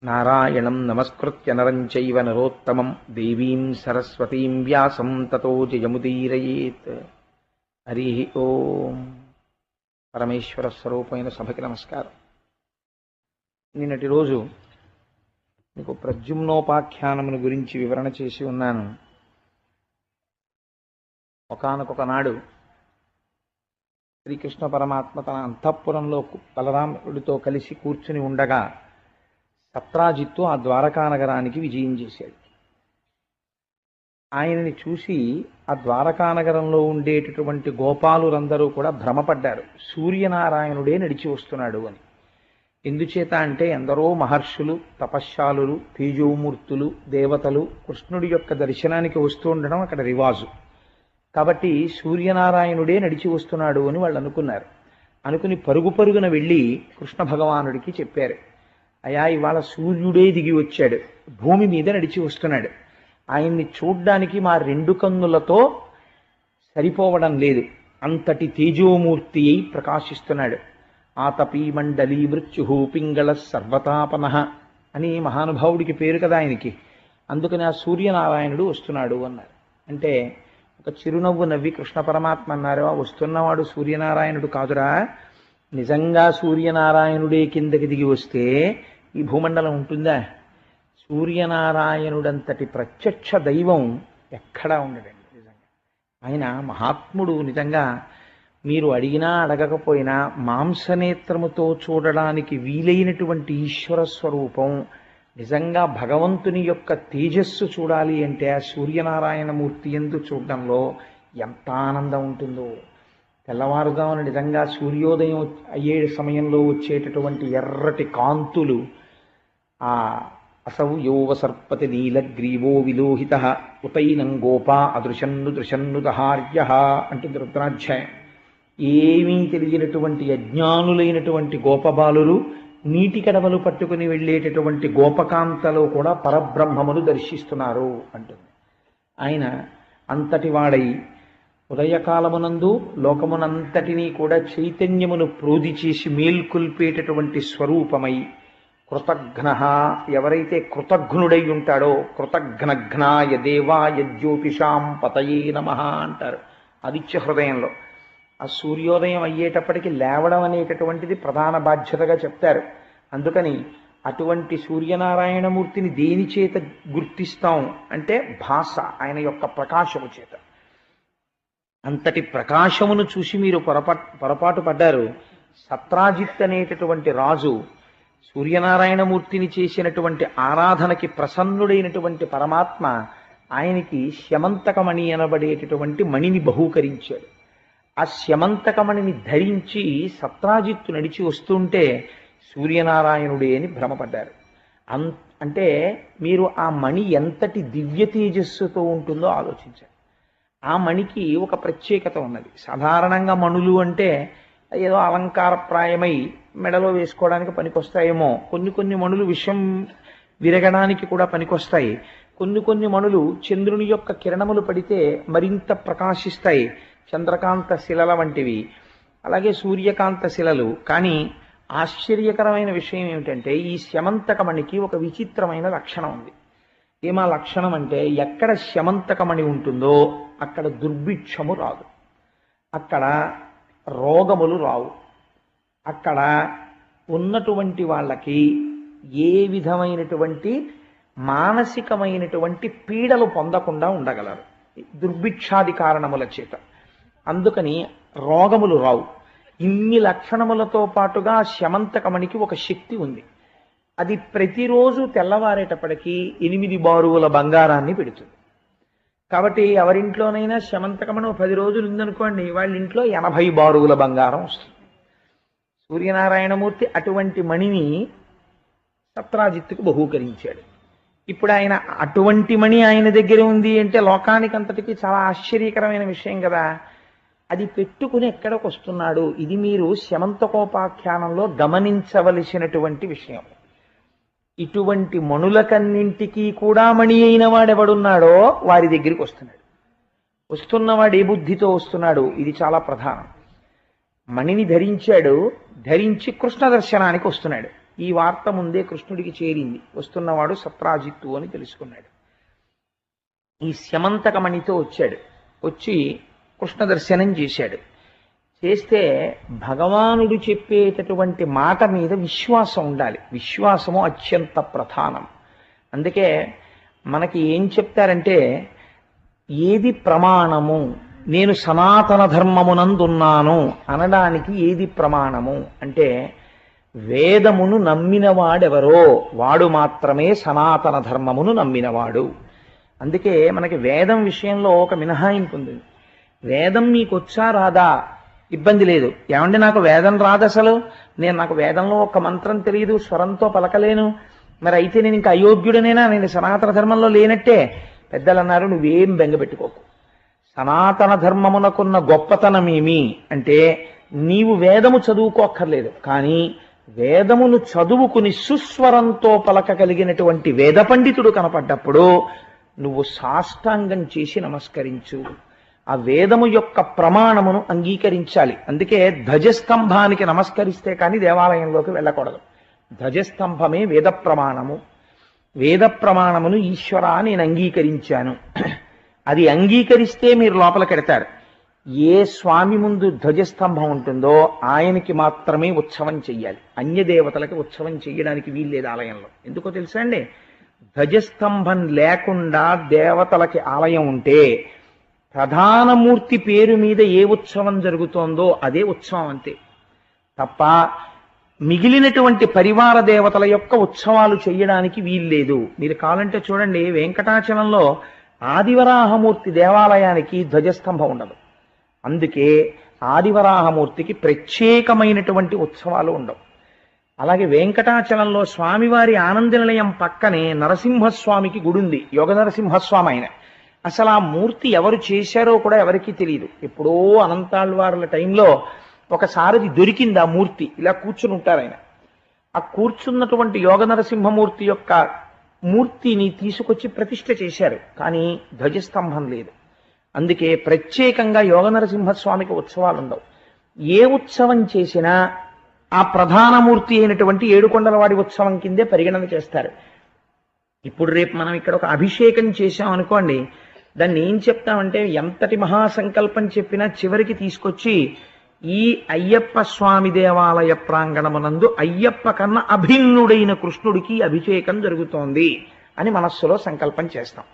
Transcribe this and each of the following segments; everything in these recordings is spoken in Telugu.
నారాయణం నమస్కృత్య నరం చైవ నరోత్తమం దేవీం సరస్వతీం వ్యాసం తతో జయముదీరయేత్. హరి ఓం. పరమేశ్వర స్వరూపమైన సభకి నమస్కారం. నిన్నటి రోజు మీకు ప్రద్యుమ్నోపాఖ్యానమును గురించి వివరణ చేసి ఉన్నాను. ఒకానొక నాడు శ్రీకృష్ణ పరమాత్మ తన అంతఃపురంలో బలరాముడితో కలిసి కూర్చుని ఉండగా సత్రాజిత్తు ఆ ద్వారకా నగరానికి విజయం చేశాడు. ఆయనని చూసి ఆ ద్వారకా నగరంలో ఉండేటటువంటి గోపాలురందరూ కూడా భ్రమపడ్డారు, సూర్యనారాయణుడే నడిచి వస్తున్నాడు అని. ఎందుచేత అంటే ఎందరో మహర్షులు, తపశ్శాలులు, తేజోమూర్తులు, దేవతలు కృష్ణుడి యొక్క దర్శనానికి వస్తూ ఉండడం అక్కడ రివాజు. కాబట్టి సూర్యనారాయణుడే నడిచి వస్తున్నాడు అని వాళ్ళు అనుకున్నారు. అనుకుని పరుగు పరుగున వెళ్ళి కృష్ణ భగవానుడికి చెప్పారు, అయా ఇవాళ సూర్యుడే దిగి వచ్చాడు, భూమి మీద నడిచి వస్తున్నాడు. ఆయన్ని చూడ్డానికి మా రెండు కన్నులతో సరిపోవడం లేదు, అంతటి తేజోమూర్తి అయి ప్రకాశిస్తున్నాడు. ఆతపీ మండలీ మృత్యు పింగళ సర్వతాపన అని మహానుభావుడికి పేరు కదా ఆయనకి. అందుకని ఆ సూర్యనారాయణుడు వస్తున్నాడు అన్నారు. అంటే ఒక చిరునవ్వు నవ్వి కృష్ణ పరమాత్మ అన్నారు, ఆ వస్తున్నవాడు సూర్యనారాయణుడు కాదురా, నిజంగా సూర్యనారాయణుడే కిందకి దిగి వస్తే ఈ భూమండలం ఉంటుందా? సూర్యనారాయణుడంతటి ప్రత్యక్ష దైవం ఎక్కడా ఉండడండి. నిజంగా ఆయన మహాత్ముడు. నిజంగా మీరు అడిగినా అడగకపోయినా మాంసనేత్రముతో చూడడానికి వీలైనటువంటి ఈశ్వర స్వరూపం. నిజంగా భగవంతుని యొక్క తేజస్సు చూడాలి అంటే ఆ సూర్యనారాయణమూర్తి యందు చూడడంలో ఎంత ఆనందం ఉంటుందో. తెల్లవారుజామున నిజంగా సూర్యోదయం అయ్యే సమయంలో వచ్చేటటువంటి ఎర్రటి కాంతులు, ఆ అసౌ యోవ సర్పతి నీలగ్రీవో విలోహిత ఉపైనం గోపా అదృశన్ను దృశన్ను దహార్య అంటుంది రుద్రాధ్యాయం. ఏమీ తెలియనటువంటి అజ్ఞానులైనటువంటి గోపబాలురు నీటి కడవలు పట్టుకుని వెళ్ళేటటువంటి గోపకాంతలో కూడా పరబ్రహ్మమును దర్శిస్తున్నారు అంటుంది. ఆయన అంతటి వాడై ఉదయకాలమునందు లోకమునంతటినీ కూడా చైతన్యమును ప్రోధి చేసి మేల్కొల్పేటటువంటి స్వరూపమై కృతఘ్న, ఎవరైతే కృతఘ్నుడై ఉంటాడో కృతఘ్నఘ్నాయ దేవాయ జ్యోతిషాం పతయే నమః అంటారు ఆదిత్య హృదయంలో. ఆ సూర్యోదయం అయ్యేటప్పటికి లేవడం అనేటటువంటిది ప్రధాన బాధ్యతగా చెప్తారు. అందుకని అటువంటి సూర్యనారాయణమూర్తిని దేని చేత గుర్తిస్తాం అంటే భాష, ఆయన యొక్క ప్రకాశము చేత. అంతటి ప్రకాశమును చూసి మీరు పొరపాటు పడ్డారు. సత్రాజిత్ అనేటటువంటి రాజు సూర్యనారాయణమూర్తిని చేసినటువంటి ఆరాధనకి ప్రసన్నుడైనటువంటి పరమాత్మ ఆయనకి శమంతకమణి అనబడేటటువంటి మణిని బహూకరించాడు. ఆ శమంతకమణిని ధరించి సత్రాజిత్తు నడిచి వస్తుంటే సూర్యనారాయణుడే అని భ్రమపడ్డారు. అంటే మీరు ఆ మణి ఎంతటి దివ్య తేజస్సుతో ఉంటుందో ఆలోచించారు. ఆ మణికి ఒక ప్రత్యేకత ఉన్నది. సాధారణంగా మణులు అంటే ఏదో అలంకారప్రాయమై మెడలో వేసుకోవడానికి పనికొస్తాయేమో. కొన్ని మణులు విషం విరగడానికి కూడా పనికొస్తాయి. కొన్ని మణులు చంద్రుని యొక్క కిరణములు పడితే మరింత ప్రకాశిస్తాయి, చంద్రకాంత శిలల వంటివి, అలాగే సూర్యకాంత శిలలు. కానీ ఆశ్చర్యకరమైన విషయం ఏమిటంటే ఈ శమంతకమణికి ఒక విచిత్రమైన లక్షణం ఉంది. ఏమా లక్షణం అంటే ఎక్కడ శమంతకమణి ఉంటుందో అక్కడ దుర్భిక్షము రాదు, అక్కడ రోగములు రావు, అక్కడ ఉన్నటువంటి వాళ్ళకి ఏ విధమైనటువంటి మానసికమైనటువంటి పీడలు పొందకుండా ఉండగలరు దుర్భిక్షాది కారణముల చేత. అందుకని రోగములు రావు. ఇన్ని లక్షణములతో పాటుగా శమంతకమణికి ఒక శక్తి ఉంది. అది ప్రతిరోజు తెల్లవారేటప్పటికీ 8 బారువుల బంగారాన్ని పెడుతుంది. కాబట్టి ఎవరింట్లోనైనా శమంతకమణి 10 రోజులు ఉందనుకోండి, వాళ్ళ ఇంట్లో 80 బారువుల బంగారం వస్తుంది. సూర్యనారాయణమూర్తి అటువంటి మణిని సత్రాజిత్తుకు బహూకరించాడు. ఇప్పుడు ఆయన అటువంటి మణి ఆయన దగ్గర ఉంది అంటే లోకానికి అంతటికీ చాలా ఆశ్చర్యకరమైన విషయం కదా. అది పెట్టుకుని ఎక్కడికి వస్తున్నాడు, ఇది మీరు శమంతకోపాఖ్యానంలో గమనించవలసినటువంటి విషయం. ఇటువంటి మణులకన్నింటికీ కూడా మణి అయిన వాడెవడున్నాడో వారి దగ్గరికి వస్తున్నాడు. వస్తున్నవాడు ఏ బుద్ధితో వస్తున్నాడు, ఇది చాలా ప్రధానం. మణిని ధరించాడు, ధరించి కృష్ణ దర్శనానికి వస్తున్నాడు. ఈ వార్త ముందే కృష్ణుడికి చేరింది. వస్తున్నవాడు సత్రాజిత్తు అని తెలుసుకున్నాడు. ఈ స్యమంతకమణితో వచ్చాడు. వచ్చి కృష్ణ దర్శనం చేశాడు. చేస్తే భగవానుడు చెప్పేటటువంటి మాట మీద విశ్వాసం ఉండాలి. విశ్వాసము అత్యంత ప్రధానం. అందుకే మనకి ఏం చెప్తారంటే, ఏది ప్రమాణము, నేను సనాతన ధర్మమునందున్నాను అనడానికి ఏది ప్రమాణము అంటే, వేదమును నమ్మినవాడెవరో వాడు మాత్రమే సనాతన ధర్మమును నమ్మినవాడు. అందుకే మనకి వేదం విషయంలో ఒక మినహాయింపు ఉంది. వేదం మీకు వచ్చా రాదా ఇబ్బంది లేదు. ఏమంటే నాకు వేదం రాదు, అసలు నాకు వేదంలో ఒక మంత్రం తెలియదు, స్వరంతో పలకలేను, మరి అయితే నేను ఇంకా అయోగ్యుడనేనా, నేను సనాతన ధర్మంలో లేనట్టే. పెద్దలు అన్నారు, నువ్వేం బెంగపెట్టుకోకు. సనాతన ధర్మమునకున్న గొప్పతనం ఏమి అంటే, నీవు వేదము చదువుకోక్కర్లేదు, కానీ వేదమును చదువుకుని సుస్వరంతో పలకగలిగినటువంటి వేద పండితుడు కనపడ్డప్పుడు నువ్వు సాష్టాంగం చేసి నమస్కరించు. ఆ వేదము యొక్క ప్రమాణమును అంగీకరించాలి. అందుకే ధ్వజస్తంభానికి నమస్కరిస్తే కానీ దేవాలయంలోకి వెళ్ళకూడదు. ధ్వజస్తంభమే వేద ప్రమాణము. వేద ప్రమాణమును ఈశ్వరా నేను అంగీకరించాను, అది అంగీకరిస్తే మీరు లోపలికెడతారు. ఏ స్వామి ముందు ధ్వజస్తంభం ఉంటుందో ఆయనకి మాత్రమే ఉత్సవం చెయ్యాలి. అన్య దేవతలకి ఉత్సవం చెయ్యడానికి వీల్లేదు ఆలయంలో. ఎందుకో తెలుసా అండి, ధ్వజస్తంభం లేకుండా దేవతలకి ఆలయం ఉంటే ప్రధానమూర్తి పేరు మీద ఏ ఉత్సవం జరుగుతోందో అదే ఉత్సవం అంతే తప్ప మిగిలినటువంటి పరివార దేవతల యొక్క ఉత్సవాలు చేయడానికి వీల్లేదు. మీరు కావాలంటే చూడండి, వెంకటాచలంలో ఆదివరాహమూర్తి దేవాలయానికి ధ్వజస్తంభం ఉండదు. అందుకే ఆదివరాహమూర్తికి ప్రత్యేకమైనటువంటి ఉత్సవాలు ఉండవు. అలాగే వెంకటాచలంలో స్వామివారి ఆనంద నిలయం పక్కనే నరసింహస్వామికి గుడి ఉంది, యోగ నరసింహస్వామి. ఆయన అసలు ఆ మూర్తి ఎవరు చేశారో కూడా ఎవరికీ తెలియదు. ఎప్పుడో అనంతాళ్వార్ల టైంలో ఒకసారి దొరికింది ఆ మూర్తి. ఇలా కూర్చుని ఉంటారు ఆయన. ఆ కూర్చున్నటువంటి యోగ నరసింహమూర్తి యొక్క మూర్తిని తీసుకొచ్చి ప్రతిష్ఠ చేశారు, కానీ ధ్వజస్తంభం లేదు. అందుకే ప్రత్యేకంగా యోగ నరసింహస్వామికి ఉత్సవాలు ఉండవు. ఏ ఉత్సవం చేసినా ఆ ప్రధానమూర్తి అయినటువంటి ఏడుకొండలవాడి ఉత్సవం కిందే పరిగణన చేస్తారు. ఇప్పుడు రేపు మనం ఇక్కడ ఒక అభిషేకం చేశాం అనుకోండి, దాన్ని ఏం చెప్తామంటే, ఎంతటి మహాసంకల్పం చెప్పినా చివరికి తీసుకొచ్చి ఈ అయ్యప్ప స్వామి దేవాలయ ప్రాంగణమునందు అయ్యప్ప కన్నా అభిన్నుడైన కృష్ణుడికి అభిషేకం జరుగుతోంది అని మనస్సులో సంకల్పం చేస్తాం.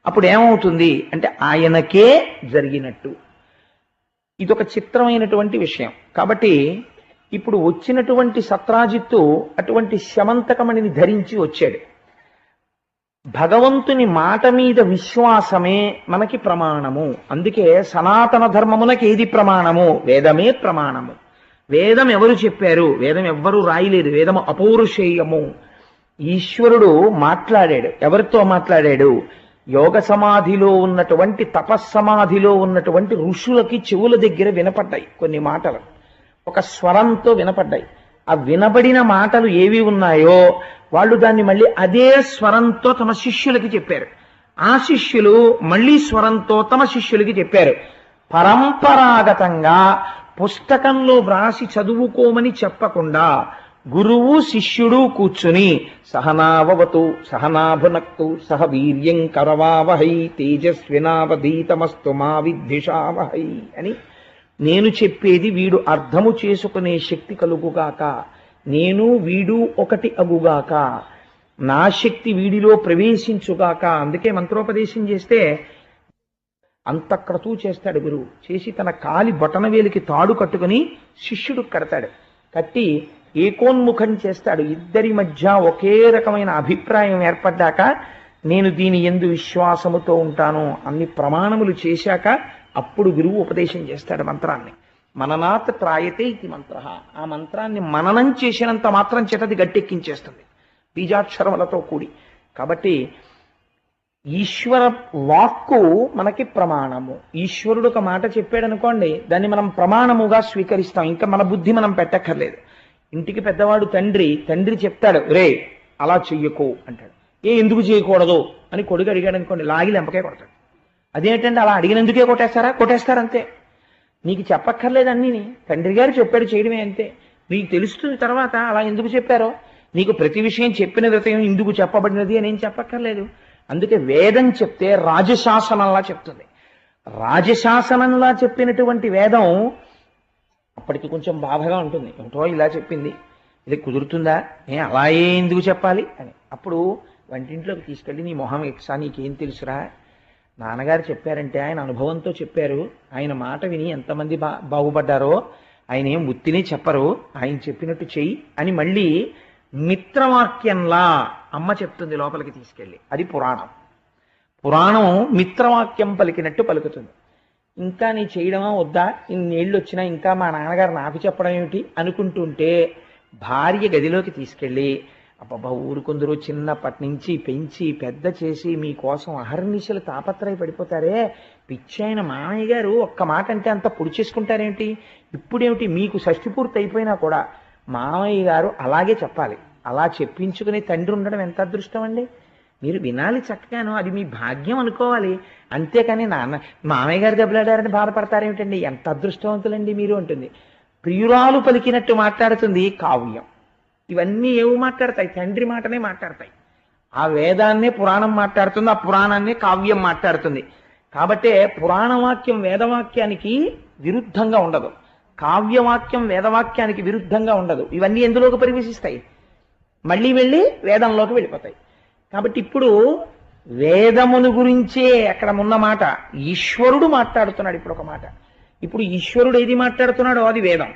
అప్పుడు ఏమవుతుంది అంటే ఆయనకే జరిగినట్టు. ఇదొక చిత్రమైనటువంటి విషయం. కాబట్టి ఇప్పుడు వచ్చినటువంటి సత్రాజిత్తు అటువంటి శమంతకమణిని ధరించి వచ్చాడు. భగవంతుని మాట మీద విశ్వాసమే మనకి ప్రమాణము. అందుకే సనాతన ధర్మమునకి ఏది ప్రమాణము? వేదమే ప్రమాణము. వేదం ఎవరు చెప్పారు? వేదం ఎవ్వరూ రాయలేదు. వేదము అపౌరుషేయము. ఈశ్వరుడు మాట్లాడాడు. ఎవరితో మాట్లాడాడు? యోగ సమాధిలో ఉన్నటువంటి తపస్సమాధిలో ఉన్నటువంటి ఋషులకి చెవుల దగ్గర వినపడ్డాయి కొన్ని మాటలు, ఒక స్వరంతో వినపడ్డాయి. ఆ వినబడిన మాటలు ఏవి ఉన్నాయో వాళ్ళు దాన్ని మళ్ళీ అదే స్వరంతో తమ శిష్యులకి చెప్పారు. ఆ శిష్యులు మళ్ళీ స్వరంతో తమ శిష్యులకి చెప్పారు. పరంపరాగతంగా పుస్తకంలో వ్రాసి చదువుకోమని చెప్పకుండా గురువు శిష్యుడు కూర్చుని సహనావవతు సహనాభునక్తు సహ వీర్యం కరవావహై తేజస్వినావధీతమస్తు మా విద్విషావహై అని, నేను చెప్పేది వీడు అర్థము చేసుకునే శక్తి కలుగుగాక, నేను వీడు ఒకటి అగుగాక, నా శక్తి వీడిలో ప్రవేశించుగాక. అందుకే మంత్రోపదేశం చేస్తే అంత క్రతువు చేస్తాడు గురువు. చేసి తన కాలి బొటనవేలికి తాడు కట్టుకుని శిష్యుడు కడతాడు. కట్టి ఏకోన్ముఖం చేస్తాడు. ఇద్దరి మధ్య ఒకే రకమైన అభిప్రాయం ఏర్పడ్డాక, నేను దీని యందు విశ్వాసముతో ఉంటాను అన్ని ప్రమాణములు చేశాక అప్పుడు గురువు ఉపదేశం చేస్తాడు మంత్రాన్ని. మననాత్ త్రాయతే ఇది మంత్ర. ఆ మంత్రాన్ని మననం చేసినంత మాత్రం చేతది గట్టెక్కించేస్తుంది బీజాక్షరములతో కూడి. కాబట్టి ఈశ్వర వాక్కు మనకి ప్రమాణము. ఈశ్వరుడు ఒక మాట చెప్పాడు అనుకోండి, దాన్ని మనం ప్రమాణముగా స్వీకరిస్తాం. ఇంకా మన బుద్ధి మనం పెట్టక్కర్లేదు. ఇంటికి పెద్దవాడు తండ్రి చెప్తాడు, రే అలా చెయ్యకు అంటాడు. ఎందుకు చేయకూడదు అని కొడుకు అడిగాడు అనుకోండి, లాగి లెంపకే కొడతాడు. అదేంటంటే అలా అడిగినందుకే కొట్టేస్తారంతే. నీకు చెప్పక్కర్లేదు అన్నీని, తండ్రి గారు చెప్పాడు చేయడమే అంతే. నీకు తెలుస్తుంది తర్వాత అలా ఎందుకు చెప్పారో. నీకు ప్రతి విషయం చెప్పిన హృదయం ఇందుకు చెప్పబడినది అని ఏం చెప్పక్కర్లేదు. అందుకే వేదం చెప్తే రాజశాసనంలా చెప్తుంది. రాజశాసనంలా చెప్పినటువంటి వేదం అప్పటికి కొంచెం బాధగా ఉంటుంది. ఏమిటో ఇలా చెప్పింది, ఇది కుదురుతుందా, అలా ఎందుకు చెప్పాలి అని. అప్పుడు వంటింట్లోకి తీసుకెళ్ళి, నీ మొహం ఎక్సా, నీకేం తెలుసురా, నాన్నగారు చెప్పారంటే ఆయన అనుభవంతో చెప్పారు, ఆయన మాట విని ఎంతమంది బాగుపడ్డారో, ఆయన ఏం ఉత్తినే చెప్పరు, ఆయన చెప్పినట్టు చెయ్యి అని మళ్ళీ మిత్రవాక్యంలా అమ్మ చెప్తుంది లోపలికి తీసుకెళ్ళి. అది పురాణం. పురాణం మిత్రవాక్యం పలికినట్టు పలుకుతుంది. ఇంకా నీ చేయడమా వద్దా, ఇన్నేళ్ళు వచ్చినా ఇంకా మా నాన్నగారు నాకు చెప్పడం ఏమిటి అనుకుంటుంటే భార్య గదిలోకి తీసుకెళ్ళి, అబ్బబ్బా ఊరుకొందరు చిన్నప్పటి నుంచి పెంచి పెద్ద చేసి మీకోసం అహర్నిశలు తాపత్రయపడిపోతారే, పిచ్చైన మామయ్య గారు ఒక్క మాట అంటే అంత పొడి చేసుకుంటారేమిటి, ఇప్పుడేమిటి మీకు షష్ఠి పూర్తి అయిపోయినా కూడా మామయ్య గారు అలాగే చెప్పాలి, అలా చెప్పించుకుని తండ్రి ఉండడం ఎంత అదృష్టం అండి, మీరు వినాలి చక్కగాను, అది మీ భాగ్యం అనుకోవాలి. అంతేకాని మామయ్య గారు దెబ్బలాడారని బాధపడతారేమిటండి, ఎంత అదృష్టవంతులండి మీరు అంటుంది. ప్రియురాలు పలికినట్టు మాట్లాడుతుంది కావ్యం. ఇవన్నీ ఏవి మాట్లాడతాయి, తండ్రి మాటనే మాట్లాడతాయి. ఆ వేదాన్నే పురాణం మాట్లాడుతుంది, ఆ పురాణాన్నే కావ్యం మాట్లాడుతుంది. కాబట్టే పురాణవాక్యం వేదవాక్యానికి విరుద్ధంగా ఉండదు, కావ్యవాక్యం వేదవాక్యానికి విరుద్ధంగా ఉండదు. ఇవన్నీ ఎందులోకి పరివేశిస్తాయి, మళ్ళీ వెళ్ళి వేదంలోకి వెళ్ళిపోతాయి. కాబట్టి ఇప్పుడు వేదమును గురించే అక్కడ ఉన్న మాట, ఈశ్వరుడు మాట్లాడుతున్నాడు ఇప్పుడు ఒక మాట. ఇప్పుడు ఈశ్వరుడు ఏది మాట్లాడుతున్నాడో అది వేదం.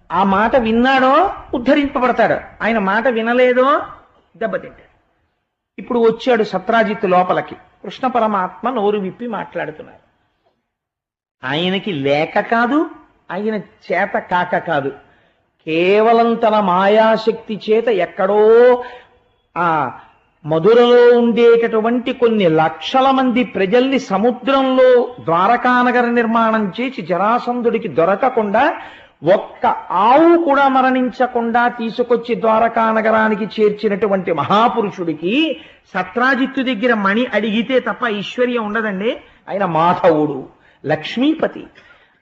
ఆ మాట విన్నాడో ఉద్ధరింపబడతాడు, ఆయన మాట వినలేదో దెబ్బతింటాడు. ఇప్పుడు వచ్చాడు సత్రాజిత్తు లోపలికి, కృష్ణ పరమాత్మ నోరు విప్పి మాట్లాడుతున్నారు. ఆయనకి లేక కాదు, ఆయన చేత కాక కాదు, కేవలం తన మాయాశక్తి చేత ఎక్కడో ఆ మధురలో ఉండేటటువంటి కొన్ని లక్షల మంది ప్రజల్ని సముద్రంలో ద్వారకానగర నిర్మాణం చేసి జరాసంధుడికి దొరకకుండా ఒక్క ఆవు కూడా మరణించకుండా తీసుకొచ్చి ద్వారకానగరానికి చేర్చినటువంటి మహాపురుషుడికి సత్రాజిత్తు దగ్గర మణి అడిగితే తప్ప ఐశ్వర్యం ఉండదండి. ఆయన మాధవుడు, లక్ష్మీపతి,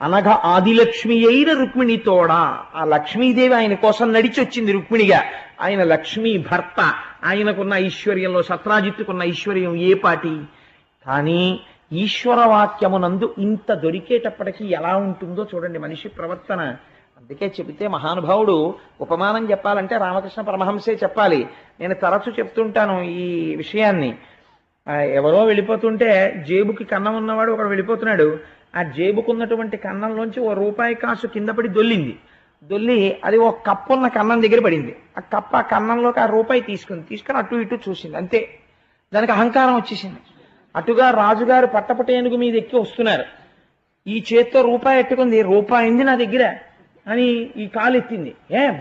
అనగా ఆదిలక్ష్మి అయిన రుక్మిణితోడా. ఆ లక్ష్మీదేవి ఆయన కోసం నడిచి వచ్చింది రుక్మిణిగా. ఆయన లక్ష్మీ భర్త. ఆయనకున్న ఐశ్వర్యంలో సత్రాజిత్తుకున్న ఐశ్వర్యం ఏ పాటి. కానీ ఈశ్వరవాక్యమునందు ఇంత దొరికేటప్పటికీ ఎలా ఉంటుందో చూడండి మనిషి ప్రవర్తన. అందుకే చెబితే మహానుభావుడు ఉపమానం చెప్పాలంటే రామకృష్ణ పరమహంసే చెప్పాలి. నేను తరచు చెప్తుంటాను ఈ విషయాన్ని. ఎవరో వెళ్ళిపోతుంటే జేబుకి కన్నం ఉన్నవాడు ఒకడు వెళ్ళిపోతున్నాడు. ఆ జేబుకున్నటువంటి కన్నంలోంచి ఓ రూపాయి కాసు కింద పడి దొల్లి అది ఓ కప్పు ఉన్న కన్నం దగ్గర పడింది. ఆ కప్పు ఆ కన్నంలోకి ఆ రూపాయి తీసుకొని అటు ఇటు చూసింది. అంతే, దానికి అహంకారం వచ్చేసింది. అటుగా రాజుగారు పట్టపట ఏనుగు మీద ఎక్కి వస్తున్నారు. ఈ చేత్తో రూపాయి ఎట్టుకుంది, రూపాయి ఉంది నా దగ్గర అని ఈ కాలు ఎత్తింది.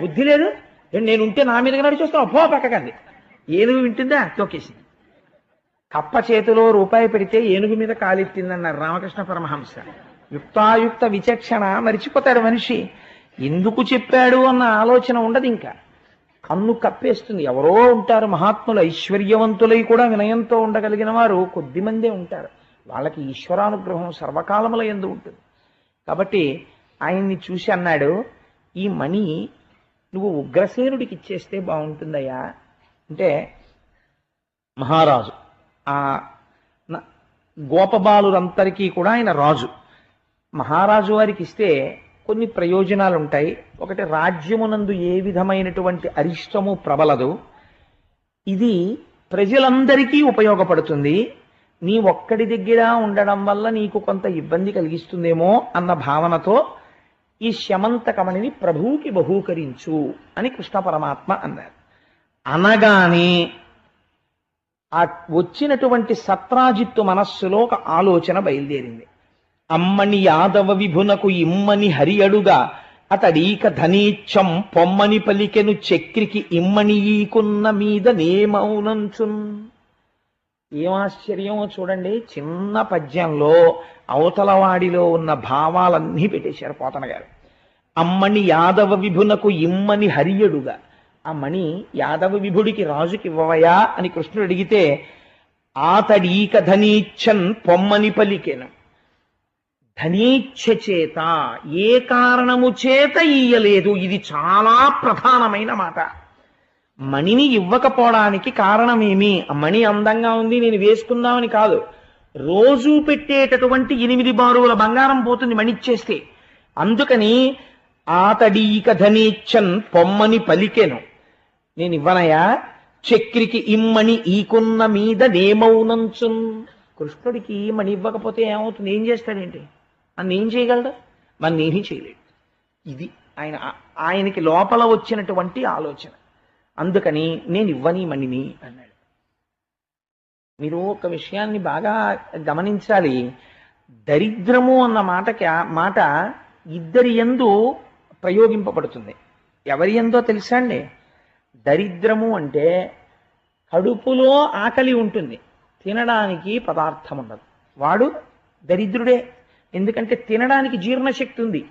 బుద్ధి లేదు, నేనుంటే నా మీదగా నడిచొస్తాను, పో పక్కకంది. ఏనుగు వింటుందా, తొక్కేసింది. కప్ప చేతిలో రూపాయి పెడితే ఏనుగు మీద కాలెత్తిందన్నారు రామకృష్ణ పరమహంస. యుక్తాయుక్త విచక్షణ మరిచిపోతాడు మనిషి. ఎందుకు చెప్పాడు అన్న ఆలోచన ఉండదు. ఇంకా కన్ను కప్పేస్తుంది. ఎవరో ఉంటారు మహాత్ములు, ఐశ్వర్యవంతులై కూడా వినయంతో ఉండగలిగిన వారు కొద్దిమందే ఉంటారు. వాళ్ళకి ఈశ్వరానుగ్రహం సర్వకాలముల యందు ఉంటుంది. కాబట్టి ఆయన్ని చూసి అన్నాడు, ఈ మణి నువ్వు ఉగ్రసేనుడికి ఇచ్చేస్తే బాగుంటుందయ్యా అంటే, మహారాజు ఆ గోపబాలురందరికీ కూడా ఆయన రాజు. మహారాజు వారికి ఇస్తే కొన్ని ప్రయోజనాలు ఉంటాయి. ఒకటి, రాజ్యమునందు ఏ విధమైనటువంటి అరిష్టము ప్రబలదు. ఇది ప్రజలందరికీ ఉపయోగపడుతుంది. నీ ఒక్కడి దగ్గర ఉండడం వల్ల నీకు కొంత ఇబ్బంది కలిగిస్తుందేమో అన్న భావనతో ఈ శమంతకమణిని ప్రభువుకి బహూకరించు అని కృష్ణ పరమాత్మ అన్నారు. అనగానే ఆ వచ్చినటువంటి సత్రాజిత్తు మనస్సులో ఒక ఆలోచన బయలుదేరింది. అమ్మని యాదవ విభునకు ఇమ్మని హరి అడుగా అతడీక ధనీచ్చం పొమ్మని పలికెను చక్రికి ఇమ్మని ఈకున్న మీద నేమౌనంచున్. ఏం ఆశ్చర్యమో చూడండి. చిన్న పద్యంలో అవతలవాడిలో ఉన్న భావాలన్నీ పెట్టేశారు పోతన గారు. అమ్మని యాదవ విభునకు ఇమ్మని హరియడుగా, ఆ మణి యాదవ విభుడికి రాజుకి ఇవ్వవయా అని కృష్ణుడు అడిగితే, ఆతడీక ధనీచ్చన్ పొమ్మని పలికెను. ధనీచ్ఛ చేత, ఏ కారణము చేత ఇయ్యలేదు. ఇది చాలా ప్రధానమైన మాట. మణిని ఇవ్వకపోవడానికి కారణమేమి? ఆ మణి అందంగా ఉంది నేను వేసుకుందామని కాదు, రోజు పెట్టేటటువంటి 8 బారువుల బంగారం పోతుంది మణిచ్చేస్తే. అందుకని ఆతడీక ధనేచ్చన్ పొమ్మని పలికెను, నేను ఇవ్వనయా, చక్రికి ఇమ్మని ఈకున్న మీద నేమౌనంచున్. కృష్ణుడికి మణి ఇవ్వకపోతే ఏమవుతుంది? ఏం చేస్తాడేంటి? అన్న ఏం చేయగలడు? మన ఏమీ చేయలేడు. ఇది ఆయనకి లోపల వచ్చినటువంటి ఆలోచన. అందుకని నేను ఇవ్వని మణిని అన్నాడు. మీరు ఒక విషయాన్ని బాగా గమనించాలి. దరిద్రము అన్న మాట ఇద్దరి యందు ప్రయోగింపబడుతుంది. ఎవరి యందో తెలుసా అండి? దరిద్రము అంటే కడుపులో ఆకలి ఉంటుంది, తినడానికి పదార్థం ఉండదు, వాడు దరిద్రుడే. ఎందుకంటే తినడానికి జీర్ణశక్తి ఉంది,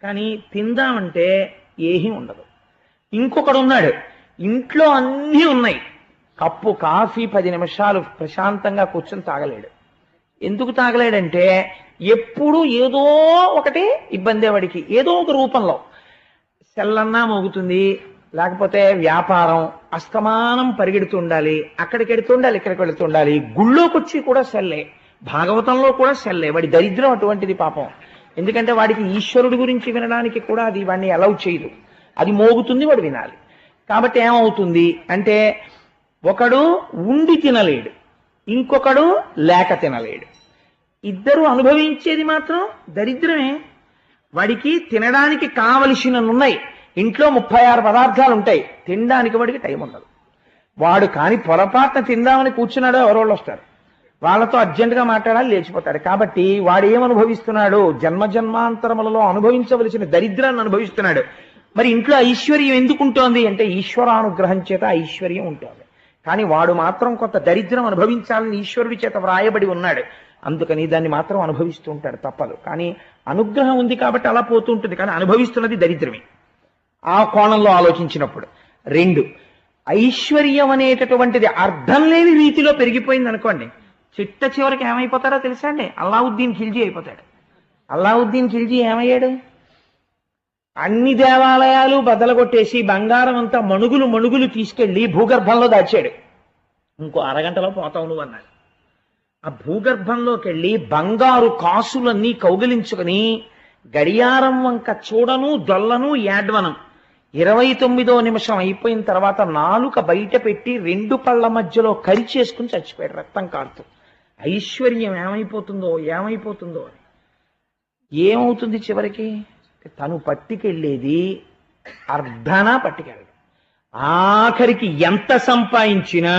కానీ తిందామంటే ఏమీ ఉండదు. ఇంకొకడు ఉన్నాడు, ఇంట్లో అన్నీ ఉన్నాయి, కప్పు కాఫీ 10 నిమిషాలు ప్రశాంతంగా కూర్చొని తాగలేడు. ఎందుకు తాగలేడంటే ఎప్పుడూ ఏదో ఒకటి ఇబ్బంది, వాడికి ఏదో ఒక రూపంలో సెల్లన్నా మోగుతుంది, లేకపోతే వ్యాపారం అస్తమానం పరిగెడుతుండాలి, అక్కడికి వెడుతుండాలి, ఇక్కడికి వెళుతుండాలి, గుళ్ళోకి వచ్చి కూడా సెల్లే, భాగవతంలో కూడా సెల్లే. వాడి దరిద్రం అటువంటిది పాపం. ఎందుకంటే వాడికి ఈశ్వరుడి గురించి వినడానికి కూడా అది వాడిని అలౌ చేయదు, అది మోగుతుంది, వాడు వినాలి. కాబట్టి ఏమవుతుంది అంటే ఒకడు ఉండి తినలేడు, ఇంకొకడు లేక తినలేడు. ఇద్దరు అనుభవించేది మాత్రం దరిద్రమే. వాడికి తినడానికి కావలసినవి ఇంట్లో 36 పదార్థాలు ఉంటాయి, తినడానికి వాడికి టైం ఉండదు. వాడు కానీ పొరపాటున తిందామని కూర్చున్నాడో ఎవరోళ్ళు వస్తారు, వాళ్ళతో అర్జెంటుగా మాట్లాడాలి, లేచిపోతాడు. కాబట్టి వాడు ఏమనుభవిస్తున్నాడు? జన్మజన్మాంతరములలో అనుభవించవలసిన దరిద్రాన్ని అనుభవిస్తున్నాడు. మరి ఇంట్లో ఐశ్వర్యం ఎందుకుంటోంది అంటే ఈశ్వరానుగ్రహం చేత ఐశ్వర్యం ఉంటుంది. కానీ వాడు మాత్రం కొంత దరిద్రం అనుభవించాలని ఈశ్వరుడి చేత వ్రాయబడి ఉన్నాడు. అందుకని దాన్ని మాత్రం అనుభవిస్తూ ఉంటాడు, తప్పదు. కానీ అనుగ్రహం ఉంది కాబట్టి అలా పోతూ ఉంటుంది, కానీ అనుభవిస్తున్నది దరిద్రమే ఆ కోణంలో ఆలోచించినప్పుడు. 2, ఐశ్వర్యం అనేటటువంటిది అర్థం లేని రీతిలో పెరిగిపోయింది అనుకోండి, చిట్ట చివరికి ఏమైపోతాడో తెలుసా అండి? అల్లావుద్దీన్ ఖిల్జీ అయిపోతాడు. అల్లావుద్దీన్ ఖిల్జీ ఏమయ్యాడు? అన్ని దేవాలయాలు బదలగొట్టేసి బంగారం అంతా మణుగులు తీసుకెళ్లి భూగర్భంలో దాచాడు. ఇంకో అరగంటలో పోతావు నువ్వు అన్నాడు. ఆ భూగర్భంలోకి వెళ్ళి బంగారు కాసులన్నీ కౌగిలించుకుని గడియారం వంక చూడను దొల్లను ఏడ్వనం 29వ నిమిషం అయిపోయిన తర్వాత నాలుక బయట పెట్టి 2 పళ్ళ మధ్యలో కరిచేసుకుని చచ్చిపోయాడు రక్తం కారుతూ. ఐశ్వర్యం ఏమైపోతుందో అని. ఏమవుతుంది చివరికి? తను పట్టుకెళ్ళేది అర్ధనా పట్టుకెళ్ళడు. ఆఖరికి ఎంత సంపాదించినా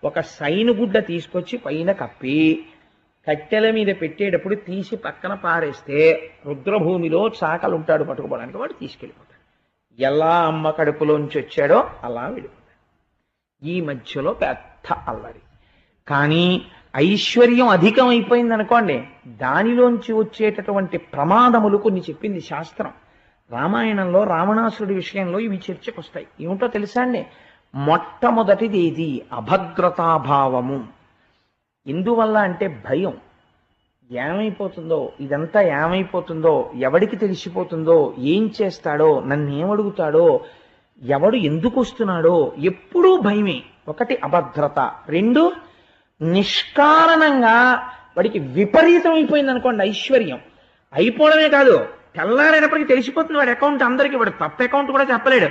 ఒక సైనుగుడ్డ తీసుకొచ్చి పైన కప్పి కట్టెల మీద పెట్టేటప్పుడు తీసి పక్కన పారేస్తే రుద్రభూమిలో చాకలుంటాడు పట్టుకోవడానికి, వాడు తీసుకెళ్ళిపోతాడు. ఎలా అమ్మ కడుపులోంచి వచ్చాడో అలా వెళ్ళిపోతాడు. ఈ మధ్యలో పెద్ద అల్లరి. కానీ ఐశ్వర్యం అధికమైపోయింది అనుకోండి, దానిలోంచి వచ్చేటటువంటి ప్రమాదములు కొన్ని చెప్పింది శాస్త్రం. రామాయణంలో రావణాసురుడి విషయంలో ఇవి చర్చకు వస్తాయి. ఏమిటో తెలుసా అండి? మొట్టమొదటిది ఏది? అభద్రతాభావము. ఎందువల్ల అంటే భయం. ఏమైపోతుందో, ఇదంతా ఏమైపోతుందో, ఎవడికి తెలిసిపోతుందో, ఏం చేస్తాడో, నన్నేమడుగుతాడో, ఎవడు ఎందుకు వస్తున్నాడో, ఎప్పుడూ భయమే. ఒకటి అభద్రత. 2 నిష్కారణంగా వాడికి విపరీతం అయిపోయింది అనుకోండి ఐశ్వర్యం. అయిపోవడమే కాదు, తెల్లారేటప్పటికి తెలిసిపోతుంది వాడి అకౌంట్ అందరికీ. వాడు తప్ప అకౌంట్ కూడా చెప్పలేడు.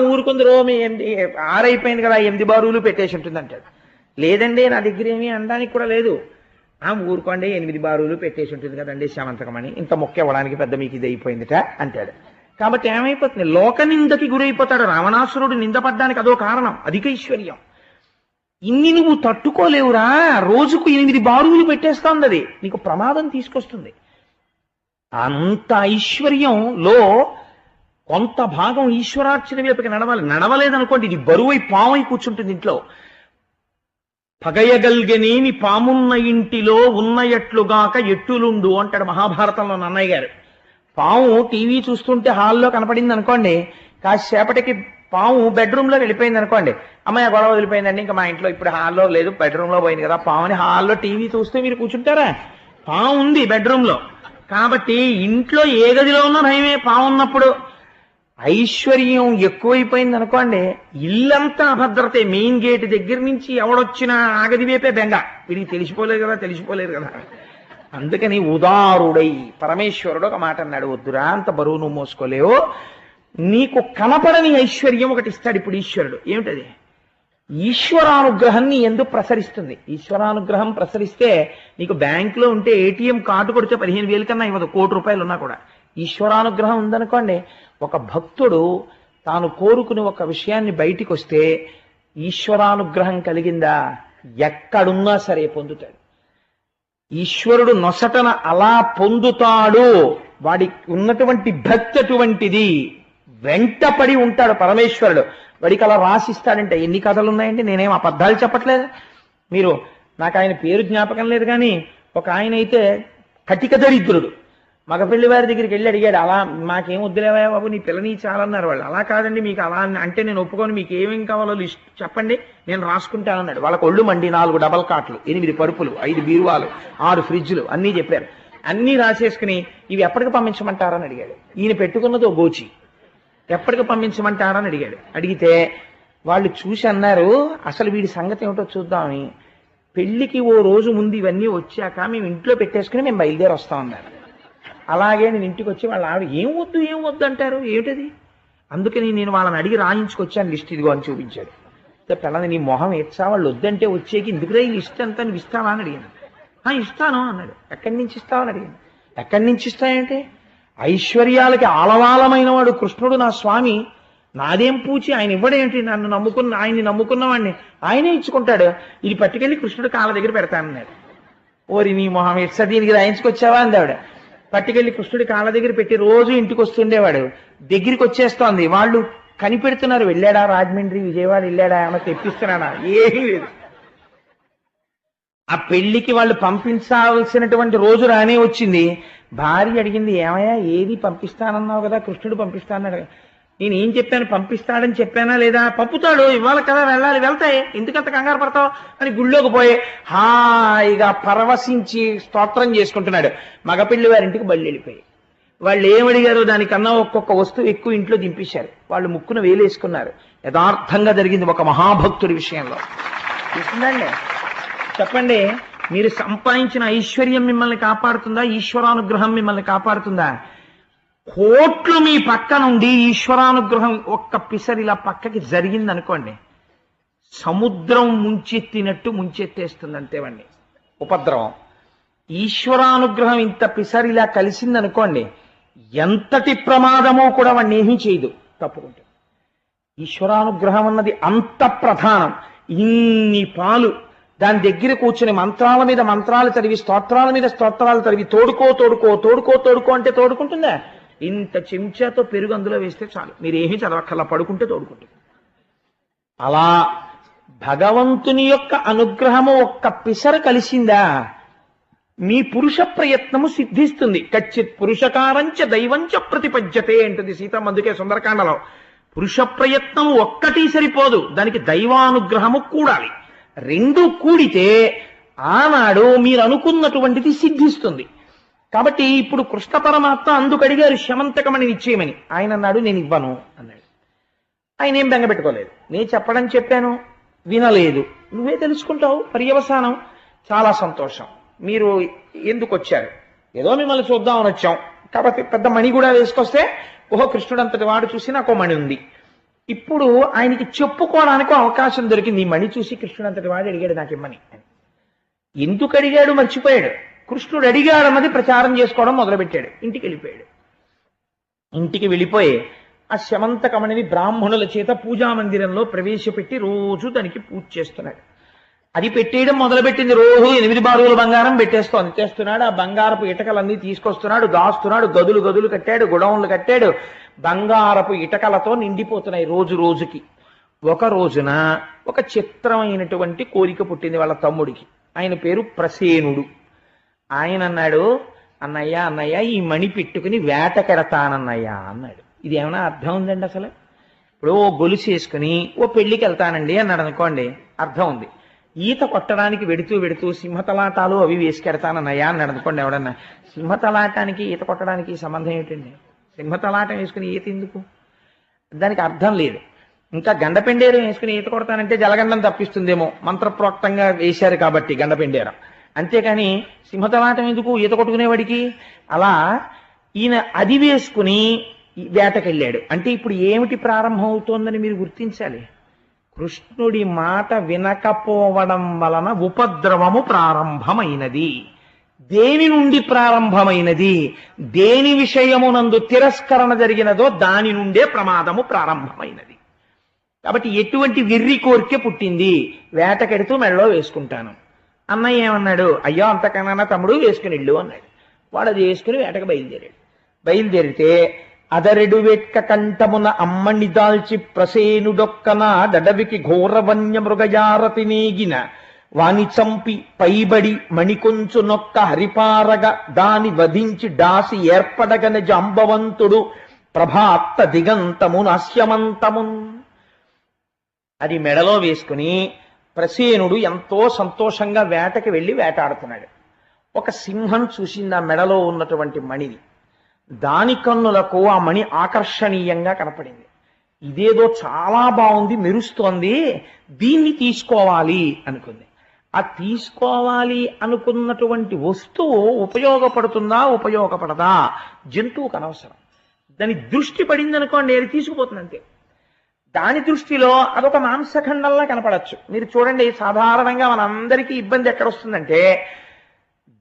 ఊరుకుందరో మీ 6 అయిపోయింది కదా 8 బారులు పెట్టేసి ఉంటుంది అంటాడు. లేదండి నా దగ్గర ఏమీ అనడానికి కూడా లేదు. ఊరుకోండి 8 బారులు పెట్టేసి ఉంటుంది కదండి శమంతకమని, ఇంత మొక్క ఇవ్వడానికి పెద్ద మీకు ఇది అయిపోయిందిట అంటాడు. కాబట్టి ఏమైపోతుంది? లోక నిందకి గురైపోతాడు. రావణాసురుడు నిందపడ్డానికి అదో కారణం, అధిక ఐశ్వర్యం. ఇన్ని నువ్వు తట్టుకోలేవురా, రోజుకు 8 బారువులు పెట్టేస్తోంది, అది నీకు ప్రమాదం తీసుకొస్తుంది. అంత ఐశ్వర్యంలో కొంత భాగం ఈశ్వరార్చన వైపుకి నడవలేదనుకోండి, ఇది బరువై పావై కూర్చుంటుంది ఇంట్లో. పగయగల్గనేని పామున్న ఇంటిలో ఉన్నయట్లుగాక ఎట్టులుండు అంటాడు మహాభారతంలో నన్నయ్య గారు. పాము టీవీ చూస్తుంటే హాల్లో కనపడింది అనుకోండి, కాసేపటికి పాము బెడ్రూమ్లో వెళ్ళిపోయింది అనుకోండి, అమ్మాయి గొడవ వదిలిపోయిందండి, ఇంకా మా ఇంట్లో ఇప్పుడు హాల్లో లేదు బెడ్రూమ్లో పోయింది కదా. పాముని హాల్లో టీవీ చూస్తే మీరు కూర్చుంటారా? పాము ఉంది బెడ్రూమ్లో. కాబట్టి ఇంట్లో ఏ గదిలో ఉన్నా భయమే పాము ఉన్నప్పుడు. ఐశ్వర్యం ఎక్కువైపోయింది అనుకోండి, ఇల్లంతా అభద్రతే. మెయిన్ గేట్ దగ్గర నుంచి ఎవడొచ్చినా ఆగది వేపే బెంగ. వీడికి తెలిసిపోలేదు కదా. అందుకని ఉదారుడై పరమేశ్వరుడు ఒక మాట అన్నాడు, వద్దురా అంత బరువు నువ్వు మోసుకోలేవు, నీకు కనపడని ఐశ్వర్యం ఒకటి ఇస్తాడు ఇప్పుడు ఈశ్వరుడు. ఏమిటది? ఈశ్వరానుగ్రహం నీ ఎందుకు ప్రసరిస్తుంది. ఈశ్వరానుగ్రహం ప్రసరిస్తే నీకు బ్యాంకులో ఉంటే ఏటీఎం కార్డు కొడితే 15,000 కన్నా ఇవ్వదు, ₹1,00,00,000 ఉన్నా కూడా. ఈశ్వరానుగ్రహం ఉందనుకోండి, ఒక భక్తుడు తాను కోరుకుని ఒక విషయాన్ని బయటికి వస్తే ఈశ్వరానుగ్రహం కలిగిందా ఎక్కడున్నా సరే పొందుతాడు. ఈశ్వరుడు నొసటన అలా పొందుతాడు. వాడికి ఉన్నటువంటి భక్తి అటువంటిది, వెంటపడి ఉంటాడు పరమేశ్వరుడు. వాడికి అలా రాసిస్తాడంటే ఎన్ని కథలు ఉన్నాయండి. నేనేం అబద్ధాలు చెప్పట్లేదు. మీరు నాకు ఆయన పేరు జ్ఞాపకం లేదు, కానీ ఒక ఆయన అయితే కటిక దరిద్రుడు. మగపిల్లి వారి దగ్గరికి వెళ్ళి అడిగాడు, అలా మాకేం వద్దులేవా బాబు, నీ పిల్లని చాలన్నారు వాళ్ళు. అలా కాదండి, మీకు అలా అంటే నేను ఒప్పుకొని, మీకు ఏమేం కావాలో లిస్ట్ చెప్పండి, నేను రాసుకుంటానన్నాడు. వాళ్ళకి ఒళ్ళు మండి 4 డబల్ కాట్లు, 8 పరుపులు, 5 బీరువాలు, 6 ఫ్రిడ్జ్లు అన్నీ చెప్పారు. అన్నీ రాసేసుకుని ఇవి ఎప్పటికి పంపించమంటారని అడిగాడు. ఈయన పెట్టుకున్నది ఓ గోచి. ఎప్పటికి పంపించమంటారని అడిగాడు. అడిగితే వాళ్ళు చూసి అన్నారు, అసలు వీడి సంగతి ఏమిటో చూద్దామని. పెళ్లికి ఓ రోజు ముందు ఇవన్నీ వచ్చాక మేము ఇంట్లో పెట్టేసుకుని మేము బయలుదేరి వస్తామన్నారు. అలాగే నేను ఇంటికి వచ్చి వాళ్ళ ఆవిడ ఏం వద్దు అంటారు, ఏమిటది? అందుకని నేను వాళ్ళని అడిగి రాయించుకొచ్చాను లిస్ట్, ఇదిగో అని చూపించాడు. పిల్లల్ని నీ మొహం ఎచ్చా, వాళ్ళు వద్దంటే వచ్చేకి ఎందుకురా ఈ లిస్ట్ అంతా నువ్వు ఇస్తావా అని అడిగాను. ఇస్తాను అన్నాడు. ఎక్కడి నుంచి ఇస్తావని అడిగాను. ఎక్కడి నుంచి ఇస్తాయంటే, ఐశ్వర్యాలకి ఆలవాలమైన వాడు కృష్ణుడు నా స్వామి, నాదేం పూచి, ఆయన ఇవ్వడేంటి, ఆయన్ని నమ్ముకున్నవాడిని ఆయనే ఇచ్చుకుంటాడు, ఇది పట్టుకెళ్ళి కృష్ణుడు కాళ్ళ దగ్గర పెడతానన్నాడు. ఓరి నీ మొహం ఎట్స దీనికి రాయించుకొచ్చావా అంది ఆవిడ. పట్టుకెళ్ళి కృష్ణుడి కాళ్ళ దగ్గర పెట్టి రోజు ఇంటికి వస్తుండేవాడు. దగ్గరికి వచ్చేస్తోంది, వాళ్ళు కనిపెడుతున్నారు, వెళ్ళాడా రాజమండ్రి విజయవాడ వెళ్ళాడా, ఏమన్నా తెప్పిస్తున్నాడా, ఏమీ లేదు. ఆ పెళ్లికి వాళ్ళు పంపించాల్సినటువంటి రోజు రానే వచ్చింది. భార్య అడిగింది, ఏమయ్యా ఏది పంపిస్తానన్నావు కదా, కృష్ణుడు పంపిస్తానన్నాడు. నేను ఏం చెప్పాను, పంపిస్తాడని చెప్పానా లేదా? పంపుతాడు, ఇవ్వాలి కదా, వెళ్ళాలి, వెళ్తాయి, ఎందుకంత కంగారు పడతావు అని గుళ్ళోకి పోయి హాయిగా పరవశించి స్తోత్రం చేసుకుంటున్నాడు. మగపిల్లి వారింటికి బళ్ళు వెళ్ళిపోయి వాళ్ళు ఏమడిగారో దానికన్నా ఒక్కొక్క వస్తువు ఎక్కువ ఇంట్లో దింపేశారు. వాళ్ళు ముక్కున వేలేసుకున్నారు. యథార్థంగా జరిగింది ఒక మహాభక్తుడి విషయంలో. చూసిందండి, చెప్పండి, మీరు సంపాదించిన ఐశ్వర్యం మిమ్మల్ని కాపాడుతుందా, ఈశ్వరానుగ్రహం మిమ్మల్ని కాపాడుతుందా? కోట్లు మీ పక్క నుండి ఈశ్వరానుగ్రహం ఒక్క పిసరిలా పక్కకి జరిగిందనుకోండి, సముద్రం ముంచెత్తినట్టు ముంచెత్తేస్తుంది అంతేవండి ఉపద్రవం. ఈశ్వరానుగ్రహం ఇంత పిసరిలా కలిసిందనుకోండి, ఎంతటి ప్రమాదమో కూడా వాడిని ఏమీ చేయదు, తప్పుకుంటుంది. ఈశ్వరానుగ్రహం అన్నది అంత ప్రధానం. ఇన్ని పాలు దాని దగ్గర కూర్చుని మంత్రాల మీద మంత్రాలు చదివి, స్తోత్రాల మీద స్తోత్రాలు చదివి, తోడుకో అంటే తోడుకుంటుందా? ఇంత చెంచాతో పెరుగు అందులో వేస్తే చాలు, మీరు ఏమీ చదవక్కర్లా, పడుకుంటే తోడుకుంటుంది. అలా భగవంతుని యొక్క అనుగ్రహము ఒక్క పిసర కలిసిందా, మీ పురుష ప్రయత్నము సిద్ధిస్తుంది. కచ్చిత్ పురుషకారంచ దైవంచ ప్రతిపద్యతే అంటుంది సీతమ్మ. అందుకే సుందరకాండలో పురుష ప్రయత్నం ఒక్కటి సరిపోదు, దానికి దైవానుగ్రహము కూడాలి. రెండు కూడితే ఆనాడు మీరు అనుకున్నటువంటిది సిద్ధిస్తుంది. కాబట్టి ఇప్పుడు కృష్ణ పరమాత్మ అందుకు అడిగారు శమంతకమని నిశ్చయమని. ఆయన అన్నాడు, నేను ఇవ్వను అన్నాడు. ఆయన ఏం బెంగపెట్టుకోలేదు. నేను చెప్పాను, వినలేదు, నువ్వే తెలుసుకుంటావు పర్యవసానం. చాలా సంతోషం, మీరు ఎందుకు వచ్చారు? ఏదో మిమ్మల్ని చూద్దామని వచ్చాం, కాబట్టి పెద్ద మణి కూడా వేసుకొస్తే, ఓహో కృష్ణుడు అంతటి వాడు చూసి నాకు మణి ఉంది. ఇప్పుడు ఆయనకి చెప్పుకోవడానికి అవకాశం దొరికింది. ఈ మణి చూసి కృష్ణుడు అంతటి వాడు అడిగాడు నాకు ఇమ్మని అని. ఎందుకు అడిగాడు మర్చిపోయాడు. కృష్ణుడు అడిగాడన్నది ప్రచారం చేసుకోవడం మొదలుపెట్టాడు. ఇంటికి వెళ్ళిపోయాడు. ఇంటికి వెళ్ళిపోయి ఆ శమంతకమణిని బ్రాహ్మణుల చేత పూజా మందిరంలో ప్రవేశపెట్టి రోజు దానికి పూజ చేస్తున్నాడు. అది పెట్టేయడం మొదలుపెట్టింది. రోజు 8 బారుల బంగారం పెట్టేస్తోంది. చేస్తున్నాడు. ఆ బంగారపు ఇటకలన్నీ తీసుకొస్తున్నాడు, దాస్తున్నాడు. గదులు కట్టాడు, గొడౌన్లు కట్టాడు. బంగారపు ఇటకలతో నిండిపోతున్నాయి రోజు రోజుకి. ఒక రోజున ఒక చిత్రమైనటువంటి కోరిక పుట్టింది వాళ్ళ తమ్ముడికి. ఆయన పేరు ప్రసేనుడు. ఆయన అన్నాడు, అన్నయ్య ఈ మణి పెట్టుకుని వేటకెడతానన్నయ్యా అన్నాడు. ఇది ఏమైనా అర్థం ఉందండి అసలు? ఇప్పుడు ఓ గొలుసు వేసుకుని ఓ పెళ్లికి వెళ్తానండి అన్నాడు అనుకోండి, అర్థం ఉంది. ఈత కొట్టడానికి వెడుతూ సింహతలాటాలు అవి వేసుకెడతానన్నయ్యా అన్నాడు అనుకోండి ఎవడన్నా. సింహతలాటానికి ఈత కొట్టడానికి సంబంధం ఏమిటండి? సింహతలాటం వేసుకుని ఈత ఎందుకు? దానికి అర్థం లేదు. ఇంకా గండపెండేరం వేసుకుని ఈత కొడతానంటే జలగండం తప్పిస్తుందేమో, మంత్రప్రోక్తంగా వేశారు కాబట్టి గండపెండేరం. అంతేకాని సింహతలాటం ఎందుకు ఈత కొట్టుకునేవాడికి? అలా ఈయన అది వేసుకుని వేటకెళ్ళాడు. అంటే ఇప్పుడు ఏమిటి ప్రారంభం అవుతోందని మీరు గుర్తించాలి. కృష్ణుడి మాట వినకపోవడం వలన ఉపద్రవము ప్రారంభమైనది. దేని నుండి ప్రారంభమైనది? దేని విషయమునందు తిరస్కరణ జరిగినదో దాని నుండే ప్రమాదము ప్రారంభమైనది. కాబట్టి ఎటువంటి వెర్రి కోరిక పుట్టింది? వేటకెడుతూ మెడలో వేసుకుంటాను. అన్నయ్య ఏమన్నాడు? అయ్యో అంతకన్నా తమ్ముడు వేసుకుని ఇల్లు అన్నాడు. వాడు అది వేసుకుని వేటకు బయలుదేరాడు. బయలుదేరితే అదరెడు వెట్క కంఠమున అమ్మని దాల్చి ప్రసేనుడొక్కన డడవికి ఘోరవన్య మృగయారతి నేగిన వాని చంపి పైబడి మణికొంచు నొక్క హరిపారగ దాని వధించి డాసి ఏర్పడగన జాంబవంతుడు ప్రభాత్త దిగంతము నాస్యమంతమున్. అది మెడలో వేసుకుని ప్రసేనుడు ఎంతో సంతోషంగా వేటకి వెళ్ళి వేటాడుతున్నాడు. ఒక సింహం చూసింది ఆ మెడలో ఉన్నటువంటి మణిని. దాని కన్నులకు ఆ మణి ఆకర్షణీయంగా కనపడింది. ఇదేదో చాలా బాగుంది, మెరుస్తోంది, దీన్ని తీసుకోవాలి అనుకుంది. ఆ తీసుకోవాలి అనుకున్నటువంటి వస్తువు ఉపయోగపడుతుందా ఉపయోగపడదా జంతువుకు అనవసరం. దాని దృష్టి పడింది అనుకోండి, అది తీసుకుపోతుంది అంతే. దాని దృష్టిలో అదొక మాంసఖండంలా కనపడచ్చు. మీరు చూడండి, సాధారణంగా మనందరికీ ఇబ్బంది ఎక్కడొస్తుందంటే,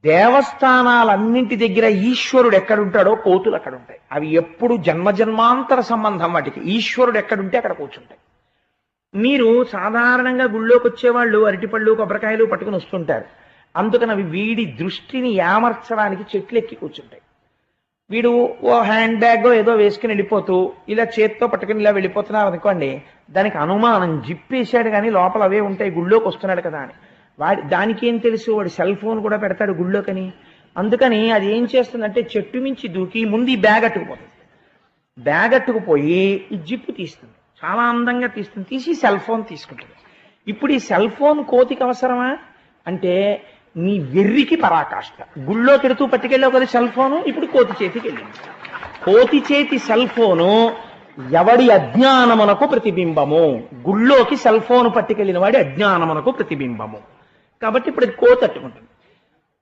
దేవస్థానాలన్నింటి దగ్గర ఈశ్వరుడు ఎక్కడుంటాడో కోతులు అక్కడ ఉంటాయి. అవి ఎప్పుడు జన్మజన్మాంతర సంబంధం వాటికి. ఈశ్వరుడు ఎక్కడుంటే అక్కడ కూర్చుంటాయి. మీరు సాధారణంగా గుళ్ళోకి వచ్చేవాళ్ళు అరటిపళ్ళు కొబ్బరికాయలు పట్టుకుని వస్తుంటారు. అందుకని అవి వీడి దృష్టిని యామర్చడానికి చెట్లు ఎక్కి కూర్చుంటాయి. వీడు ఓ హ్యాండ్ బ్యాగ్ ఏదో వేసుకుని వెళ్ళిపోతూ ఇలా చేత్తో పట్టుకుని ఇలా వెళ్ళిపోతున్నారు అనుకోండి, దానికి అనుమానం జిప్పేశాడు కానీ లోపల అవే ఉంటాయి, గుళ్ళోకి వస్తున్నాడు కదా అని. దానికి ఏం తెలుసు? వాడు సెల్ ఫోన్ కూడా పెడతాడు గుళ్ళోకని. అందుకని అది ఏం చేస్తుందంటే చెట్టు మించి దూకి ముందు ఈ బ్యాగ్ అట్టుకుపోతుంది. బ్యాగ్ అట్టుకుపోయి ఈ జిప్పు తీస్తుంది, చాలా అందంగా తీస్తుంది, తీసి సెల్ ఫోన్ తీసుకుంటుంది. ఇప్పుడు ఈ సెల్ ఫోన్ కోతికి అవసరమా అంటే నీ వెర్రికి పరాకాష్ట. గుళ్ళోకి ఎడుతూ పట్టుకెళ్ళావు కదా సెల్ ఫోను, ఇప్పుడు కోతి చేతికి వెళ్ళింది. కోతి చేతి సెల్ ఫోను ఎవడి అజ్ఞానమునకు ప్రతిబింబము. గుళ్ళోకి సెల్ ఫోన్ పట్టుకెళ్ళిన వాడి అజ్ఞానమునకు ప్రతిబింబము. కాబట్టి ఇప్పుడు అది కోతి అట్టుకుంటుంది.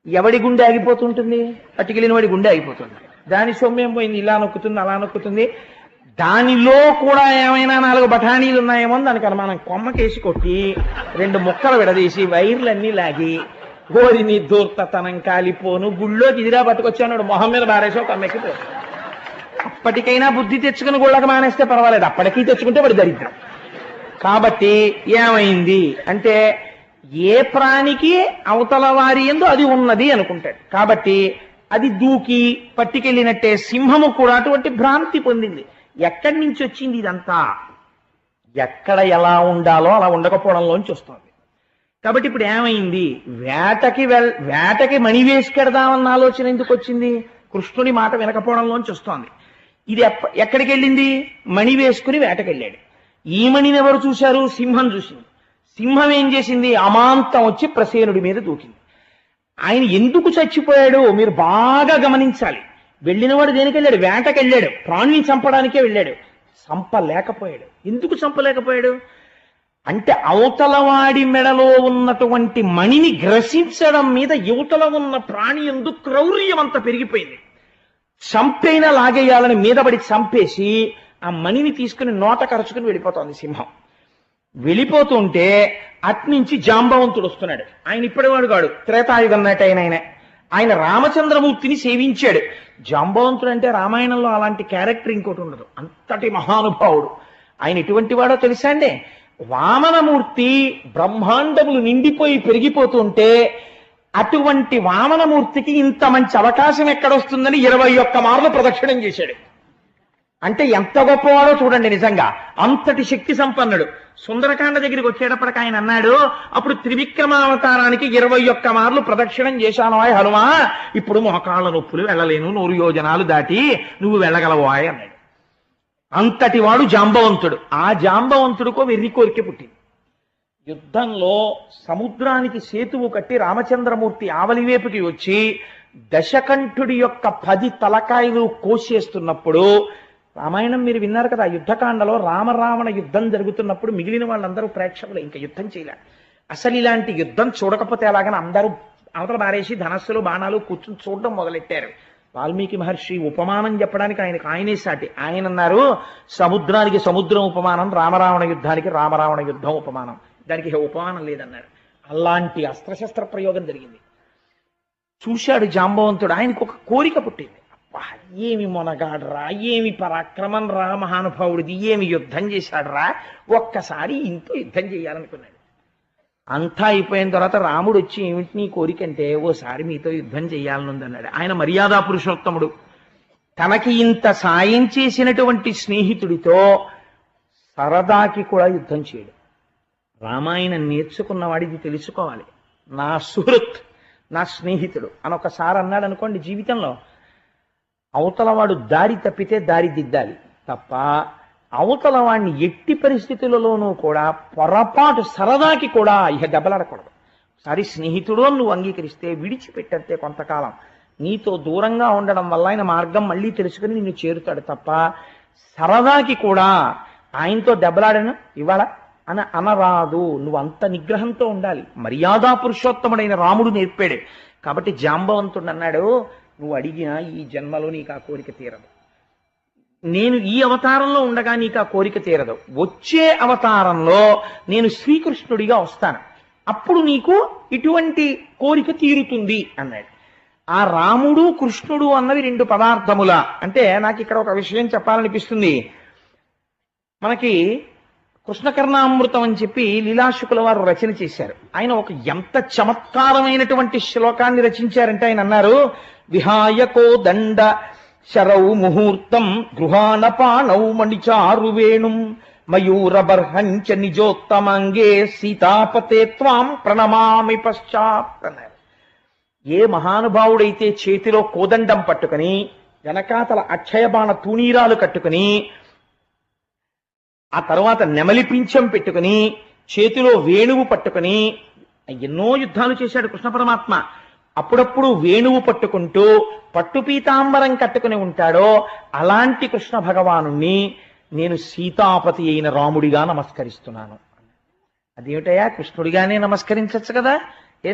ఎవడి గుండె ఆగిపోతుంటుంది? పట్టుకెళ్ళిన వాడి గుండె ఆగిపోతుంది. దాని సొమ్మేం పోయింది, ఇలా నొక్కుతుంది అలా నొక్కుతుంది. దానిలో కూడా ఏమైనా 4 బఠానీలు ఉన్నాయేమో దానికి అనుమానం. కొమ్మకేసి కొట్టి 2 ముక్కలు విడదీసి వైర్లన్నీ లాగి గోరిని దూర్తతనం కాలిపోను గుళ్ళోకి ఇదిరా పట్టుకొచ్చాడు, మొహం మీద బారేసో కమ్మెక్కిపో. అప్పటికైనా బుద్ధి తెచ్చుకుని గుళ్ళకి మానేస్తే పర్వాలేదు, అప్పటికీ తెచ్చుకుంటే వాడి దరిద్రం. కాబట్టి ఏమైంది అంటే ఏ ప్రాణికి అవతల వారి యందు అది ఉన్నది అనుకుంటాడు. కాబట్టి అది దూకి పట్టుకెళ్ళినట్టే సింహము కూడా అటువంటి భ్రాంతి పొందింది. ఎక్కడి నుంచి వచ్చింది ఇదంతా? ఎక్కడ ఎలా ఉండాలో అలా ఉండకపోవడంలోంచి వస్తుంది. కాబట్టి ఇప్పుడు ఏమైంది? వేటకి మణి వేసుకెడదామన్న ఆలోచన ఎందుకు వచ్చింది? కృష్ణుడి మాట వినకపోవడంలోంచి వస్తోంది. ఇది ఎక్కడికి వెళ్ళింది? మణి వేసుకుని వేటకెళ్ళాడు. ఈ మణిని ఎవరు చూశారు? సింహం చూసింది. సింహం ఏం చేసింది? అమాంతం వచ్చి ప్రసేనుడి మీద దూకింది. ఆయన ఎందుకు చచ్చిపోయాడు మీరు బాగా గమనించాలి. వెళ్ళినవాడు దేనికి వెళ్ళాడు? వేటకెళ్ళాడు, ప్రాణిని చంపడానికే వెళ్ళాడు. చంపలేకపోయాడు. ఎందుకు చంపలేకపోయాడు అంటే అవతలవాడి మెడలో ఉన్నటువంటి మణిని గ్రసించడం మీద యువతల ఉన్న ప్రాణి యందు క్రౌర్యం అంతా పెరిగిపోయింది. చంపైనా లాగేయాలని మీదపడి చంపేసి ఆ మణిని తీసుకుని నోట కరుచుకుని వెళ్ళిపోతోంది సింహం. వెళ్ళిపోతుంటే అట్నుంచి జాంబవంతుడు వస్తున్నాడు. ఆయన ఇప్పటివాడు కాడు, త్రేతాయుగం నాటి ఆయన రామచంద్రమూర్తిని సేవించాడు. జాంబవంతుడు అంటే రామాయణంలో అలాంటి క్యారెక్టర్ ఇంకోటి ఉండదు, అంతటి మహానుభావుడు. ఆయన ఎటువంటి వాడో తెలుసా అండి? వామనమూర్తి బ్రహ్మాండములు నిండిపోయి పెరిగిపోతుంటే అటువంటి వామనమూర్తికి ఇంత మంచి అవకాశం ఎక్కడొస్తుందని 21 మార్లు ప్రదక్షిణం చేశాడు. అంటే ఎంత గొప్పవాడో చూడండి. నిజంగా అంతటి శక్తి సంపన్నుడు. సుందరకాండ దగ్గరికి వచ్చేటప్పటికి ఆయన అన్నాడు, అప్పుడు త్రివిక్రమావతారానికి 21 మార్లు ప్రదక్షిణం చేశాను ఆయ్ హనుమా, ఇప్పుడు మోకాళ్ళ నొప్పులు వెళ్ళలేను, 100 యోజనాలు దాటి నువ్వు వెళ్ళగలవాయ్ అన్నాడు. అంతటి వాడు జాంబవంతుడు. ఆ జాంబవంతుడికో వెర్రి కోరిక పుట్టింది. యుద్ధంలో సముద్రానికి సేతువు కట్టి రామచంద్రమూర్తి ఆవలివేపుకి వచ్చి దశకంఠుడి యొక్క 10 తలకాయలు కోసేస్తున్నప్పుడు రామాయణం మీరు విన్నారు కదా, యుద్ధకాండలో రామరావణ యుద్ధం జరుగుతున్నప్పుడు మిగిలిన వాళ్ళందరూ ప్రేక్షకులు, ఇంకా యుద్ధం చేయలే. అసలు ఇలాంటి యుద్ధం చూడకపోతే ఎలాగని అందరూ అవతల బారేసి ధనస్సులు బాణాలు కూర్చుని చూడడం మొదలెట్టారు. వాల్మీకి మహర్షి ఉపమానం చెప్పడానికి ఆయనే సాటి. ఆయన అన్నారు, సముద్రానికి సముద్రం ఉపమానం, రామరావణ యుద్ధానికి రామరావణ యుద్ధం ఉపమానం, దానికి ఉపమానం లేదన్నారు. అలాంటి అస్త్రశస్త్ర ప్రయోగం జరిగింది. చూశాడు జాంబవంతుడు, ఆయనకు ఒక కోరిక పుట్టింది. అబ్బా, ఏమి మొనగాడరా, ఏమి పరాక్రమం రా మహానుభావుడిది, ఏమి యుద్ధం చేశాడరా, ఒక్కసారి ఇంతో యుద్ధం చేయాలనుకున్నాడు. అంతా అయిపోయిన తర్వాత రాముడు వచ్చి, ఏమిటి నీ కోరిక అంటే, ఓసారి మీతో యుద్ధం చేయాలనుందన్నాడు. ఆయన మర్యాదా పురుషోత్తముడు, తనకి ఇంత సాయం చేసినటువంటి స్నేహితుడితో సరదాకి కూడా యుద్ధం చేయడు. రామాయణం నేర్చుకున్నవాడిది తెలుసుకోవాలి, నా సుహృత్, నా స్నేహితుడు అని ఒకసారి అన్నాడు అనుకోండి, జీవితంలో అవతల వాడు దారి తప్పితే దారి దిద్దాలి తప్ప అవతల వాడిని ఎట్టి పరిస్థితులలోనూ కూడా పొరపాటు సరదాకి కూడా ఇక దెబ్బలాడకూడదు. ఒకసారి స్నేహితుడు నువ్వు అంగీకరిస్తే విడిచిపెట్టేస్తే కొంతకాలం నీతో దూరంగా ఉండడం వల్ల ఆయన మార్గం మళ్ళీ తెలుసుకుని నిన్ను చేరుతాడు తప్ప సరదాకి కూడా ఆయనతో దెబ్బలాడను ఇవాళ అని అనరాదు. నువ్వు అంత నిగ్రహంతో ఉండాలి. మర్యాదా పురుషోత్తముడైన రాముడు నేర్పాడు. కాబట్టి జాంబవంతుడు అన్నాడు, నువ్వు అడిగినా ఈ జన్మలో నీకు ఆ కోరిక తీరదు, నేను ఈ అవతారంలో ఉండగా నీకు ఆ కోరిక తీరదు, వచ్చే అవతారంలో నేను శ్రీకృష్ణుడిగా వస్తాను, అప్పుడు నీకు ఇటువంటి కోరిక తీరుతుంది అన్నాడు. ఆ రాముడు కృష్ణుడు అన్నవి రెండు పదార్థముల అంటే నాకు ఇక్కడ ఒక విషయం చెప్పాలనిపిస్తుంది. మనకి కృష్ణకర్ణామృతం అని చెప్పి లీలాశుకుల వారు రచన చేశారు. ఆయన ఒక ఎంత చమత్కారమైనటువంటి శ్లోకాన్ని రచించారంటే ఆయన అన్నారు, విహాయకో దండ శరౌ ముహూర్తం గృహాణపాణౌ మణిచారు వేణుం మయూరబర్హంచ నిజోత్తమాంగే సీతాపతే త్వాం ప్రణమామి పశ్చాత్ అన్నారు. ఏ మహానుభావుడైతే చేతిలో కోదండం పట్టుకుని వెనకాతల అక్షయబాణ తూణీరాలు కట్టుకుని ఆ తర్వాత నెమలి పింఛం పెట్టుకుని చేతిలో వేణువు పట్టుకుని ఎన్నో యుద్ధాలు చేశాడు కృష్ణ పరమాత్మ. అప్పుడప్పుడు వేణువు పట్టుకుంటూ పట్టు పీతాంబరం కట్టుకుని ఉంటాడో అలాంటి కృష్ణ భగవాను నేను సీతాపతి అయిన రాముడిగా నమస్కరిస్తున్నాను. అదేమిటయా, కృష్ణుడిగానే నమస్కరించచ్చు కదా. ఏ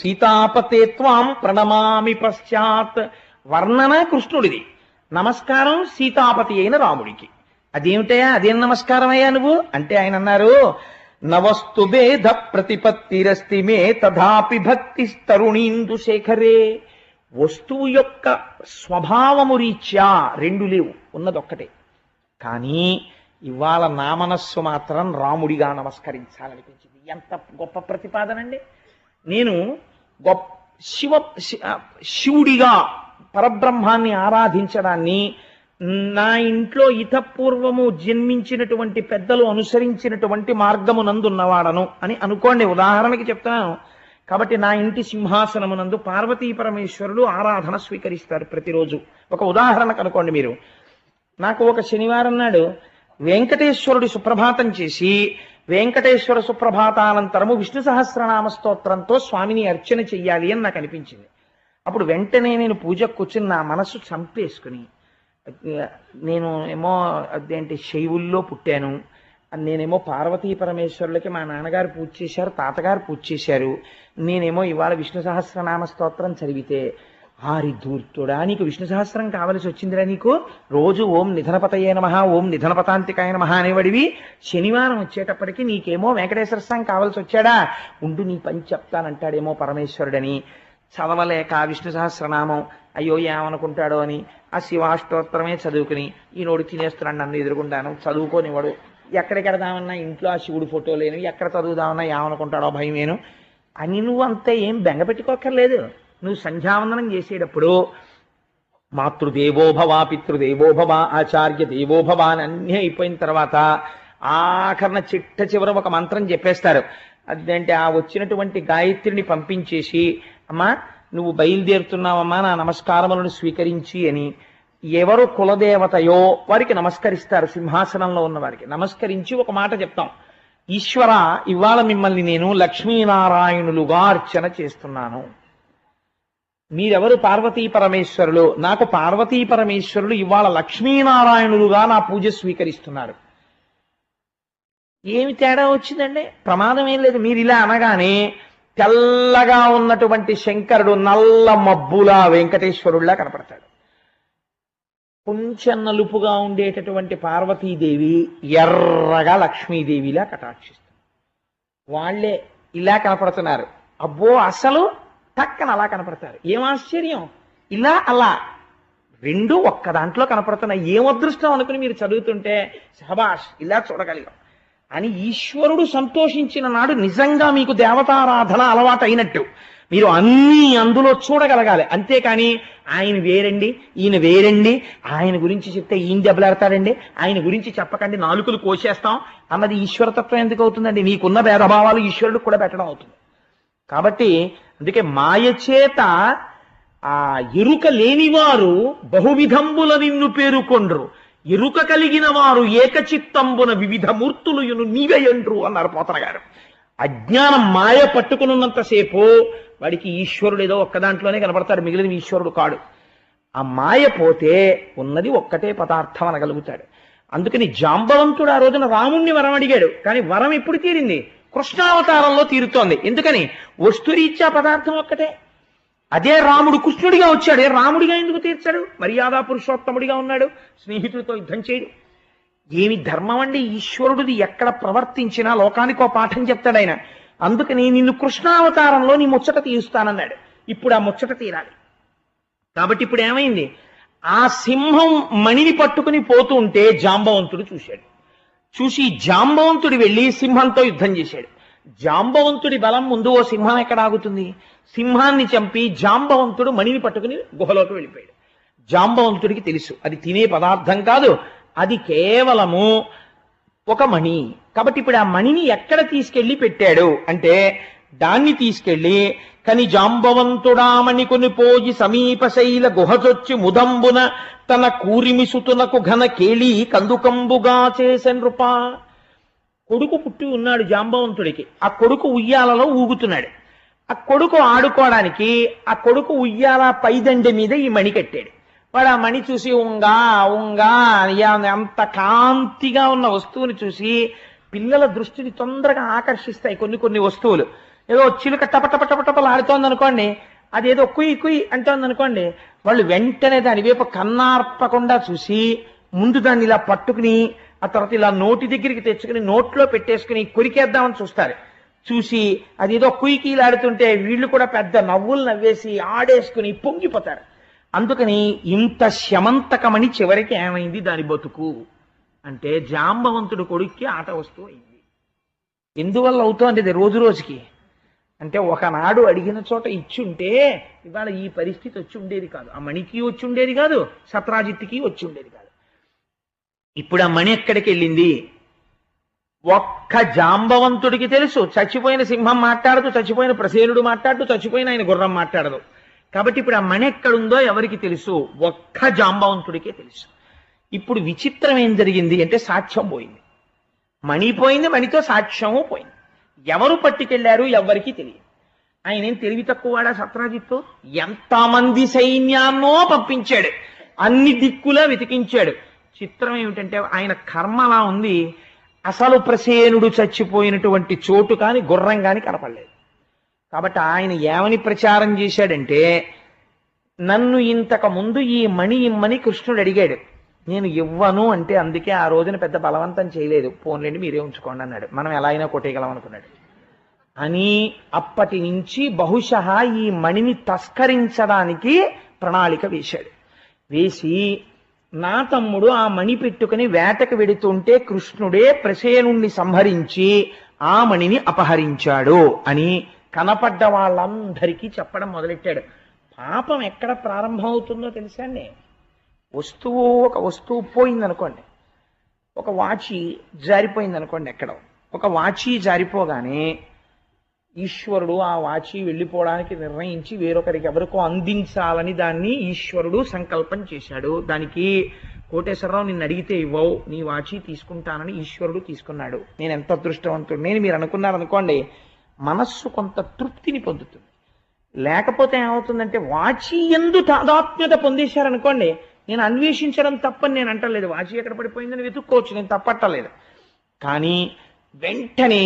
సీతాపతే త్వాం ప్రణమామి పశ్చాత్, వర్ణన కృష్ణుడిది, నమస్కారం సీతాపతి అయిన రాముడికి. అదేమిటయా, అదేం నమస్కారం అయ్యా నువ్వు అంటే ఆయన అన్నారు, నవస్తు భేద ప్రతిపత్తిరస్తి మే తథాపి భక్తి తరుణీందు శేఖరే. వస్తువు యొక్క స్వభావము రీత్యా రెండు లేవు, ఉన్నదొక్కటే. కానీ ఇవాళ నా మనస్సు మాత్రం రాముడిగా నమస్కరించాలనిపించింది. ఎంత గొప్ప ప్రతిపాదనండి. నేను శివుడిగా పరబ్రహ్మాన్ని ఆరాధించడాన్ని నా ఇంట్లో ఇతపూర్వము జన్మించినటువంటి పెద్దలు అనుసరించినటువంటి మార్గమునందున్నవాడను అని అనుకోండి, ఉదాహరణకి చెప్తున్నాను. కాబట్టి నా ఇంటి సింహాసనమునందు పార్వతీ పరమేశ్వరుడు ఆరాధన స్వీకరిస్తారు ప్రతిరోజు. ఒక ఉదాహరణకు అనుకోండి, మీరు నాకు ఒక శనివారం నాడు వెంకటేశ్వరుడి సుప్రభాతం చేసి వెంకటేశ్వర సుప్రభాతానంతరము విష్ణు సహస్రనామ స్తోత్రంతో స్వామిని అర్చన చెయ్యాలి అని నాకు అనిపించింది. అప్పుడు వెంటనే నేను పూజకు కూర్చుని నా మనస్సు చంపేసుకుని, నేను ఏమో అదేంటి శైవుల్లో పుట్టాను, నేనేమో పార్వతీ పరమేశ్వరులకి మా నాన్నగారు పూజ చేశారు, తాతగారు పూజ చేశారు, నేనేమో ఇవాళ విష్ణు సహస్రనామ స్తోత్రం చదివితే, ఆరి ధూర్తుడా నీకు విష్ణు సహస్రం కావలసి వచ్చిందిరా, నీకు రోజు ఓం నిధనపతయే నమః ఓం నిధనపతాంతికాయ నమః అనేవాడివి, శనివారం వచ్చేటప్పటికి నీకేమో వెంకటేశ్వర స్వామి కావలసి వచ్చాడా, ఉండు నీ పని చెప్తానంటాడేమో పరమేశ్వరుడని చదవలేక విష్ణు సహస్రనామం అయ్యో ఏమనుకుంటాడో అని ఆ శివాష్టోత్తరమే చదువుకుని ఈనోడు తినేస్తున్నాడు నన్ను ఎదురుకుంటాను, చదువుకోనివాడు, ఎక్కడికి వెడదామన్నా ఇంట్లో ఆ శివుడు ఫోటో లేను, ఎక్కడ చదువుదామన్నా ఏమనుకుంటాడో భయమేను అని నువ్వు అంతా ఏం బెంగ పెట్టుకోక్కర్లేదు. నువ్వు సంధ్యావందనం చేసేటప్పుడు మాతృదేవోభవ పితృదేవోభవ ఆచార్య దేవోభవ అని అన్నీ అయిపోయిన తర్వాత ఆఖరణ చిట్ట చివర ఒక మంత్రం చెప్పేస్తారు. అదేంటే ఆ వచ్చినటువంటి గాయత్రిని పంపించేసి, అమ్మా నువ్వు బయలుదేరుతున్నావమ్మా నా నమస్కారములను స్వీకరించి అని ఎవరు కులదేవతయో వారికి నమస్కరిస్తారు. సింహాసనంలో ఉన్న వారికి నమస్కరించి ఒక మాట చెప్తాం, ఈశ్వర ఇవాళ మిమ్మల్ని నేను లక్ష్మీనారాయణులుగా అర్చన చేస్తున్నాను. మీరెవరు పార్వతీ పరమేశ్వరులు? నాకు పార్వతీ పరమేశ్వరులు ఇవాళ లక్ష్మీనారాయణులుగా నా పూజ స్వీకరిస్తున్నారు. ఏమి తేడా వచ్చిందండి? ప్రమాదం ఏం లేదు. మీరు ఇలా అనగానే తెల్లగా ఉన్నటువంటి శంకరుడు నల్ల మబ్బులా వెంకటేశ్వరుడిలా కనపడతాడు. కొంచెం నలుపుగా ఉండేటటువంటి పార్వతీదేవి ఎర్రగా లక్ష్మీదేవిలా కటాక్షిస్తారు. వాళ్ళే ఇలా కనపడుతున్నారు. అబ్బో అసలు టక్కన అలా కనపడతారు. ఏం ఆశ్చర్యం! ఇలా అలా రెండు ఒక్క దాంట్లో కనపడుతున్నాయి. ఏం అదృష్టం అనుకుని మీరు చదువుతుంటే శభాష్ ఇలా చూడగలిగాం అని ఈశ్వరుడు సంతోషించిన నాడు నిజంగా మీకు దేవతారాధన అలవాటు అయినట్టు. మీరు అన్నీ అందులో చూడగలగాలి. అంతేకాని ఆయన వేరండి, ఈయన వేరండి, ఆయన గురించి చెప్తే ఈయన దెబ్బలాడతాడండి, ఆయన గురించి చెప్పకండి నాలుకలు కోసేస్తాం అన్నది ఈశ్వరతత్వం ఎందుకు అవుతుందండి? నీకున్న భేదభావాలు ఈశ్వరుడికి కూడా పెట్టడం అవుతుంది. కాబట్టి అందుకే మాయ చేత ఆ ఎరుక లేనివారు బహువిధంబుల నిన్ను పేరుకొండ్రు, ఎరుక కలిగిన వారు ఏకచిత్తంబున వివిధ మూర్తులు నీవెయండ్రు అన్నారు పోతన గారు. అజ్ఞానం మాయ పట్టుకున్నంతసేపు వాడికి ఈశ్వరుడు ఏదో ఒక్క దాంట్లోనే కనపడతాడు, మిగిలిన ఈశ్వరుడు కాడు. ఆ మాయ పోతే ఉన్నది ఒక్కటే పదార్థం అనగలుగుతాడు. అందుకని జాంబవంతుడు ఆ రోజున రాముణ్ణి వరం అడిగాడు. కానీ వరం ఎప్పుడు తీరింది? కృష్ణావతారంలో తీరుతోంది. ఎందుకని? వస్తురీత్యా పదార్థం ఒక్కటే. అదే రాముడు కృష్ణుడిగా వచ్చాడు. రాముడిగా ఎందుకు తీర్చాడు? మర్యాద పురుషోత్తముడిగా ఉన్నాడు, స్నేహితుడితో యుద్ధం చేయడు. ఏమి ధర్మం అండి ఈశ్వరుడిది! ఎక్కడ ప్రవర్తించినా లోకానికి ఒక పాఠం చెప్తాడు ఆయన. అందుకని నిన్ను కృష్ణావతారంలో నీ ముచ్చట తీరుస్తానన్నాడు. ఇప్పుడు ఆ ముచ్చట తీరాలి. కాబట్టి ఇప్పుడు ఏమైంది? ఆ సింహం మణిని పట్టుకుని పోతుంటే జాంబవంతుడు చూశాడు. చూసి జాంబవంతుడు వెళ్ళి సింహంతో యుద్ధం చేశాడు. జాంబవంతుడి బలం ముందు ఓ సింహం ఎక్కడ ఆగుతుంది? సింహాన్ని చంపి జాంబవంతుడు మణిని పట్టుకుని గుహలోకి వెళ్ళిపోయాడు. జాంబవంతుడికి తెలుసు అది తినే పదార్థం కాదు, అది కేవలము ఒక మణి. కాబట్టి ఇప్పుడు ఆ మణిని ఎక్కడ తీసుకెళ్లి పెట్టాడు అంటే దాన్ని తీసుకెళ్లి కని జాంబవంతుడామణి కొని పోయి సమీప శైల గుహచొచ్చి ముదంబున తన కూరిమిసుతునకు ఘన కేళి కందుకంబుగా చేసె నృప. కొడుకు పుట్టి ఉన్నాడు జాంబవంతుడికి. ఆ కొడుకు ఉయ్యాలలో ఊగుతున్నాడు. ఆ కొడుకు ఆడుకోవడానికి ఆ కొడుకు ఉయ్యాల పైదండె మీద ఈ మణి కట్టాడు. వాడు ఆ మణి చూసి ఉంగా ఉంగా అంత కాంతిగా ఉన్న వస్తువుని చూసి పిల్లల దృష్టిని తొందరగా ఆకర్షిస్తాయి కొన్ని కొన్ని వస్తువులు. ఏదో చిలుక టపటపటపటపలు ఆడుతోంది అనుకోండి, అదేదో కుయ్ కుయ్ అంటోంది అనుకోండి, వాళ్ళు వెంటనే దాని వైపు కన్నార్పకుండా చూసి ముందు దాన్ని ఇలా పట్టుకుని ఆ తర్వాత ఇలా నోటి దగ్గరికి తెచ్చుకుని నోట్లో పెట్టేసుకుని కొరికేద్దామని చూస్తారు. చూసి అదేదో కుయికీలాడుతుంటే వీళ్ళు కూడా పెద్ద నవ్వులు నవ్వేసి ఆడేసుకుని పొంగిపోతారు. అందుకని ఇంత శమంతకమని చివరికి ఏమైంది దాని బతుకు అంటే జాంబవంతుడు కొడుక్కి ఆట వస్తువు అయింది. ఎందువల్ల అవుతోంది ఇది రోజు రోజుకి అంటే ఒకనాడు అడిగిన చోట ఇచ్చుంటే ఇవాళ ఈ పరిస్థితి వచ్చి ఉండేది కాదు. ఆ మణికి వచ్చి ఉండేది కాదు, సత్రాజిత్తుకి వచ్చి ఉండేది కాదు. ఇప్పుడు ఆ మణి ఎక్కడికి వెళ్ళింది? ఒక్క జాంబవంతుడికి తెలుసు. చచ్చిపోయిన సింహం మాట్లాడదు, చచ్చిపోయిన ప్రసేనుడు మాట్లాడదు, చచ్చిపోయిన ఆయన గుర్రం మాట్లాడదు. కాబట్టి ఇప్పుడు ఆ మణి ఎక్కడుందో ఎవరికి తెలుసు? ఒక్క జాంబవంతుడికే తెలుసు. ఇప్పుడు విచిత్రం ఏం జరిగింది అంటే సాక్ష్యం పోయింది. మణి పోయింది, మణితో సాక్ష్యము పోయింది. ఎవరు పట్టుకెళ్లారు ఎవరికి తెలియదు. ఆయన ఏం తెలివి తక్కువవాడా సత్రాజిత్తు? ఎంతమంది సైన్యాన్నో పంపించాడు, అన్ని దిక్కులా వెతికించాడు. చిత్రం ఏమిటంటే ఆయన కర్మలా ఉంది. అసలు ప్రసేనుడు చచ్చిపోయినటువంటి చోటు కాని గుర్రం కాని కనపడలేదు. కాబట్టి ఆయన ఏమని ప్రచారం చేశాడంటే నన్ను ఇంతకు ముందు ఈ మణి ఇమ్మని కృష్ణుడు అడిగాడు, నేను ఇవ్వను అంటే అందుకే ఆ రోజున పెద్ద బలవంతం చేయలేదు, పోన్లేండి మీరే ఉంచుకోండి అన్నాడు. మనం ఎలా అయినా కొట్టేయగలం అనుకున్నాడు. అని అప్పటి నుంచి బహుశः ఈ మణిని తస్కరించడానికి ప్రణాళిక వేశాడు. వేసి నా తమ్ముడు ఆ మణి పెట్టుకుని వేటకు వెడుతుంటే కృష్ణుడే ప్రసేనుణ్ణి సంహరించి ఆ మణిని అపహరించాడు అని కనపడ్డ వాళ్ళందరికీ చెప్పడం మొదలెట్టాడు. పాపం ఎక్కడ ప్రారంభం అవుతుందో తెలుసా అండి? ఒక వస్తువు పోయిందనుకోండి, ఒక వాచి జారిపోయింది అనుకోండి, ఎక్కడో ఒక వాచి జారిపోగానే ఈశ్వరుడు ఆ వాచి వెళ్ళిపోవడానికి నిర్ణయించి వేరొకరికి ఎవరికో అందించాలని దాన్ని ఈశ్వరుడు సంకల్పం చేశాడు. దానికి కోటేశ్వరరావు నిన్ను అడిగితే ఇవ్వవు, నీ వాచి తీసుకుంటానని ఈశ్వరుడు తీసుకున్నాడు. నేను ఎంత అదృష్టవంతుడు. నేను మీరు అనుకున్నారనుకోండి, మనస్సు కొంత తృప్తిని పొందుతుంది. లేకపోతే ఏమవుతుందంటే వాచి యందు తాదాత్మ్యత పొందేశారనుకోండి, నేను అన్వేషించడం తప్పని నేను అంటలేదు, వాచి ఎక్కడ పడిపోయిందని వెతుక్కోవచ్చు, నేను తప్పట్టలేదు. కానీ వెంటనే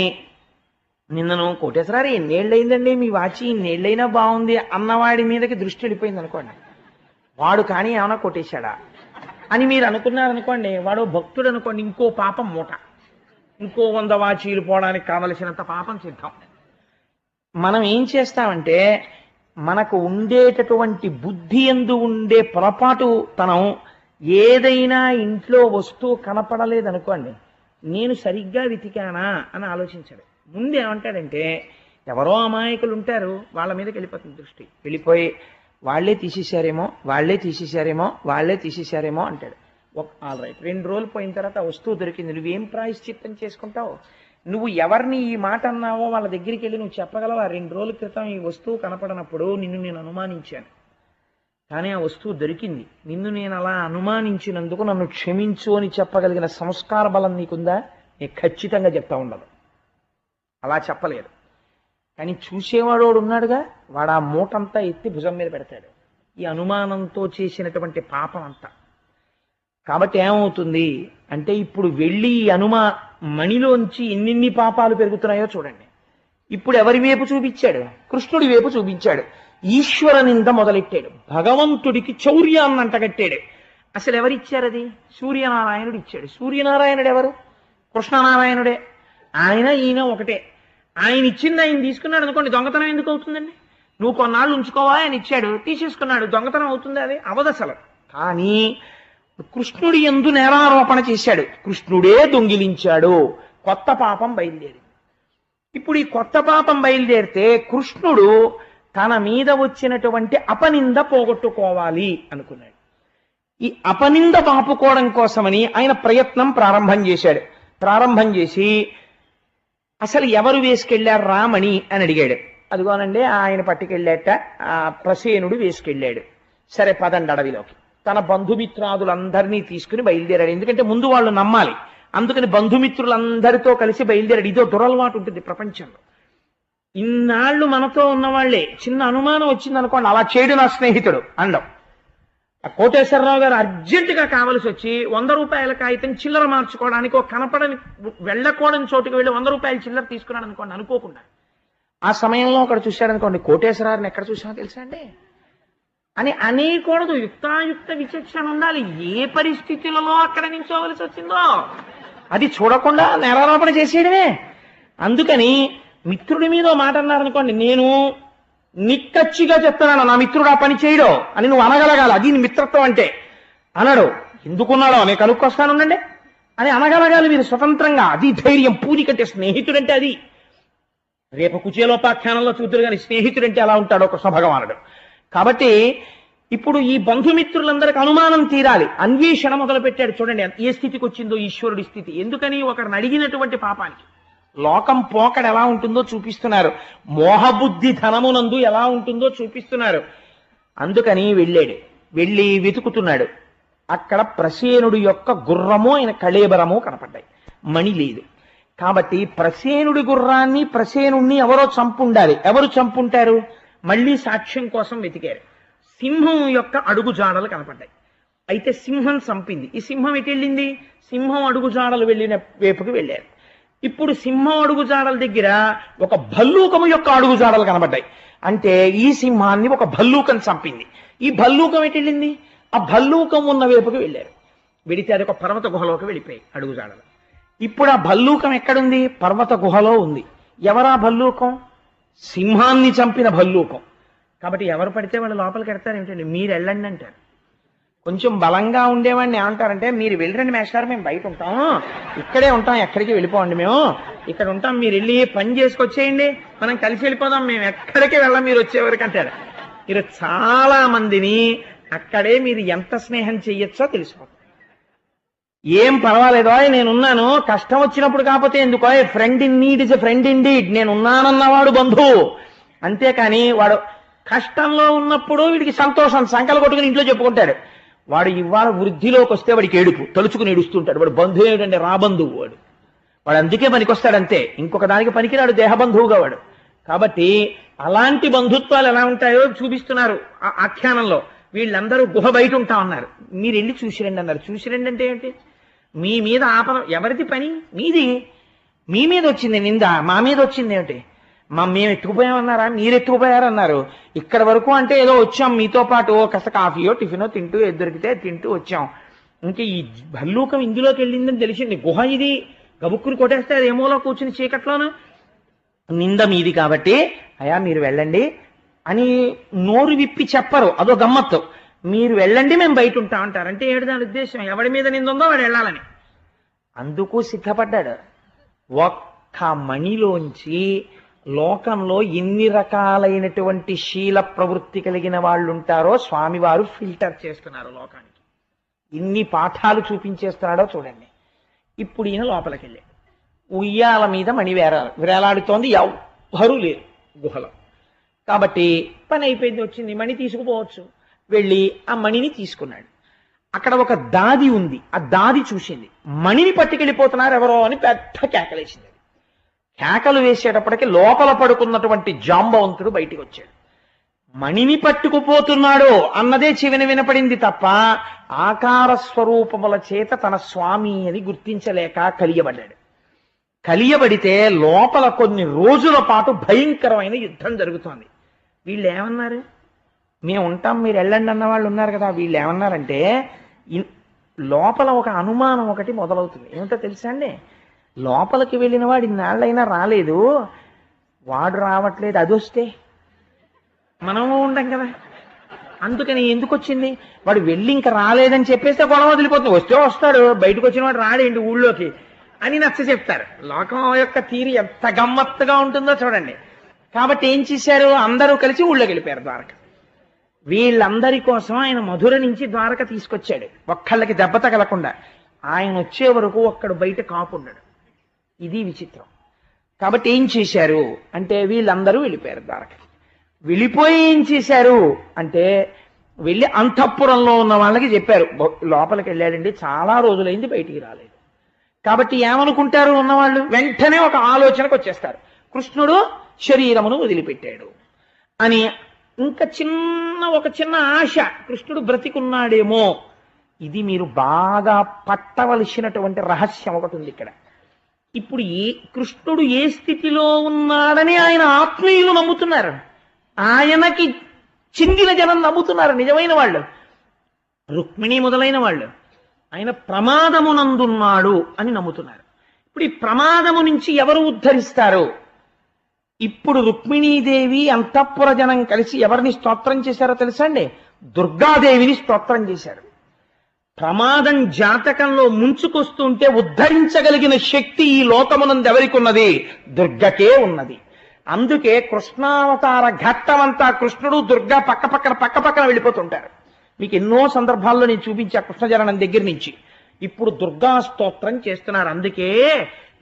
నిన్నను కోటేశ్వరారు ఎన్నేళ్ళయిందండి మీ వాచి, ఇన్నేళ్ళైనా బాగుంది అన్నవాడి మీదకి దృష్టి వెళ్ళిపోయింది అనుకోండి, వాడు కానీ ఏమైనా కొట్టేశాడా అని మీరు అనుకున్నారనుకోండి, వాడు భక్తుడు అనుకోండి, ఇంకో పాపం మూట, ఇంకో 100 వాచీలు పోవడానికి కావలసినంత పాపం సిద్ధం. మనం ఏం చేస్తామంటే మనకు ఉండేటటువంటి బుద్ధి యందు ఉండే పొరపాటు తనం, ఏదైనా ఇంట్లో వస్తువు కనపడలేదనుకోండి, నేను సరిగ్గా వెతికానా అని ఆలోచించాడు. ముందు ఏమంటాడంటే ఎవరో అమాయకులు ఉంటారు, వాళ్ళ మీదకి వెళ్ళిపోతుంది దృష్టి, వెళ్ళిపోయి వాళ్ళే తీసేశారేమో వాళ్ళే తీసేశారేమో వాళ్ళే తీసేశారేమో అంటాడు. ఆల్ రైట్, 2 రోజులు పోయిన తర్వాత ఆ వస్తువు దొరికింది, నువ్వేం ప్రాయశ్చిత్తం చేసుకుంటావు? నువ్వు ఎవరిని ఈ మాట అన్నావో వాళ్ళ దగ్గరికి వెళ్ళి నువ్వు చెప్పగలవా, 2 రోజుల క్రితం ఈ వస్తువు కనపడనప్పుడు నిన్ను నేను అనుమానించాను, కానీ ఆ వస్తువు దొరికింది, నిన్ను నేను అలా అనుమానించినందుకు నన్ను క్షమించు అని చెప్పగలిగిన సంస్కార బలం నీకుందా? నేను ఖచ్చితంగా చెప్తా ఉండదు, అలా చెప్పలేదు. కానీ చూసేవాడు ఉన్నాడుగా, వాడు ఆ మూటంతా ఎత్తి భుజం మీద పెడతాడు, ఈ అనుమానంతో చేసినటువంటి పాపం అంతా. కాబట్టి ఏమవుతుంది అంటే ఇప్పుడు వెళ్ళి ఈ మణిలోంచి ఎన్ని పాపాలు పెరుగుతున్నాయో చూడండి. ఇప్పుడు ఎవరి వైపు చూపించాడు? కృష్ణుడి వైపు చూపించాడు. ఈశ్వర నింద మొదలెట్టాడు, భగవంతుడికి చౌర్యాన్ని అంటగట్టాడు. అసలు ఎవరిచ్చారు అది? సూర్యనారాయణుడు ఇచ్చాడు. సూర్యనారాయణుడు ఎవరు? కృష్ణనారాయణుడే. ఆయన ఈయన ఒకటే. ఆయన ఇచ్చింది ఆయన తీసుకున్నాడు అనుకోండి, దొంగతనం ఎందుకు అవుతుందండి? నువ్వు కొన్నాళ్ళు ఉంచుకోవా, ఆయన ఇచ్చాడు తీసేసుకున్నాడు, దొంగతనం అవుతుంది? అది అవదసలు. కానీ కృష్ణుడి యందు నేరారోపణ చేశాడు, కృష్ణుడే దొంగిలించాడు, కొత్త పాపం బయలుదేరింది. ఇప్పుడు ఈ కొత్త పాపం బయలుదేరితే కృష్ణుడు తన మీద వచ్చినటువంటి అపనింద పోగొట్టుకోవాలి అనుకున్నాడు. ఈ అపనింద పాపుకోవడం కోసమని ఆయన ప్రయత్నం ప్రారంభం చేశాడు. ప్రారంభం చేసి అసలు ఎవరు వేసుకెళ్లారు రామణి అని అడిగాడు. అదిగోనండి ఆయన పట్టుకెళ్ళాట, ఆ ప్రసేనుడు వేసుకెళ్ళాడు. సరే పదండి అడవిలోకి. తన బంధుమిత్రాదులందరినీ తీసుకుని బయలుదేరాడు. ఎందుకంటే ముందు వాళ్ళు నమ్మాలి, అందుకని బంధుమిత్రులందరితో కలిసి బయలుదేరాడు. ఇదో దురలవాటు ఉంటుంది ప్రపంచంలో. ఇన్నాళ్ళు మనతో ఉన్నవాళ్లే చిన్న అనుమానం వచ్చిందనుకోండి, అలా చేయడు నా స్నేహితుడు అండం. ఆ కోటేశ్వరరావు గారు అర్జెంటుగా కావలసి వచ్చి 100 రూపాయల కాగితం చిల్లర మార్చుకోవడానికి ఒక కనపడని వెళ్ళకూడని చోటుకి వెళ్ళి 100 రూపాయల చిల్లర తీసుకున్నాడు అనుకోండి అనుకోకుండా. ఆ సమయంలో ఒకడు చూశాడనుకోండి, కోటేశ్వరారిని ఎక్కడ చూసామో తెలుసా అండి అని అనేకూడదు. యుక్తాయుక్త విచక్షణ ఉండాలి. ఏ పరిస్థితులలో అక్కడ నించోవలసి వచ్చిందో అది చూడకుండా నేరారోపణ చేసేయడమే. అందుకని మిత్రుడి మీద మాట అన్నారనుకోండి, నేను నిక్కచ్చిగా చెప్తున్నాను నా మిత్రుడు ఆ పని చేయడో అని నువ్వు అనగలగాలి. అది మిత్రత్వం అంటే. అనడు, ఎందుకున్నాడో నేను కనుక్కొస్తానుండండి అని అనగలగాలి మీరు స్వతంత్రంగా. అది ధైర్యం. పూరికంటే స్నేహితుడంటే అది. రేపు కుచేలోపాఖ్యానంలో చూతురు కానీ స్నేహితుడంటే అలా ఉంటాడు ఒక కృష్ణ. కాబట్టి ఇప్పుడు ఈ బంధుమిత్రులందరికీ అనుమానం తీరాలి, అన్వేషణ మొదలు పెట్టాడు. చూడండి ఏ స్థితికి వచ్చిందో ఈశ్వరుడి స్థితి. ఎందుకని? ఒకరిని అడిగినటువంటి పాపానికి. లోకం పోకడ ఎలా ఉంటుందో చూపిస్తున్నారు, మోహబుద్ధి ధనమునందు ఎలా ఉంటుందో చూపిస్తున్నారు. అందుకని వెళ్ళాడు. వెళ్ళి వెతుకుతున్నాడు. అక్కడ ప్రసేనుడి యొక్క గుర్రము ఆయన కళేబరము కనపడ్డాయి, మణి లేదు. కాబట్టి ప్రసేనుడి గుర్రాన్ని ప్రసేనుణ్ణి ఎవరో చంపుండాలి. ఎవరు చంపుంటారు? మళ్ళీ సాక్ష్యం కోసం వెతికారు. సింహం యొక్క అడుగు జాడలు కనపడ్డాయి. అయితే సింహం చంపింది. ఈ సింహం ఎటు వెళ్ళింది? సింహం అడుగు జాడలు వెళ్ళిన వైపుకి వెళ్ళారు. ఇప్పుడు సింహం అడుగు జాడల దగ్గర ఒక భల్లూకము యొక్క అడుగు జాడలు కనబడ్డాయి. అంటే ఈ సింహాన్ని ఒక భల్లూకం చంపింది. ఈ భల్లూకం ఎటు వెళ్ళింది? ఆ భల్లూకం ఉన్న వైపుకి వెళ్ళారు. వెడితే అది ఒక పర్వత గుహలోకి వెళ్ళిపోయాయి అడుగు జాడలు. ఇప్పుడు ఆ భల్లూకం ఎక్కడుంది? పర్వత గుహలో ఉంది. ఎవరా భల్లూకం? సింహాన్ని చంపిన భల్లూకం. కాబట్టి ఎవరు పడితే వాళ్ళు లోపలికి వెడతారు ఏమిటండి? మీరు వెళ్ళండి అంటారు. కొంచెం బలంగా ఉండేవాడిని ఏమంటారంటే, మీరు వెళ్ళండి మేస్టార్, మేము బయట ఉంటాం, ఇక్కడే ఉంటాం, ఎక్కడికి వెళ్ళిపోండి, మేము ఇక్కడ ఉంటాం, మీరు వెళ్ళి పని చేసుకొచ్చేయండి, మనం కలిసి వెళ్ళిపోదాం, మేము ఎక్కడికి వెళ్ళాం మీరు వచ్చేవరకు అంటారు. మీరు చాలా మందిని అక్కడే మీరు ఎంత స్నేహం చెయ్యొచ్చో తెలిసిపోతుంది. ఏం పర్వాలేదో, నేనున్నాను, కష్టం వచ్చినప్పుడు కాకపోతే ఎందుకో, friend in need is a friend in deed, నేనున్నానన్నవాడు బంధువు. అంతేకాని వాడు కష్టంలో ఉన్నప్పుడు వీడికి సంతోషం సంకలు కొట్టుకుని ఇంట్లో చెప్పుకుంటాడు. వాడు ఇవాళ వృద్ధిలోకి వస్తే వాడికి ఏడుపు, తలుచుకుని ఏడుస్తుంటాడు. వాడు బంధువు ఏమిటంటే రాబంధువు. వాడు అందుకే పనికొస్తాడంతే, ఇంకొక దానికి పనికిరాడు, దేహబంధువుగా వాడు. కాబట్టి అలాంటి బంధుత్వాలు ఎలా ఉంటాయో చూపిస్తున్నారు ఆ ఆఖ్యానంలో. వీళ్ళందరూ గుహ బయట ఉంటా ఉన్నారు. మీరు వెళ్ళి చూసిరండి అన్నారు. చూసిరండి అంటే ఏంటి? మీ మీద ఆపద ఎవరిది పని? మీది. మీ మీద వచ్చింది నింద, మా మీద వచ్చింది ఏమిటి? మేము ఎత్తుకుపోయామన్నారా? మీరు ఎత్తుకుపోయారన్నారు. ఇక్కడ వరకు అంటే ఏదో వచ్చాం మీతో పాటు, కాస్త కాఫీయో టిఫినో తింటూ ఏది దొరికితే తింటూ వచ్చాం. ఇంకా ఈ భల్లూకం ఇందులోకి వెళ్ళిందని తెలిసింది. గుహ ఇది, గబుక్కుని కొట్టేస్తే అది ఏమోలో కూర్చుని చీకట్లోను. నింద మీది కాబట్టి అయ్యా మీరు వెళ్ళండి అని నోరు విప్పి చెప్పరు. అదో గమ్మత్తు. మీరు వెళ్ళండి మేము బయట ఉంటాం అంటారు. అంటే ఏడు దాని ఉద్దేశం, ఎవడి మీద నింద ఉందో వాడు వెళ్ళాలని. అందుకు సిద్ధపడ్డాడు. ఒక్క మణిలోంచి లోకంలో ఎన్ని రకాలైనటువంటి శీల ప్రవృత్తి కలిగిన వాళ్ళు ఉంటారో స్వామివారు ఫిల్టర్ చేస్తున్నారు లోకానికి. ఇన్ని పాఠాలు చూపించేస్తున్నాడో చూడండి. ఇప్పుడు ఈయన లోపలికి వెళ్ళి ఉయ్యాల మీద మణి వేలాడుతోంది. ఎవ్వరూ లేరు గుహలో. కాబట్టి పని అయిపోయింది, వచ్చింది, మణి తీసుకుపోవచ్చు. వెళ్ళి ఆ మణిని తీసుకున్నాడు. అక్కడ ఒక దాది ఉంది. ఆ దాది చూసింది, మణిని పట్టుకెళ్ళిపోతున్నారు ఎవరో అని పెద్ద కేకలేసింది. కేకలు వేసేటప్పటికి లోపల పడుకున్నటువంటి జాంబవంతుడు బయటికి వచ్చాడు. మణిని పట్టుకుపోతున్నాడు అన్నదే చెవిన వినపడింది తప్ప ఆకార స్వరూపముల చేత తన స్వామి అని గుర్తించలేక కలియబడ్డాడు. కలియబడితే లోపల కొన్ని రోజుల పాటు భయంకరమైన యుద్ధం జరుగుతోంది. వీళ్ళు ఏమన్నారు? మేము ఉంటాం మీరు వెళ్ళండి అన్న వాళ్ళు ఉన్నారు కదా. వీళ్ళు ఏమన్నారంటే లోపల ఒక అనుమానం ఒకటి మొదలవుతుంది. ఏమిటో తెలుసా అండి? లోపలికి వెళ్ళిన వాడు ఇన్నాళ్ళైనా రాలేదు, వాడు రావట్లేదు, అది వస్తే మనము ఉండం కదా. అందుకని ఎందుకు వచ్చింది? వాడు వెళ్ళి ఇంకా రాలేదని చెప్పేస్తే గొడవ వదిలిపోతుంది. వస్తే వస్తాడు, బయటకు వచ్చిన వాడు రాడేంటి ఊళ్ళోకి అని నచ్చ చెప్తారు. లోకం యొక్క తీరు ఎంత గమ్మత్తుగా ఉంటుందో చూడండి. కాబట్టి ఏం చేశారు? అందరూ కలిసి ఊళ్ళోకి వెళ్ళిపోయారు ద్వారక. వీళ్ళందరి కోసం ఆయన మధుర నుంచి ద్వారక తీసుకొచ్చాడు, ఒక్కళ్ళకి దెబ్బ తగలకుండా. ఆయన వచ్చే వరకు ఒక్కడు బయట కాపుండడు. ఇది విచిత్రం. కాబట్టి ఏం చేశారు అంటే వీళ్ళందరూ వెళ్ళిపోయారు ద్వారకకి. వెళ్ళిపోయి ఏం చేశారు అంటే వెళ్ళి అంతఃపురంలో ఉన్న వాళ్ళకి చెప్పారు, లోపలికి వెళ్ళాడండి, చాలా రోజులైంది బయటికి రాలేదు. కాబట్టి ఏమనుకుంటారు ఉన్నవాళ్ళు? వెంటనే ఒక ఆలోచనకు వచ్చేస్తారు, కృష్ణుడు శరీరమును వదిలిపెట్టాడు అని. ఇంకా ఒక చిన్న ఆశ, కృష్ణుడు బ్రతికున్నాడేమో. ఇది మీరు బాగా పట్టవలసినటువంటి రహస్యం ఒకటి ఉంది ఇక్కడ. ఇప్పుడు కృష్ణుడు ఏ స్థితిలో ఉన్నాడని ఆయన ఆత్మీయులు నమ్ముతున్నారు, ఆయనకి చెందిన జనం నమ్ముతున్నారు, నిజమైన వాళ్ళు, రుక్మిణి మొదలైన వాళ్ళు. ఆయన ప్రమాదమునందున్నాడు అని నమ్ముతున్నారు. ఇప్పుడు ఈ ప్రమాదము నుంచి ఎవరు ఉద్ధరిస్తారు? ఇప్పుడు రుక్మిణీదేవి అంతఃపుర జనం కలిసి ఎవరిని స్తోత్రం చేశారో తెలుసా అండి? దుర్గాదేవిని స్తోత్రం చేశారు. ప్రమాదం జాతకంలో ముంచుకొస్తుంటే ఉద్ధరించగలిగిన శక్తి ఈ లోకమునందు ఎవరికి ఉన్నది? దుర్గకే ఉన్నది. అందుకే కృష్ణావతార ఘట్టమంతా కృష్ణుడు దుర్గా పక్కపక్కన వెళ్ళిపోతుంటారు. మీకు ఎన్నో సందర్భాల్లో నేను చూపించా కృష్ణజననం దగ్గర నుంచి. ఇప్పుడు దుర్గా స్తోత్రం చేస్తున్నారు. అందుకే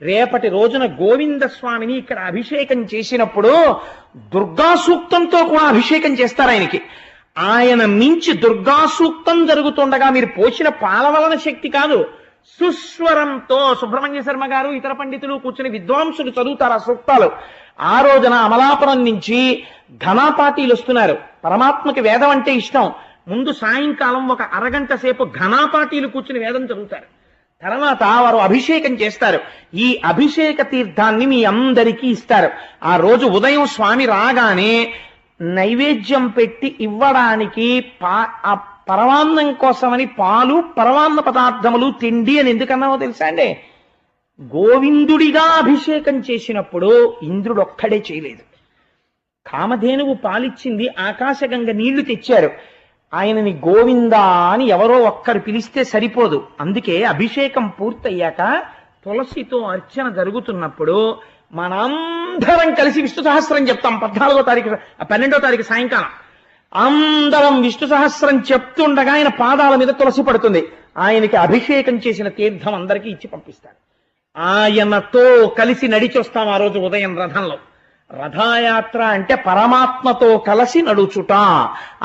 రేపటి రోజున గోవింద స్వామిని ఇక్కడ అభిషేకం చేసినప్పుడు దుర్గా సూక్తంతో కూడా అభిషేకం చేస్తారు ఆయనకి. ఆయన మించి దుర్గా సూక్తం జరుగుతుండగా మీరు పోసిన పాల వలన శక్తి కాదు, సుస్వరంతో సుబ్రహ్మణ్య శర్మ గారు ఇతర పండితులు కూర్చుని విద్వాంసులు చదువుతారు ఆ సూక్తాలు. ఆ రోజున అమలాపురం నుంచి ఘనాపాటీలు వస్తున్నారు. పరమాత్మకి వేదం అంటే ఇష్టం. ముందు సాయంకాలం ఒక అరగంట సేపు ఘనాపాటీలు కూర్చుని వేదం చదువుతారు. తర్వాత వారు అభిషేకం చేస్తారు. ఈ అభిషేక తీర్థాన్ని మీ అందరికీ ఇస్తారు. ఆ రోజు ఉదయం స్వామి రాగానే నైవేద్యం పెట్టి ఇవ్వడానికి పరమాన్నం కోసమని పాలు, పరమాన్న పదార్థములు, తిండి అని ఎందుకన్నావో తెలుసా అండి? గోవిందుడిగా అభిషేకం చేసినప్పుడు ఇంద్రుడు ఒక్కడే చేయలేదు. కామధేనువు పాలిచ్చింది, ఆకాశగంగ నీళ్లు తెచ్చారు. ఆయనని గోవిందా అని ఎవరో ఒక్కరు పిలిస్తే సరిపోదు. అందుకే అభిషేకం పూర్తయ్యాక తులసితో అర్చన జరుగుతున్నప్పుడు మనందరం కలిసి విష్ణు సహస్రం చెప్తాం. 12వ తారీఖు సాయంకాలం అందరం విష్ణు సహస్రం చెప్తుండగా ఆయన పాదాల మీద తులసి పడుతుంది. ఆయనకి అభిషేకం చేసిన తీర్థం అందరికీ ఇచ్చి పంపిస్తారు. ఆయనతో కలిసి నడిచి వస్తాం ఆ రోజు ఉదయం రథంలో. రథయాత్ర అంటే పరమాత్మతో కలిసి నడుచుట.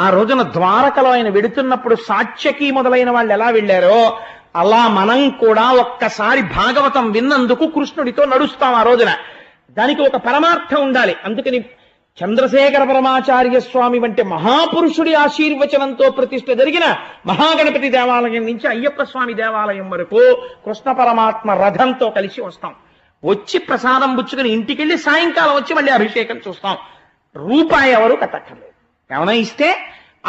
ఆ రోజున ద్వారకలో ఆయన వెడుతున్నప్పుడు సాత్యకి మొదలైన వాళ్ళు ఎలా వెళ్ళారో అలా మనం కూడా ఒక్కసారి భాగవతం విన్నందుకు కృష్ణుడితో నడుస్తాం ఆ రోజున. దానికి ఒక పరమార్థం ఉండాలి. అందుకని చంద్రశేఖర పరమాచార్య స్వామి వంటి మహాపురుషుడి ఆశీర్వచనంతో ప్రతిష్ఠ జరిగిన మహాగణపతి దేవాలయం నుంచి అయ్యప్ప స్వామి దేవాలయం వరకు కృష్ణ పరమాత్మ రథంతో కలిసి వస్తాం. వచ్చి ప్రసాదం పుచ్చుకుని ఇంటికి వెళ్ళి సాయంకాలం వచ్చి మళ్ళీ అభిషేకం చూస్తాం. రూపాయి ఎవరు కట్టక్కర్లేదు. ఏమైనా ఇస్తే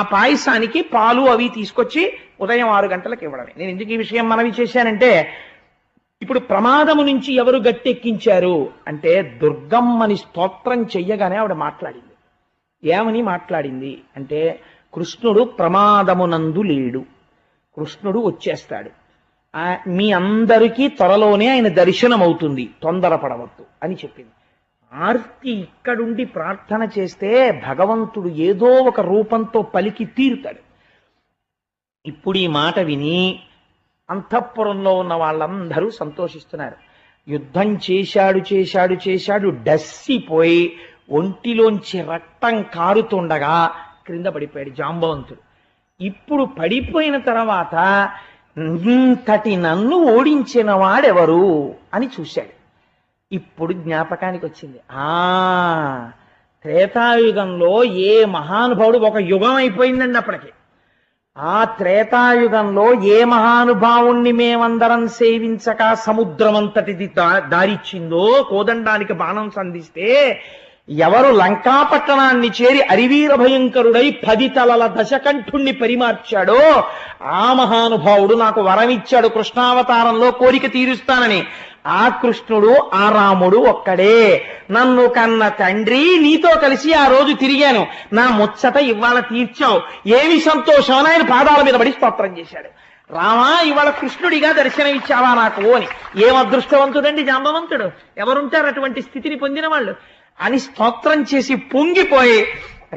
ఆ పాయసానికి పాలు అవి తీసుకొచ్చి ఉదయం 6 గంటలకు ఇవ్వడమే. నేను ఎందుకు ఈ విషయం మనవి చేశానంటే, ఇప్పుడు ప్రమాదము నుంచి ఎవరు గట్టెక్కించారు అంటే దుర్గమ్మని స్తోత్రం చెయ్యగానే ఆవిడ మాట్లాడింది. ఏమని మాట్లాడింది అంటే, కృష్ణుడు ప్రమాదమునందు లేడు, కృష్ణుడు వచ్చేస్తాడు, మీ అందరికీ త్వరలోనే ఆయన దర్శనం అవుతుంది, తొందరపడవద్దు అని చెప్పింది. ఆర్తి ఇక్కడుండి ప్రార్థన చేస్తే భగవంతుడు ఏదో ఒక రూపంతో పలికి తీరుతాడు. ఇప్పుడు ఈ మాట విని అంతఃపురంలో ఉన్న వాళ్ళందరూ సంతోషిస్తున్నారు. యుద్ధం చేశాడు చేశాడు చేశాడు డస్సిపోయి ఒంటిలోంచి రక్తం కారుతుండగా క్రింద పడిపోయాడు జాంబవంతుడు. ఇప్పుడు పడిపోయిన తర్వాత ఇంతటి నన్ను ఓడించిన వాడెవరు అని చూశాడు. ఇప్పుడు జ్ఞాపకానికి వచ్చింది, త్రేతాయుగంలో ఏ మహానుభావుడు, ఒక యుగం అయిపోయిందండి అప్పటికి, ఆ త్రేతాయుగంలో ఏ మహానుభావుణ్ణి మేమందరం సేవించక సముద్రమంతటిది దారిచ్చిందో, కోదండానికి బాణం సంధిస్తే ఎవరు లంకాపట్టణాన్ని చేరి అరివీర భయంకరుడై 10 తలల దశకంఠుణ్ణి పరిమార్చాడో ఆ మహానుభావుడు నాకు వరమిచ్చాడు కృష్ణావతారంలో కోరిక తీరుస్తానని. ఆ కృష్ణుడు ఆ రాముడు ఒక్కడే. నన్ను కన్న తండ్రి, నీతో కలిసి ఆ రోజు తిరిగాను, నా ముచ్చట ఇవాళ తీర్చావు, ఏమి సంతోషం అని ఆయన పాదాల మీద పడి స్తోత్రం చేశాడు. రామా, ఇవాళ కృష్ణుడిగా దర్శనం ఇచ్చావా నాకు అని. ఏం అదృష్టవంతుడండి జాంబవంతుడు, ఎవరుంటారు అటువంటి స్థితిని పొందిన వాళ్ళు అని స్తోత్రం చేసి పొంగిపోయి,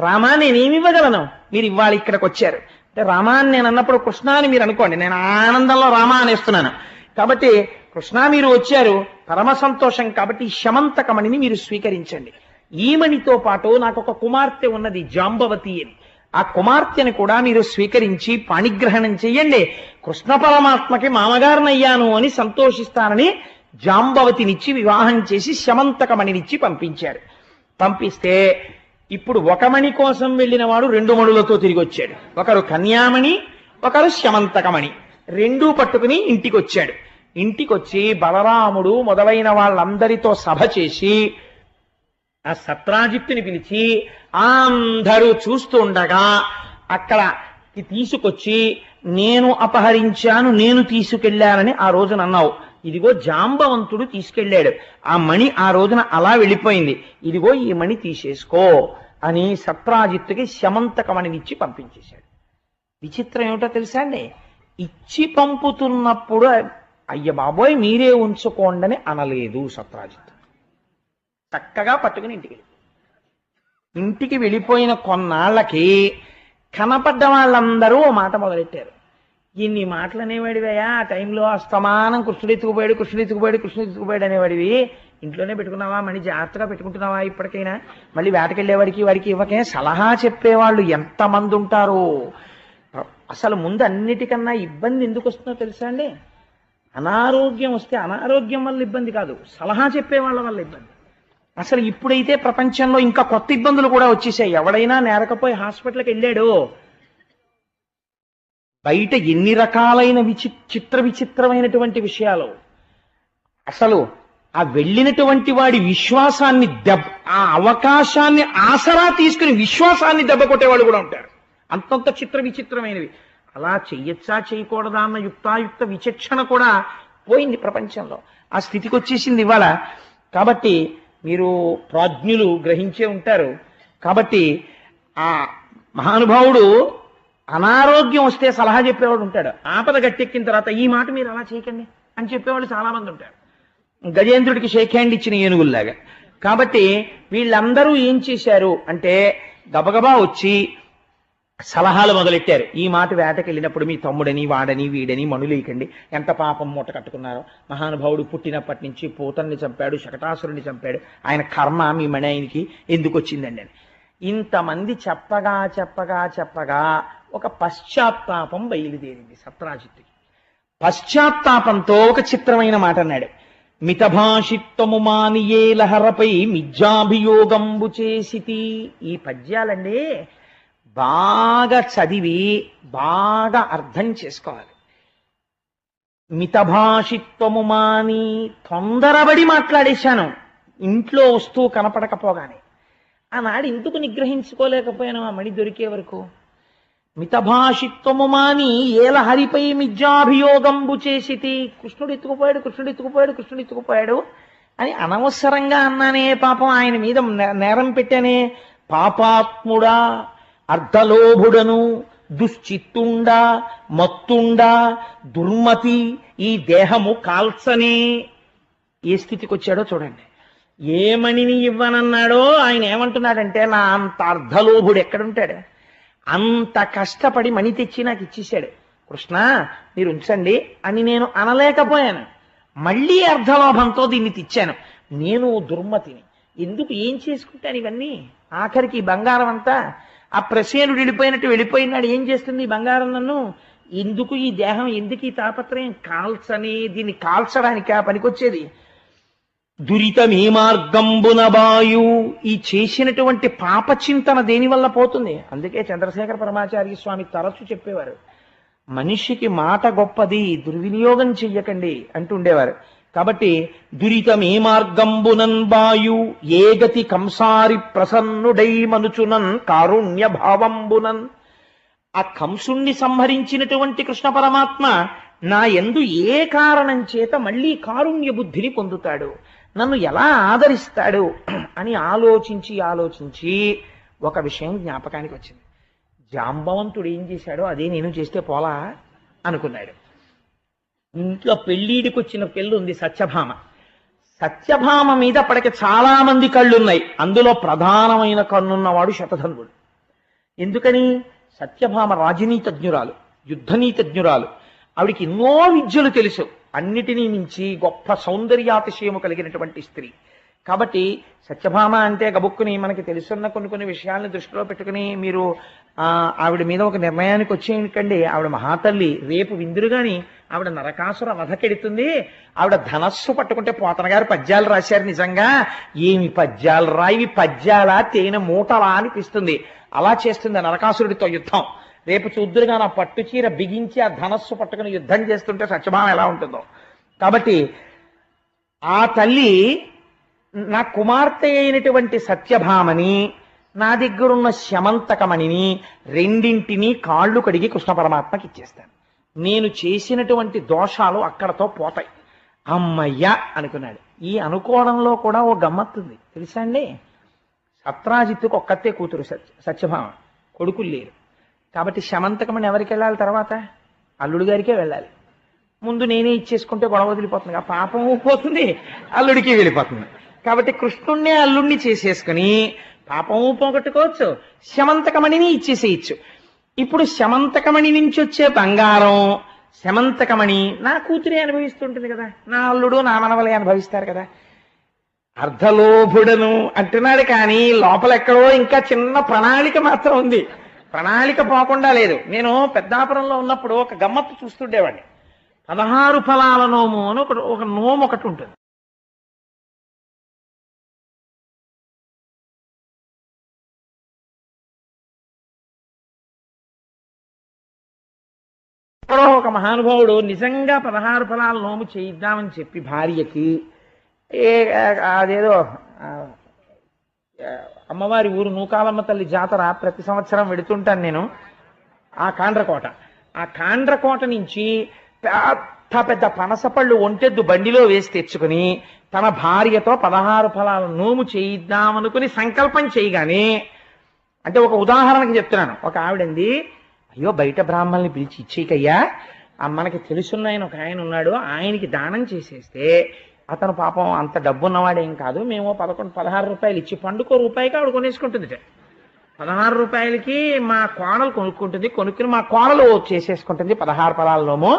రామా నేనేమివ్వగలను, మీరు ఇవాళ ఇక్కడికి వచ్చారు అంటే రామా అని నేను అన్నప్పుడు కృష్ణ అని మీరు అనుకోండి, నేను ఆనందంలో రామా అనేస్తున్నాను కాబట్టి కృష్ణ మీరు వచ్చారు, పరమ సంతోషం, కాబట్టి శమంతకమణిని మీరు స్వీకరించండి. ఈ మణితో పాటు నాకు ఒక కుమార్తె ఉన్నది జాంబవతి అని, ఆ కుమార్తెను కూడా మీరు స్వీకరించి పాణిగ్రహణం చెయ్యండి, కృష్ణ పరమాత్మకి మామగారినయ్యాను అని సంతోషిస్తానని జాంబవతినిచ్చి వివాహం చేసి శమంతకమణినిచ్చి పంపించారు. పంపిస్తే ఇప్పుడు ఒక మణి కోసం వెళ్ళిన వాడు 2 మణులతో తిరిగి వచ్చాడు. ఒకరు కన్యామణి, ఒకరు శమంతకమణి, రెండూ పట్టుకుని ఇంటికి వచ్చాడు. ఇంటికొచ్చి బలరాముడు మొదలైన వాళ్ళందరితో సభ చేసి ఆ సత్రాజిత్తుని పిలిచి అందరూ చూస్తుండగా అక్కడ తీసుకొచ్చి, నేను అపహరించాను, నేను తీసుకెళ్లానని ఆ రోజున అన్నావు, ఇదిగో జాంబవంతుడు తీసుకెళ్లాడు, ఆ మణి ఆ రోజున అలా వెళ్ళిపోయింది, ఇదిగో ఈ మణి తీసేసుకో అని సత్రాజిత్తుకి శమంతకమణినిచ్చి పంపించేశాడు. విచిత్రం ఏమిటో తెలుసా అండి, ఇచ్చి పంపుతున్నప్పుడు అయ్య బాబోయ్ మీరే ఉంచుకోండి అనలేదు సత్రాజిత్తు. చక్కగా పట్టుకుని ఇంటికి వెళ్ళిపోయిన కొన్నాళ్ళకి కనపడ్డ వాళ్ళందరూ ఓ మాట మొదలెట్టారు. ఇన్ని మాటలు అనేవాడివయ్యా, ఆ టైంలో అస్తమానం కృష్ణుడు ఎత్తుకుపోయాడు అనేవాడివి, ఇంట్లోనే పెట్టుకున్నావా, మళ్ళీ జాగ్రత్తగా పెట్టుకుంటున్నావా, ఇప్పటికైనా మళ్ళీ వేటకెళ్ళేవాడికి వాడికి ఇవ్వకే సలహా చెప్పేవాళ్ళు ఎంతమంది ఉంటారో. అసలు ముందు అన్నిటికన్నా ఇబ్బంది ఎందుకు వస్తుందో తెలుసా అండి, అనారోగ్యం వస్తే అనారోగ్యం వల్ల ఇబ్బంది కాదు, సలహా చెప్పేవాళ్ళ వల్ల ఇబ్బంది. అసలు ఇప్పుడైతే ప్రపంచంలో ఇంకా కొత్త ఇబ్బందులు కూడా వచ్చేసాయి. ఎవడైనా నేరకపోయి హాస్పిటల్కి వెళ్ళాడో, బయట ఎన్ని రకాలైన విచిత్రమైనటువంటి విషయాలు. అసలు ఆ వెళ్ళినటువంటి వాడి విశ్వాసాన్ని ఆ అవకాశాన్ని ఆసరా తీసుకుని విశ్వాసాన్ని దెబ్బ కొట్టేవాళ్ళు కూడా ఉంటారు. అంతంత విచిత్రమైనవి. అలా చెయ్యొచ్చా చేయకూడదా అన్న యుక్తాయుక్త విచక్షణ కూడా పోయింది ప్రపంచంలో. ఆ స్థితికి వచ్చేసింది ఇవాళ. కాబట్టి మీరు ప్రాజ్ఞులు గ్రహించే ఉంటారు. కాబట్టి ఆ మహానుభావుడు అనారోగ్యం వస్తే సలహా చెప్పేవాడు ఉంటాడు, ఆపద గట్టెక్కిన తర్వాత ఈ మాట మీరు అలా చేయకండి అని చెప్పేవాళ్ళు చాలా మంది ఉంటారు, గజేంద్రుడికి షేక్ హ్యాండ్ ఇచ్చిన ఏనుగుల్లాగా. కాబట్టి వీళ్ళందరూ ఏం చేశారు అంటే గబగబా వచ్చి సలహాలు మొదలెట్టారు. ఈ మాట వేటకి వెళ్ళినప్పుడు మీ తమ్ముడని వాడని వీడని మణులేకండి, ఎంత పాపం మూట కట్టుకున్నారో, మహానుభావుడు పుట్టినప్పటి నుంచి పూతన్ని చంపాడు, శకటాసురుని చంపాడు, ఆయన కర్మ మీ మణి ఆయనకి ఎందుకు వచ్చిందండి అని ఇంతమంది చెప్పగా ఒక పశ్చాత్తాపం బయలుదేరింది సత్రాజిత్తుకి. పశ్చాత్తాపంతో ఒక చిత్రమైన మాట అన్నాడు, మితభాషిత్వము మానియే లహరపై మిథ్యాభియోగంబు చేసితి. ఈ పద్యాలండి బాగా చదివి బాగా అర్థం చేసుకోవాలి. మితభాషిత్వము మాని, తొందరబడి మాట్లాడేశాను ఇంట్లో వస్తూ కనపడకపోగానే. ఆనాడు ఎందుకు నిగ్రహించుకోలేకపోయాను ఆ మణి దొరికే వరకు? మితభాషిత్వము మాని ఏల హరిపై మిథ్యాభియోగంబు చేసితి. కృష్ణుడు ఎత్తుకుపోయాడు, కృష్ణుడు ఎత్తుకుపోయాడు, కృష్ణుడు ఎత్తుకుపోయాడు అని అనవసరంగా అన్నానే, పాపం ఆయన మీద నేరం పెట్టానే. పాపాత్ముడా, అర్ధలోభుడను, దుశ్చిత్తుండా, మత్తుండా, దుర్మతి, ఈ దేహము కాల్చనే. ఏ స్థితికి వచ్చాడో చూడండి. ఏ మణిని ఇవ్వనన్నాడో ఆయన ఏమంటున్నాడంటే, నా అంత అర్ధలోభుడు ఎక్కడుంటాడు? అంత కష్టపడి మణి తెచ్చి నాకు ఇచ్చేశాడు. కృష్ణ మీరు ఉంచండి అని నేను అనలేకపోయాను. మళ్ళీ అర్ధలోభంతో దీన్ని తెచ్చాను. నేను దుర్మతిని, ఎందుకు ఏం చేసుకుంటాను ఇవన్నీ? ఆఖరికి బంగారం అంతా ఆ ప్రసేనుడు వెళ్ళిపోయినాడు. ఏం చేస్తుంది ఈ బంగారం నన్ను? ఎందుకు ఈ దేహం, ఎందుకు ఈ తాపత్రయం? కాల్చని, దీన్ని కాల్చడానికి ఆ పనికొచ్చేది. దురితమే మార్గంబున బాయు, ఈ చేసినటువంటి పాప చింతన దేని వల్ల పోతుంది? అందుకే చంద్రశేఖర పరమాచార్య స్వామి తరచు చెప్పేవారు, మనిషికి మాట గొప్పది, దుర్వినియోగం చెయ్యకండి అంటుండేవారు. కాబట్టి దురితమే మార్గంబునన్ బాయు, ఏ గతి కంసారి ప్రసన్నుడై మనుచునన్ కారుణ్య భావంబునన్. ఆ కంసుణ్ణి సంహరించినటువంటి కృష్ణ పరమాత్మ నా యందు ఏ కారణం చేత మళ్ళీ కారుణ్య బుద్ధిని పొందుతాడు, నన్ను ఎలా ఆదరిస్తాడు అని ఆలోచించి ఒక విషయం జ్ఞాపకానికి వచ్చింది. జాంబవంతుడు ఏం చేశాడో అదే నేను చేస్తే పోలా అనుకున్నాడు. ఇంట్లో పెళ్ళీడికి వచ్చిన పెళ్ళి ఉంది సత్యభామ. సత్యభామ మీద అప్పటికి చాలా మంది కళ్ళున్నాయి. అందులో ప్రధానమైన కన్నున్నవాడు శతధన్వుడు. ఎందుకని? సత్యభామ రాజనీతజ్ఞురాలు, యుద్ధనీతజ్ఞురాలు. ఆవిడికి ఎన్నో విద్యలు తెలుసు. అన్నిటినీ మించి గొప్ప సౌందర్యాతిశయము కలిగినటువంటి స్త్రీ. కాబట్టి సత్యభామ అంటే గబుక్కుని మనకి తెలుసున్న కొన్ని విషయాలను దృష్టిలో పెట్టుకుని మీరు ఆవిడ మీద ఒక నిర్ణయానికి వచ్చేయండి. ఆవిడ మహాతల్లి, రేపు విందురుగాని ఆవిడ నరకాసుర వధకెడుతుంది. ఆవిడ ధనస్సు పట్టుకుంటే పోతన గారు పద్యాలు రాశారు. నిజంగా ఏమి పద్యాలు రాయి, పద్యాల తేనె మూటలా అనిపిస్తుంది. అలా చేస్తుంది నరకాసురుడితో యుద్ధం. రేపు చూద్దురుగా నా పట్టు చీర బిగించి ఆ ధనస్సు పట్టుకుని యుద్ధం చేస్తుంటే సత్యభామ ఎలా ఉంటుందో. కాబట్టి ఆ తల్లి నా కుమార్తె అయినటువంటి సత్యభామని, నా దగ్గరున్న శమంతకమణిని రెండింటినీ కాళ్ళు కడిగి కృష్ణ పరమాత్మకి ఇచ్చేస్తాను. నేను చేసినటువంటి దోషాలు అక్కడతో పోతాయి. అమ్మయ్య అనుకున్నాడు. ఈ అనుకోవడంలో కూడా ఓ గమ్మత్తుంది తెలుసా అండి. సత్రాజిత్తుకు ఒక్కతే కూతురు సత్యభామ, కొడుకులు లేరు. కాబట్టి శమంతకమణి ఎవరికి వెళ్ళాలి? తర్వాత అల్లుడి గారికే వెళ్ళాలి. ముందు నేనే ఇచ్చేసుకుంటే గొడవ వదిలిపోతుంది, పాపం పోతుంది, అల్లుడికి వెళ్ళిపోతుంది. కాబట్టి కృష్ణుణ్ణే అల్లుడిని చేసేసుకుని పాపము పోగొట్టుకోవచ్చు, శమంతకమణిని ఇచ్చేసేయచ్చు. ఇప్పుడు శమంతకమణి నుంచి వచ్చే బంగారం, శమంతకమణి నా కూతురే అనుభవిస్తుంటుంది కదా, నా అల్లుడు నా మనవలే అనుభవిస్తారు కదా. అర్ధలోభుడను అంటున్నాడు కానీ లోపల ఎక్కడో ఇంకా చిన్న ప్రణాళిక మాత్రం ఉంది. ప్రణాళిక పోకుండా లేదు. నేను పెద్దాపురంలో ఉన్నప్పుడు ఒక గమ్మత్తు చూస్తుండేవాడిని. 16 ఫలాల నోము అని ఒక నోము ఒకటి ఉంటుంది. ఎక్కడో ఒక మహానుభావుడు నిజంగా 16 ఫలాల నోము చేయిద్దామని చెప్పి భార్యకి అదేదో అమ్మవారి ఊరు నూకాలమ్మ తల్లి జాతర ప్రతి సంవత్సరం వెడుతుంటాను నేను. ఆ కాండ్రకోట నుంచి పెద్ద పనసపళ్ళు ఒంటెద్దు బండిలో వేసి తెచ్చుకుని తన భార్యతో 16 ఫలాల నోము చేయిద్దామనుకుని సంకల్పం చేయగానే, అంటే ఒక ఉదాహరణకి చెప్తున్నాను, ఒక ఆవిడంది, అయ్యో బయట బ్రాహ్మణ్ని పిలిచి ఇచ్చేకయ్యా, మనకి తెలుసున్న ఒక ఆయన ఉన్నాడు, ఆయనకి దానం చేసేస్తే అతను పాపం అంత డబ్బున్నవాడేం కాదు, మేము 16 రూపాయలు ఇచ్చి పండుకో రూపాయికి ఆవిడ కొనేసుకుంటుంది. 16 రూపాయలకి మా కోడలు కొనుక్కుంటుంది, కొనుక్కుని మా కోడలు చేసేసుకుంటుంది 16 ఫలాల్లోమో.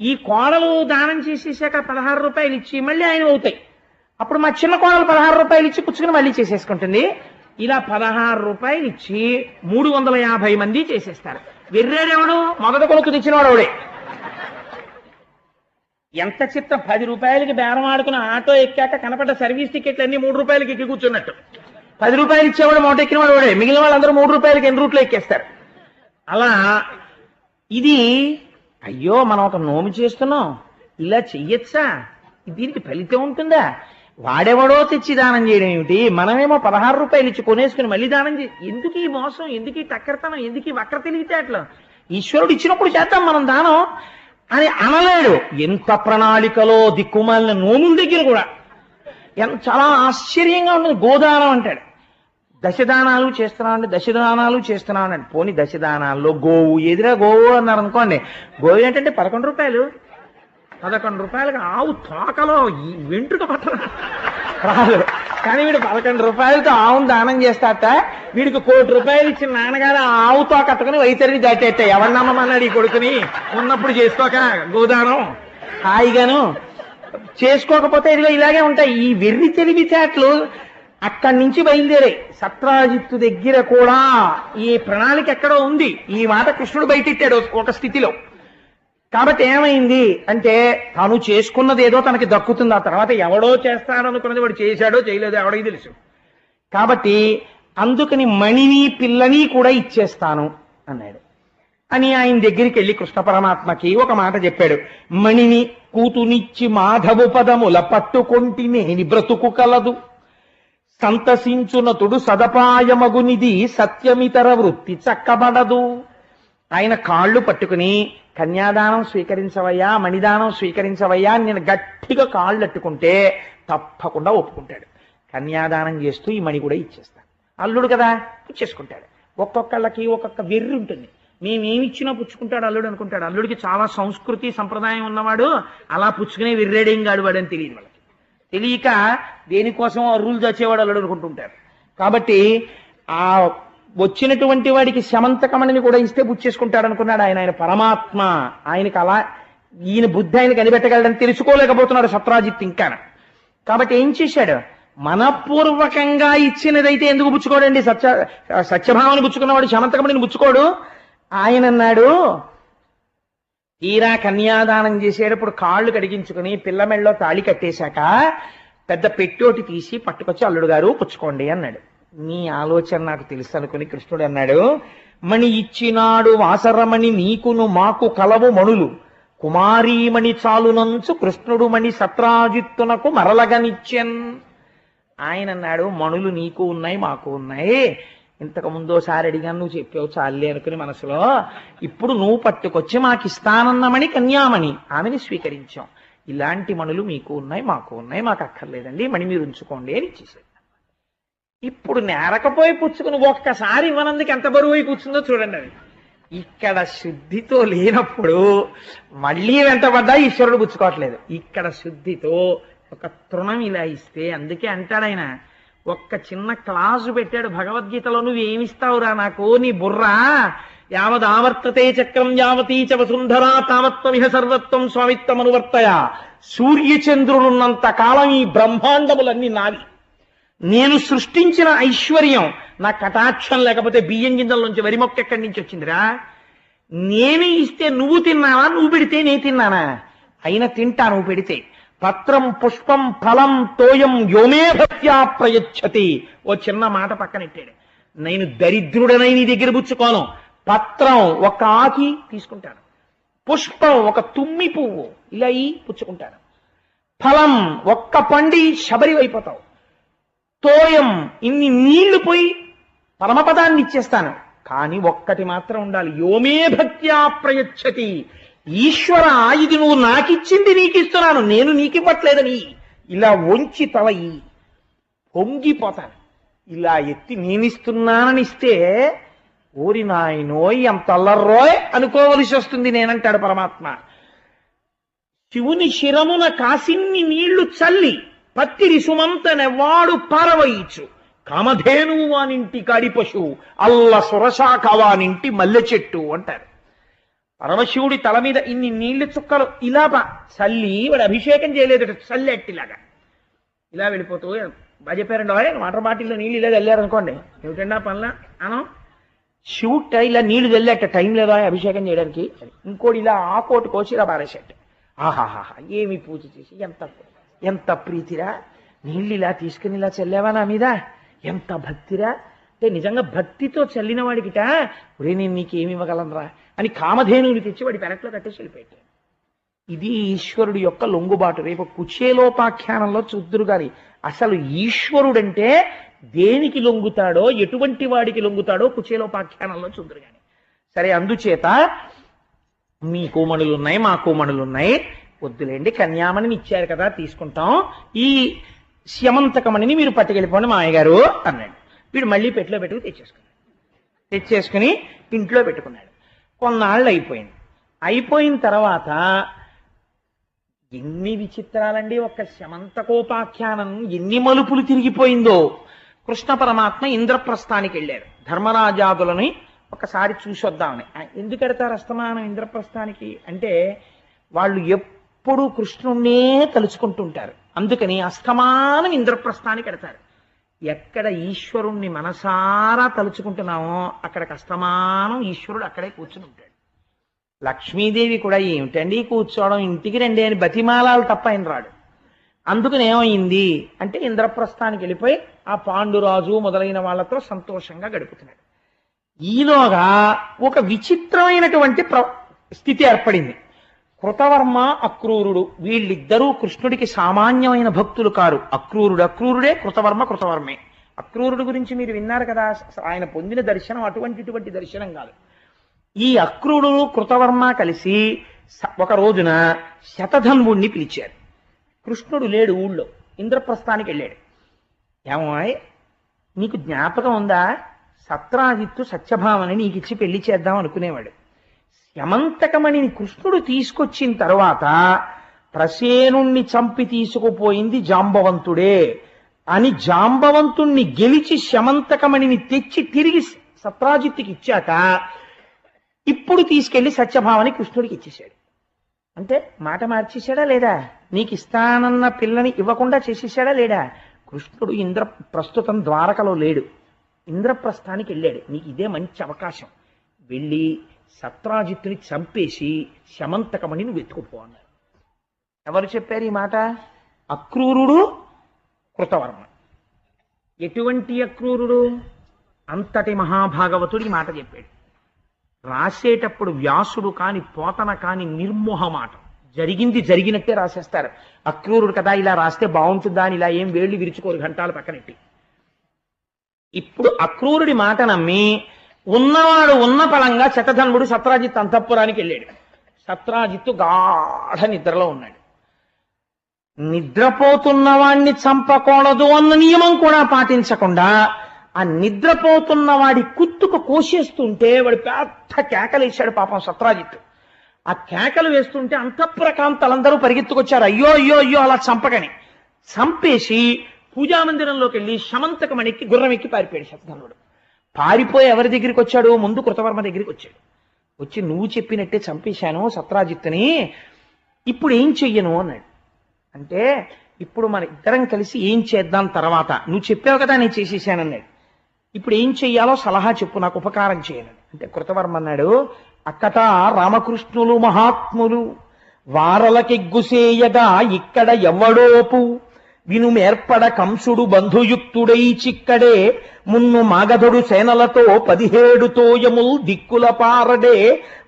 ఈ కోడలు దానం చేసేసాక 16 రూపాయలు ఇచ్చి మళ్ళీ ఆయన అవుతాయి. అప్పుడు మా చిన్న కోడలు 16 రూపాయలు ఇచ్చి పుచ్చుకుని మళ్ళీ చేసేసుకుంటుంది. ఇలా 16 రూపాయలు ఇచ్చి 350 మంది చేసేస్తారు. వెర్రేడెవడు? మొదట కొనుక్కు తెచ్చినవాడు అవడే. ఎంత చిత్రం, 10 రూపాయలకి బేరం ఆడుకున్న ఆటో ఎక్కాక కనపడ్డ సర్వీస్ టికెట్లు అన్ని 3 రూపాయలకి ఎక్కి కూర్చున్నట్టు. 10 రూపాయలు ఇచ్చేవాడు మోట ఎక్కిన వాడు వాడే, మిగిలిన వాళ్ళందరూ 3 రూపాయలకి ఎన్ని రూట్లో ఎక్కేస్తారు. అలా ఇది అయ్యో మనం ఒక నోము చేస్తున్నాం, ఇలా చెయ్యొచ్చా, దీనికి ఫలితం ఉంటుందా, వాడెవడో తెచ్చి దానం చేయడం ఏమిటి, మనమేమో 16 రూపాయలు ఇచ్చి కొనేసుకుని మళ్ళీ దానం ఎందుకు ఈ మోసం, ఎందుకు ఈ టక్కరతనం, ఎందుకు ఈ వక్ర తెలివితేటలు, ఈశ్వరుడు ఇచ్చినప్పుడు చేద్దాం మనం దానం అని అనలేడు. ఎంత ప్రణాళికలో దిక్కుమాలిన నోముల దగ్గర కూడా చాలా ఆశ్చర్యంగా ఉంటుంది. గోదానం అంటాడు, దశదానాలు చేస్తున్నామండి, దశదానాలు చేస్తున్నామని. పోనీ దశదానాల్లో గోవు ఎదురా గోవు అన్నారు అనుకోండి, గోవు ఏంటంటే 11 రూపాయలు, 11 రూపాయలకు ఆవు తోకలో వెంట్రుక పట్టడం రాదు. కానీ వీడు 11 రూపాయలతో ఆవును దానం చేస్తాట. వీడికి 1 కోటి రూపాయలు ఇచ్చిన నాన్నగారు ఆ ఆవుతో కట్టుకుని వైతరిని దాటేట. ఎవరి నమ్మమన్నాడు ఈ కొడుకుని, ఉన్నప్పుడు చేసుకోక గోదానం హాయిగాను, చేసుకోకపోతే ఇదిగో ఇలాగే ఉంటాయి ఈ వెర్రి తెలివితేటలు. అక్కడి నుంచి బయలుదేరాయి. సత్రాజిత్తు దగ్గర కూడా ఈ ప్రణాళిక ఎక్కడో ఉంది. ఈ మాట కృష్ణుడు బయటెట్టాడు ఒక స్థితిలో. కాబట్టి ఏమైంది అంటే తాను చేసుకున్నది ఏదో తనకి దక్కుతుంది, ఆ తర్వాత ఎవడో చేస్తాడనుకున్నది వాడు చేశాడో చేయలేదో ఎవడికి తెలుసు. కాబట్టి అందుకని మణిని పిల్లని కూడా ఇచ్చేస్తాను అన్నాడు. అని ఆయన దగ్గరికి వెళ్ళి కృష్ణ పరమాత్మకి ఒక మాట చెప్పాడు. మణిని కూతునిచ్చి మాధవు పదముల పట్టుకొంటి నేని బ్రతుకు కలదు, సంతసించునతుడు సదపాయమగునిది సత్యమితర వృత్తి చక్కబడదు. ఆయన కాళ్ళు పట్టుకుని కన్యాదానం స్వీకరించవయ్యా, మణిదానం స్వీకరించవయ్యా, నేను గట్టిగా కాళ్ళు అట్టుకుంటే తప్పకుండా ఒప్పుకుంటాడు. కన్యాదానం చేస్తూ ఈ మణి కూడా ఇచ్చేస్తాను. అల్లుడు కదా ఇచ్చేసుకుంటాడు. ఒక్కొక్కళ్ళకి ఒక్కొక్క వెర్రి ఉంటుంది. మేమేమిచ్చినా పుచ్చుకుంటాడు అల్లుడు అనుకుంటాడు. అల్లుడికి చాలా సంస్కృతి సంప్రదాయం ఉన్నవాడు, అలా పుచ్చుకునే వెర్రేడేం గాడు వాడని తెలియదు వాళ్ళకి. తెలియక దేనికోసం అర్రులు చచ్చేవాడు అల్లుడు అనుకుంటుంటారు. కాబట్టి ఆ వచ్చినటువంటి వాడికి శమంతకమణిని కూడా ఇస్తే పుచ్చేసుకుంటాడు అనుకున్నాడు ఆయన. ఆయన పరమాత్మ, ఆయనకి అలా ఈయన బుద్ధి ఆయన కనిపెట్టగలడని తెలుసుకోలేకపోతున్నాడు సత్రాజిత్ ఇంకా. కాబట్టి ఏం చేశాడు, మనపూర్వకంగా ఇచ్చినదైతే ఎందుకు పుచ్చుకోడండి, సత్యభావని పుచ్చుకున్నవాడు శమంతకమణిని పుచ్చుకోడు. ఆయన అన్నాడు, తీరా కన్యాదానం చేసేటప్పుడు కాళ్ళు కడిగించుకుని పిల్లమెళ్ళలో తాళి కట్టేశాక పెద్ద పెట్టోటి తీసి పట్టుకొచ్చి అల్లుడు గారు పుచ్చుకోండి అన్నాడు. నీ ఆలోచన నాకు తెలుసు అనుకుని కృష్ణుడు అన్నాడు, మణి ఇచ్చినాడు వాసరమణి నీకును మాకు కలవు మణులు, కుమారీమణి చాలునంచు కృష్ణుడు మణి సత్రాజిత్తునకు మరలగనిచ్చెన్. ఆయన అన్నాడు, మణులు నీకు ఉన్నాయి మాకు ఉన్నాయి, ఇంతకు ముందోసారి అడిగాను నువ్వు చెప్పావు చాలే అనుకుని మనసులో, ఇప్పుడు నువ్వు పట్టుకొచ్చి మాకు ఇస్తానన్నమణి కన్యామణి ఆమెని స్వీకరించాం. ఇలాంటి మణులు మీకు ఉన్నాయి మాకు ఉన్నాయి, మాకు అక్కర్లేదండి, మణి మీరు ఉంచుకోండి అని ఇచ్చేసాడు. ఇప్పుడు నేరకపోయి పుచ్చుకుని ఒక్కసారి ఇవ్వనందుకు ఎంత బరువు అయి కూర్చుందో చూడండి. అది ఇక్కడ శుద్ధితో లేనప్పుడు మళ్ళీ వెంటబడ్డా ఈశ్వరుడు పుచ్చుకోవట్లేదు. ఇక్కడ శుద్ధితో ఒక తృణం ఇలా ఇస్తే, అందుకే అంటాడు ఆయన, ఒక్క చిన్న క్లాసు పెట్టాడు భగవద్గీతలో, నువ్వేమిస్తావురా నాకు, నీ బుర్రా యావదావర్తతే చక్రం యావతీ చ వసుంధరా తావత్వమిహ సర్వత్వం స్వామిత్వం అనువర్తయ. సూర్యచంద్రులున్నంత కాలం ఈ బ్రహ్మాండములన్నీ నావి. నేను సృష్టించిన ఐశ్వర్యం, నా కటాక్షం లేకపోతే బియ్యం గింజల నుంచి వరి మొక్క ఎక్కడి నుంచి వచ్చిందిరా. నేను ఇస్తే నువ్వు తిన్నావా, నువ్వు పెడితే నేను తిన్నానా? అయినా తింటా నువ్వు పెడితే. పత్రం పుష్పం ఫలం తోయం యోమే భక్త్యా ప్రయచ్చతి. ఓ చిన్న మాట పక్కనెట్టాడు. నేను దరిద్రుడనై నీ దగ్గర పుచ్చుకోను. పత్రం ఒక ఆకి తీసుకుంటాను, పుష్పం ఒక తుమ్మి పువ్వు ఇలా పుచ్చుకుంటాను, ఫలం ఒక్క పండి శబరి అయిపోతావు, తోయం ఇన్ని నీళ్లు పోయి పరమపదాన్ని ఇచ్చేస్తాను. కానీ ఒక్కటి మాత్రం ఉండాలి, యోమే భక్త్యా ప్రయచ్చతి. ఈశ్వర, ఇది నువ్వు నాకిచ్చింది నీకిస్తున్నాను, నేను నీకివ్వట్లేదని ఇలా వంచి తల పొంగిపోతాను. ఇలా ఎత్తి నేనిస్తున్నానని ఇస్తే ఓరి నాయనోయ్ ఎంత అల్లర్రోయ్ అనుకోవలసి వస్తుంది నేనంటాడు పరమాత్మ. శివుని శిరమున కాసిన్ని నీళ్లు చల్లి పత్తిరి సుమంతనెవ్వాడు పారవయిచ్చు, కామధేనువు వానింటి కాడి పశువు, అల్ల సురశాఖ వానింటి మల్లె చెట్టు అంటారు. పరమశివుడి తల మీద ఇన్ని నీళ్లు చుక్కలు ఇలా చల్లి, వాడు అభిషేకం చేయలేదు, చల్లి అట్టిలాగా ఇలా వెళ్ళిపోతూ బాగా చెప్పారండి. వాటర్ బాటిల్లో నీళ్ళు ఇలా చల్లారనుకోండి, ఏమిటండి ఆ పనుల అనం, శివుట ఇలా నీళ్లు చల్లేట టైం లేదా అభిషేకం చేయడానికి. ఇంకోటి ఇలా ఆకోటి కోసి ఇలా పారేసేట, ఆహాహా ఏమి పూజ చేసి ఎంత ఎంత ప్రీతిరా, నీళ్ళు ఇలా తీసుకుని ఇలా చల్లావా నా మీద, ఎంత భక్తిరా అంటే నిజంగా భక్తితో చల్లిన వాడికిట ఒరే నేను నీకేమి ఇవ్వగలనరా అని కామధేనువుని తెచ్చి వాడి పెరట్లో కట్టేసి వెళ్ళిపెట్టాడు. ఇది ఈశ్వరుడు యొక్క లొంగుబాటు. రేపు కుచేలోపాఖ్యానంలో చూద్దురు గాని అసలు ఈశ్వరుడంటే దేనికి లొంగుతాడో, ఎటువంటి వాడికి లొంగుతాడో కుచేలోపాఖ్యానంలో చూద్దురు గాని. సరే, అందుచేత మీ కోమణులున్నాయి మా కోమణులున్నాయి వద్దులేండి, కన్యామణిని ఇచ్చారు కదా తీసుకుంటాం, ఈ స్యమంతకమణిని మీరు పట్టుకెళ్ళిపోండి మామయ్య గారు అన్నాడు. వీడు మళ్ళీ పెట్టిలో పెట్టుకు తెచ్చేసుకుని ఇంట్లో పెట్టుకున్నాడు. కొన్నాళ్ళు అయిపోయింది. అయిపోయిన తర్వాత ఎన్ని విచిత్రాలండి, ఒక్క శమంతకోపాఖ్యానం ఎన్ని మలుపులు తిరిగిపోయిందో. కృష్ణ పరమాత్మ ఇంద్రప్రస్థానికి వెళ్ళారు. ధర్మరాజాదులని ఒకసారి చూసొద్దామని. ఎందుకు ఎడతారు అస్తమానం ఇంద్రప్రస్థానికి అంటే వాళ్ళు ఎప్పుడూ కృష్ణుణ్ణే తలుచుకుంటుంటారు. అందుకని అస్తమానం ఇంద్రప్రస్థానికి ఎడతారు. ఎక్కడ ఈశ్వరుణ్ణి మనసారా తలుచుకుంటున్నామో అక్కడికి అస్తమానం ఈశ్వరుడు అక్కడే కూర్చుని ఉంటాడు. లక్ష్మీదేవి కూడా ఏమిటండి కూర్చోవడం, ఇంటికి రండి అని బతిమాలాలు తప్ప ఆయన రాడు. అందుకని ఏమైంది అంటే ఇంద్రప్రస్థానికి వెళ్ళిపోయి ఆ పాండురాజు మొదలైన వాళ్ళతో సంతోషంగా గడుపుతున్నాడు. ఈలోగా ఒక విచిత్రమైనటువంటి స్థితి ఏర్పడింది. కృతవర్మ అక్రూరుడు వీళ్ళిద్దరూ కృష్ణుడికి సామాన్యమైన భక్తులు కారు. అక్రూరుడే, కృతవర్మే. అక్రూరుడు గురించి మీరు విన్నారు కదా, ఆయన పొందిన దర్శనం ఇటువంటి దర్శనం కాదు. ఈ అక్రూరుడు కృతవర్మ కలిసి ఒక రోజున శతధన్వుణ్ణి పిలిచారు. కృష్ణుడు లేడు ఊళ్ళో, ఇంద్రప్రస్థానికి వెళ్ళాడు. ఏమాయ్ నీకు జ్ఞాపకం ఉందా, సత్రాజిత్తు సత్యభామని నీకిచ్చి పెళ్లి చేద్దాం అనుకునేవాడు. శమంతకమణిని కృష్ణుడు తీసుకొచ్చిన తర్వాత ప్రసేనుణ్ణి చంపి తీసుకుపోయింది జాంబవంతుడే అని జాంబవంతుణ్ణి గెలిచి శమంతకమణిని తెచ్చి తిరిగి సత్రాజిత్తుకి ఇచ్చాక ఇప్పుడు తీసుకెళ్లి సత్యభామని కృష్ణుడికి ఇచ్చేశాడు. అంటే మాట మార్చేశాడా లేదా, నీకు ఇస్తానన్న పిల్లని ఇవ్వకుండా చేసేసాడా లేడా. కృష్ణుడు ప్రస్తుతం ద్వారకలో లేడు, ఇంద్రప్రస్థానికి వెళ్ళాడు. నీకు ఇదే మంచి అవకాశం, వెళ్ళి సత్రాజిత్తుని చంపేసి శమంతకమణిని వెతుకుపో అన్నారు. ఎవరు చెప్పారు ఈ మాట? అక్రూరుడు, కృతవర్మ. ఎటువంటి అక్రూరుడు? అంతటి మహాభాగవతుడు ఈ మాట చెప్పాడు. రాసేటప్పుడు వ్యాసుడు కాని పోతన కాని నిర్మోహమాటం, జరిగింది జరిగినట్టే రాసేస్తారు. అక్రూరుడు కదా ఇలా రాస్తే బాగుంటుందా అని ఇలా ఏం వేళ్లు విరుచుకోరు గంటాలు పక్కనెట్టి. ఇప్పుడు అక్రూరుడి మాట నమ్మి ఉన్నవాడు ఉన్న పలంగా శతధన్వుడు సత్రాజిత్ అంతఃపురానికి వెళ్ళాడు. సత్రాజిత్తు గాఢ నిద్రలో ఉన్నాడు. నిద్రపోతున్నవాడిని చంపకూడదు అన్న నియమం కూడా పాటించకుండా ఆ నిద్రపోతున్న వాడి కుత్తుకు కోసేస్తుంటే వాడు పెద్ద కేకలేశాడు పాపం సత్రాజిత్తు. ఆ కేకలు వేస్తుంటే అంతఃపురకాంతలందరూ పరిగెత్తుకొచ్చారు. అయ్యో అయ్యో అయ్యో అలా చంపకని. చంపేసి పూజామందిరంలోకి వెళ్ళి శమంతకమణికి గుర్రం ఎక్కి పారిపోయాడు శతధన్వుడు. పారిపోయి ఎవరి దగ్గరికి వచ్చాడు? ముందు కృతవర్మ దగ్గరికి వచ్చాడు. వచ్చి నువ్వు చెప్పినట్టే చంపేశాను సత్రాజిత్తుని, ఇప్పుడు ఏం చెయ్యను అన్నాడు. అంటే ఇప్పుడు మన ఇద్దరం కలిసి ఏం చేద్దాం తర్వాత, నువ్వు చెప్పావు కదా నేను చేసేసానన్నాడు. ఇప్పుడు ఏం చెయ్యాలో సలహా చెప్పు, నాకు ఉపకారం చేయను అంటే కృతవర్మ అన్నాడు, అక్కట రామకృష్ణులు మహాత్ములు వారలకెగ్గుసేయగా ఇక్కడ ఎవ్వడోపు వినుమేర్పడ కంసుడు బంధుయుక్తుడై చిక్కడే మున్ను మాగధుడు సేనలతో 17 తోయముల్ దిక్కుల పారడే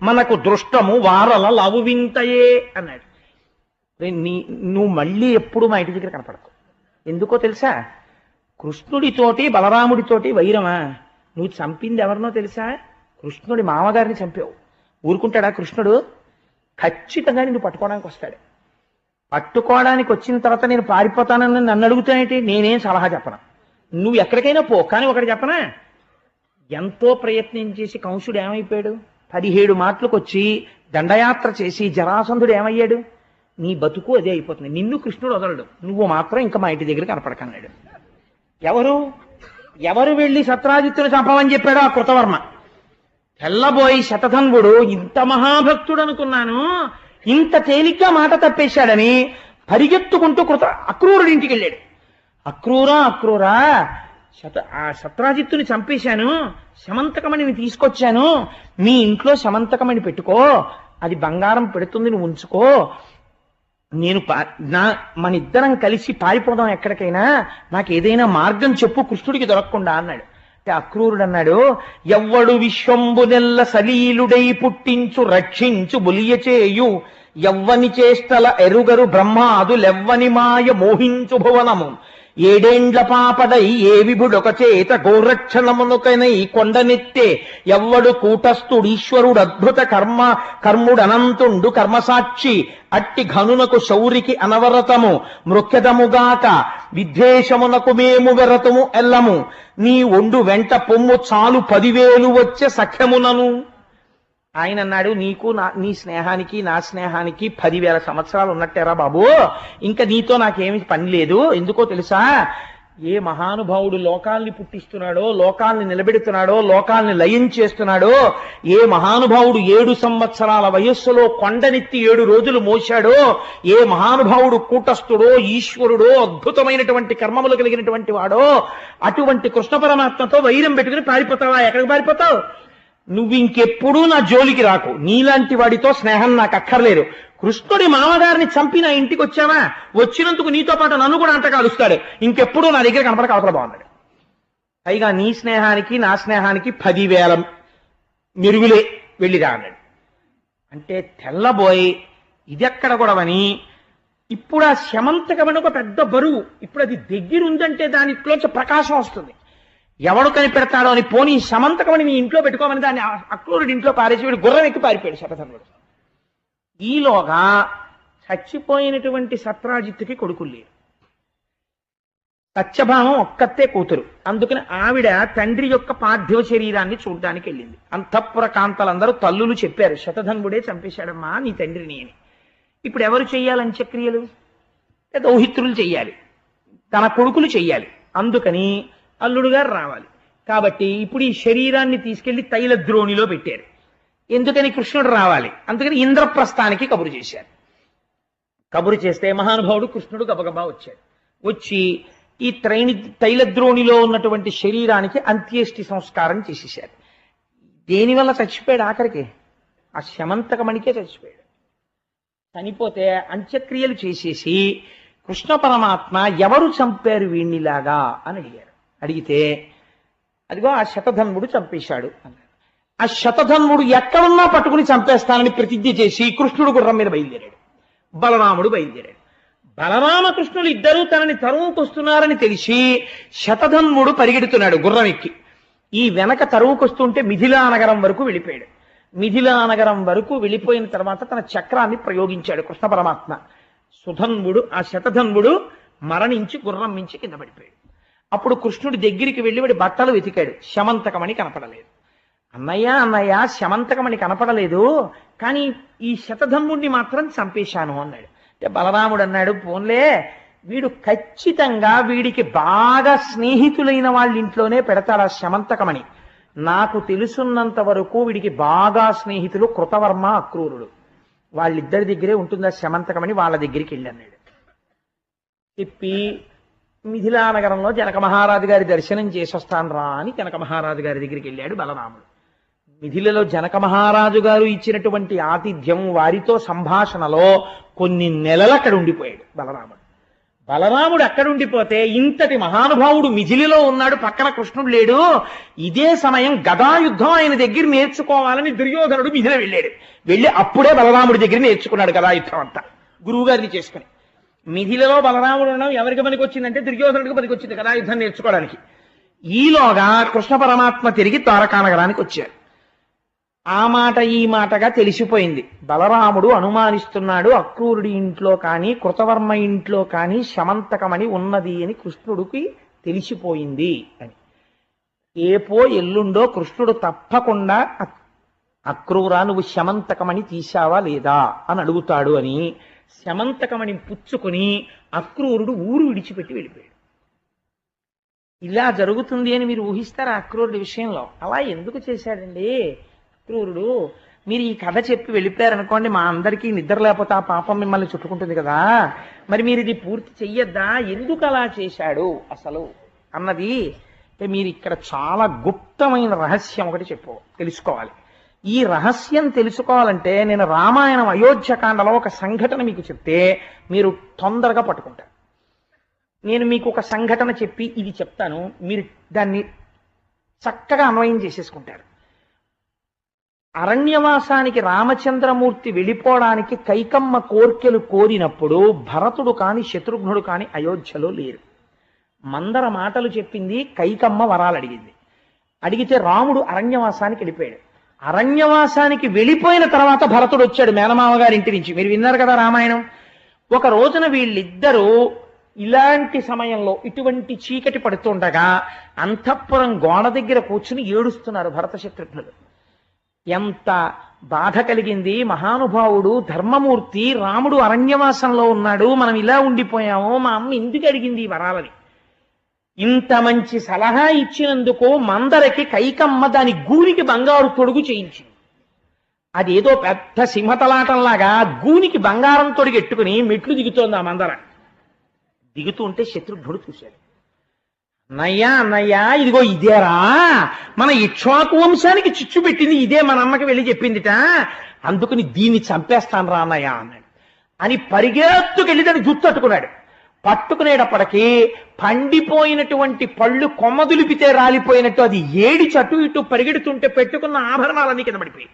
మనకు దృష్టము వారల లవు వింతయే అన్నాడు. నువ్వు మళ్ళీ ఎప్పుడు మా ఇంటి దగ్గర కనపడకు. ఎందుకో తెలుసా? కృష్ణుడితోటి బలరాముడితోటి వైరమా? నువ్వు చంపింది ఎవరినో తెలుసా? కృష్ణుడి మామగారిని చంపావు. ఊరుకుంటాడా కృష్ణుడు? ఖచ్చితంగా నిన్ను పట్టుకోవడానికి వస్తాడు. పట్టుకోవడానికి వచ్చిన తర్వాత నేను పారిపోతానని నన్ను అడుగుతానేంటి? నేనేం సలహా చెప్పను. నువ్వు ఎక్కడికైనా పో, కానీ ఒకటి చెప్పనా, ఎంతో ప్రయత్నం చేసి కంసుడు ఏమైపోయాడు? 17 మాటలకు వచ్చి దండయాత్ర చేసి జరాసంధుడు ఏమయ్యాడు? నీ బతుకు అదే అయిపోతుంది. నిన్ను కృష్ణుడు వదలడు, నువ్వు మాత్రం ఇంకా మా ఇంటి దగ్గర కనపడకన్నాడు. ఎవరు వెళ్ళి సత్రాజిత్తుని చంపమని చెప్పాడో? ఆ కృతవర్మ. తెల్లబోయి శతధన్వుడు ఇంత మహాభక్తుడు అనుకున్నాను, ఇంత తేలిగ్గా మాట తప్పేశాడని పరిగెత్తుకుంటూ అక్రూరుడి ఇంటికి వెళ్ళాడు. అక్రూరా ఆ సత్రాజిత్తుని చంపేశాను, శమంతకమణిని తీసుకొచ్చాను, మీ ఇంట్లో శమంతకమణి పెట్టుకో, అది బంగారం పెడుతుంది, నువ్వు ఉంచుకో, నేను మన ఇద్దరం కలిసి పారిపోదాం ఎక్కడికైనా, నాకు ఏదైనా మార్గం చెప్పు కృష్ణుడికి దొరకకుండా అన్నాడు. అంటే అక్రూరుడు అన్నాడు, ఎవ్వడు విశ్వంబు నెల్ల సలీలుడై పుట్టించు రక్షించు బులియచేయు ఎవ్వని చేష్టల ఎరుగరు బ్రహ్మాదులెవ్వని మాయ మోహించు భువనము ఏడేండ్ల పాపడై ఏ విభుడొక చేత గోరక్షణమునుకనై కొండనెత్తే ఎవ్వడు కూటస్థుడీశ్వరుడు అద్భుత కర్ముడనంతుండు కర్మసాక్షి అట్టి ఘనునకు శౌరికి అనవరతము మృఖ్యతముగాక విద్వేషమునకు మేము వెరతము ఎల్లము నీ ఒండు వెంట పొమ్ము చాలు 10,000 వచ్చే సఖ్యమునను. ఆయన అన్నాడు, నీకు నీ స్నేహానికి నా స్నేహానికి 10,000 సంవత్సరాలు ఉన్నట్టేరా బాబు, ఇంకా నీతో నాకేమి పని లేదు. ఎందుకో తెలుసా, ఏ మహానుభావుడు లోకాల్ని పుట్టిస్తున్నాడో, లోకాల్ని నిలబెడుతున్నాడో, లోకాల్ని లయం చేస్తున్నాడో, ఏ మహానుభావుడు 7 సంవత్సరాల వయస్సులో కొండనెత్తి 7 రోజులు మోశాడో, ఏ మహానుభావుడు కూటస్థుడో ఈశ్వరుడో అద్భుతమైనటువంటి కర్మములు కలిగినటువంటి వాడో, అటువంటి కృష్ణ పరమాత్మతో వైరం పెట్టుకుని పారిపోతావా? ఎక్కడికి పారిపోతావు? నువ్వు ఇంకెప్పుడూ నా జోలికి రాకు, నీలాంటి వాడితో స్నేహం నాకు అక్కర్లేదు. కృష్ణుడి మామగారిని చంపి నా ఇంటికి వచ్చావా, వచ్చినందుకు నీతో పాటు నన్ను కూడా అంట కాలుస్తాడు, ఇంకెప్పుడూ నా దగ్గర కనపడక అవతల బాగున్నాడు. పైగా నీ స్నేహానికి నా స్నేహానికి 10,000 మెరుగులే, వెళ్ళిరా అన్నాడు. అంటే తెల్లబోయి ఇదెక్కడ గొడవని, ఇప్పుడు ఆ శమంతకమని ఒక పెద్ద బరువు, ఇప్పుడు అది దగ్గరుందంటే దానిలోంచి ప్రకాశం వస్తుంది. ఎవడు కనిపెడతాడో అని పోనీ శమంతకమని నీ ఇంట్లో పెట్టుకోమని దాన్ని అక్రూరుడి ఇంట్లో పారేసి వీడు గుర్రం ఎక్కి పారిపోయాడు శతధన్వుడు. ఈలోగా చచ్చిపోయినటువంటి సత్రాజిత్తుకి కొడుకులు లేరు, సత్యభామం ఒక్కతే కూతురు. అందుకని ఆవిడ తండ్రి యొక్క పార్థివ శరీరాన్ని చూడ్డానికి వెళ్ళింది. అంతఃపుర కాంతలందరూ తల్లులు చెప్పారు, శతధన్వుడే చంపేశాడమ్మా నీ తండ్రిని అని. ఇప్పుడు ఎవరు చెయ్యాలి అంత్యక్రియలు? దౌహిత్రులు చెయ్యాలి, తన కొడుకులు చెయ్యాలి. అందుకని అల్లుడు గారు రావాలి. కాబట్టి ఇప్పుడు ఈ శరీరాన్ని తీసుకెళ్లి తైలద్రోణిలో పెట్టారు. ఎందుకని? కృష్ణుడు రావాలి. అందుకని ఇంద్రప్రస్థానికి కబురు చేశారు. కబురు చేస్తే మహానుభావుడు కృష్ణుడు గబగబా వచ్చాడు. వచ్చి ఈ తైలద్రోణిలో ఉన్నటువంటి శరీరానికి అంత్యేష్టి సంస్కారం చేసేశారు. దేనివల్ల చచ్చిపోయాడు? ఆఖరికి ఆ శమంతకమణికే చచ్చిపోయాడు. చనిపోతే అంత్యక్రియలు చేసేసి కృష్ణ పరమాత్మ ఎవరు చంపారు వీణ్ణిలాగా అని అడిగారు. అడిగితే అదిగో ఆ శతధన్వుడు చంపేశాడు అన్నాడు. ఆ శతధన్వుడు ఎక్కడున్నా పట్టుకుని చంపేస్తానని ప్రతిజ్ఞ చేసి కృష్ణుడు గుర్రం మీద బయలుదేరాడు, బలరాముడు బయలుదేరాడు. బలరామకృష్ణులు ఇద్దరూ తనని తరువుకొస్తున్నారని తెలిసి శతధన్వుడు పరిగెడుతున్నాడు గుర్రం ఎక్కి. ఈ వెనక తరువుకొస్తుంటే మిథిలా నగరం వరకు వెళ్ళిపోయాడు. మిథిలా నగరం వరకు వెళ్ళిపోయిన తర్వాత తన చక్రాన్ని ప్రయోగించాడు కృష్ణ పరమాత్మ. సుధన్వుడు ఆ శతధన్వుడు మరణించి గుర్రం మించి కింద పడిపోయాడు. అప్పుడు కృష్ణుడి దగ్గరికి వెళ్ళి వాడి బట్టలు వెతికాడు, శమంతకమణి కనపడలేదు. అన్నయ్య శమంతకమణి కనపడలేదు, కానీ ఈ శతధన్వుడిని మాత్రం చంపేశాను అన్నాడు. అంటే బలరాముడు అన్నాడు, పోన్లే వీడు ఖచ్చితంగా వీడికి బాగా స్నేహితులైన వాళ్ళ ఇంట్లోనే పెడతాడు ఆ శమంతకమణి. నాకు తెలుసున్నంత వరకు వీడికి బాగా స్నేహితులు కృతవర్మ అక్రూరుడు, వాళ్ళిద్దరి దగ్గరే ఉంటుంది ఆ శమంతకమణి, వాళ్ళ దగ్గరికి వెళ్ళి అన్నాడు. చెప్పి మిథిలా నగరంలో జనక మహారాజు గారి దర్శనం చేసొస్తాను రా అని జనక మహారాజు గారి దగ్గరికి వెళ్ళాడు బలరాముడు. మిథిలలో జనక మహారాజు గారు ఇచ్చినటువంటి ఆతిథ్యం, వారితో సంభాషణలో కొన్ని నెలలు అక్కడ ఉండిపోయాడు బలరాముడు. బలరాముడు అక్కడ ఉండిపోతే ఇంతటి మహానుభావుడు మిథిలిలో ఉన్నాడు, పక్కన కృష్ణుడు లేడు. ఇదే సమయం గదాయుద్ధం ఆయన దగ్గర నేర్చుకోవాలని దుర్యోధనుడు మిథిల వెళ్ళాడు. వెళ్ళి అప్పుడే బలరాముడి దగ్గర నేర్చుకున్నాడు గదాయుద్ధం అంతా గురువు గారిని చేసుకుని. మిథిలలో బలరాముడు ఉండడం ఎవరికి పనికి వచ్చిందంటే దుర్యోధనుడికి పనికి వచ్చింది గదాయుద్ధం నేర్చుకోవడానికి. ఈలోగా కృష్ణ పరమాత్మ తిరిగి ద్వారకానగరానికి వచ్చారు. ఆ మాట ఈ మాటగా తెలిసిపోయింది. బలరాముడు అనుమానిస్తున్నాడు, అక్రూరుడి ఇంట్లో కానీ కృతవర్మ ఇంట్లో కానీ శమంతకమణి ఉన్నది అని కృష్ణుడికి తెలిసిపోయింది అని. ఏపో ఎల్లుండో కృష్ణుడు తప్పకుండా అక్రూరా నువ్వు శమంతకమణి తీశావా లేదా అని అడుగుతాడు అని శమంతకమణి పుచ్చుకొని అక్రూరుడు ఊరు విడిచిపెట్టి వెళ్ళిపోయాడు. ఇలా జరుగుతుంది అని మీరు ఊహిస్తారా అక్రూరుడి విషయంలో? అలా ఎందుకు చేశాడండి అక్రూరుడు? మీరు ఈ కథ చెప్పి వెళ్ళిపోయారనుకోండి, మా అందరికీ నిద్ర లేకపోతే ఆ పాపం మిమ్మల్ని చుట్టుకుంటుంది కదా, మరి మీరు ఇది పూర్తి చెయ్యొద్దా? ఎందుకు అలా చేశాడు అసలు అన్నది మీరు ఇక్కడ చాలా గుప్తమైన రహస్యం ఒకటి తెలుసుకోవాలి. ఈ రహస్యం తెలుసుకోవాలంటే నేను రామాయణం అయోధ్యకాండలో ఒక సంఘటన మీకు చెప్తే మీరు తొందరగా పట్టుకుంటారు. నేను మీకు ఒక సంఘటన చెప్పి ఇది చెప్తాను, మీరు దాన్ని చక్కగా అన్వయం చేసేసుకుంటారు. అరణ్యవాసానికి రామచంద్రమూర్తి వెళ్ళిపోవడానికి కైకమ్మ కోర్కెలు కోరినప్పుడు భరతుడు కాని శత్రుఘ్నుడు కాని అయోధ్యలో లేరు. మందర మాటలు చెప్పింది, కైకమ్మ వరాలు అడిగింది. అడిగితే రాముడు అరణ్యవాసానికి వెళ్ళిపోయాడు. అరణ్యవాసానికి వెళ్ళిపోయిన తర్వాత భరతుడు వచ్చాడు మేనమామ గారి ఇంటి నుంచి. మీరు విన్నారు కదా రామాయణం. ఒక రోజున వీళ్ళిద్దరూ ఇలాంటి సమయంలో ఇటువంటి చీకటి పడుతుండగా అంతఃపురం గోడ దగ్గర కూర్చుని ఏడుస్తున్నారు భరత శత్రుఘ్నులు. ఎంత బాధ కలిగింది! మహానుభావుడు ధర్మమూర్తి రాముడు అరణ్యవాసంలో ఉన్నాడు, మనం ఇలా ఉండిపోయాము, మా అమ్మ ఎందుకు అడిగింది ఈ వరాలని. ఇంత మంచి సలహా ఇచ్చినందుకు మందరకి కైకమ్మ దాని గూనికి బంగారు తొడుగు చేయించింది. అదేదో పెద్ద సింహతలాటంలాగా గూనికి బంగారం తొడిగి ఎట్టుకుని మెట్లు దిగుతోంది ఆ మందర. దిగుతూ ఉంటే శత్రుఘ్నుడు చూశాడు. అన్నయ్యా అన్నయ్యా, ఇదిగో ఇదేరా మన ఇక్ష్వాకు వంశానికి చిచ్చు పెట్టింది, ఇదే మన అమ్మకి వెళ్ళి చెప్పిందిట, అందుకని దీన్ని చంపేస్తాను రా అన్నయ్య అన్నాడు. అని పరిగెత్తుకెళ్ళి దాన్ని జుత్తట్టుకున్నాడు. పట్టుకునేటప్పటికీ పండిపోయినటువంటి పళ్ళు కొమ్మదులిపితే రాలిపోయినట్టు అది ఏడి చట్టు ఇటు పరిగెడుతుంటే పెట్టుకున్న ఆభరణాలన్నీ కింద పడిపోయాయి.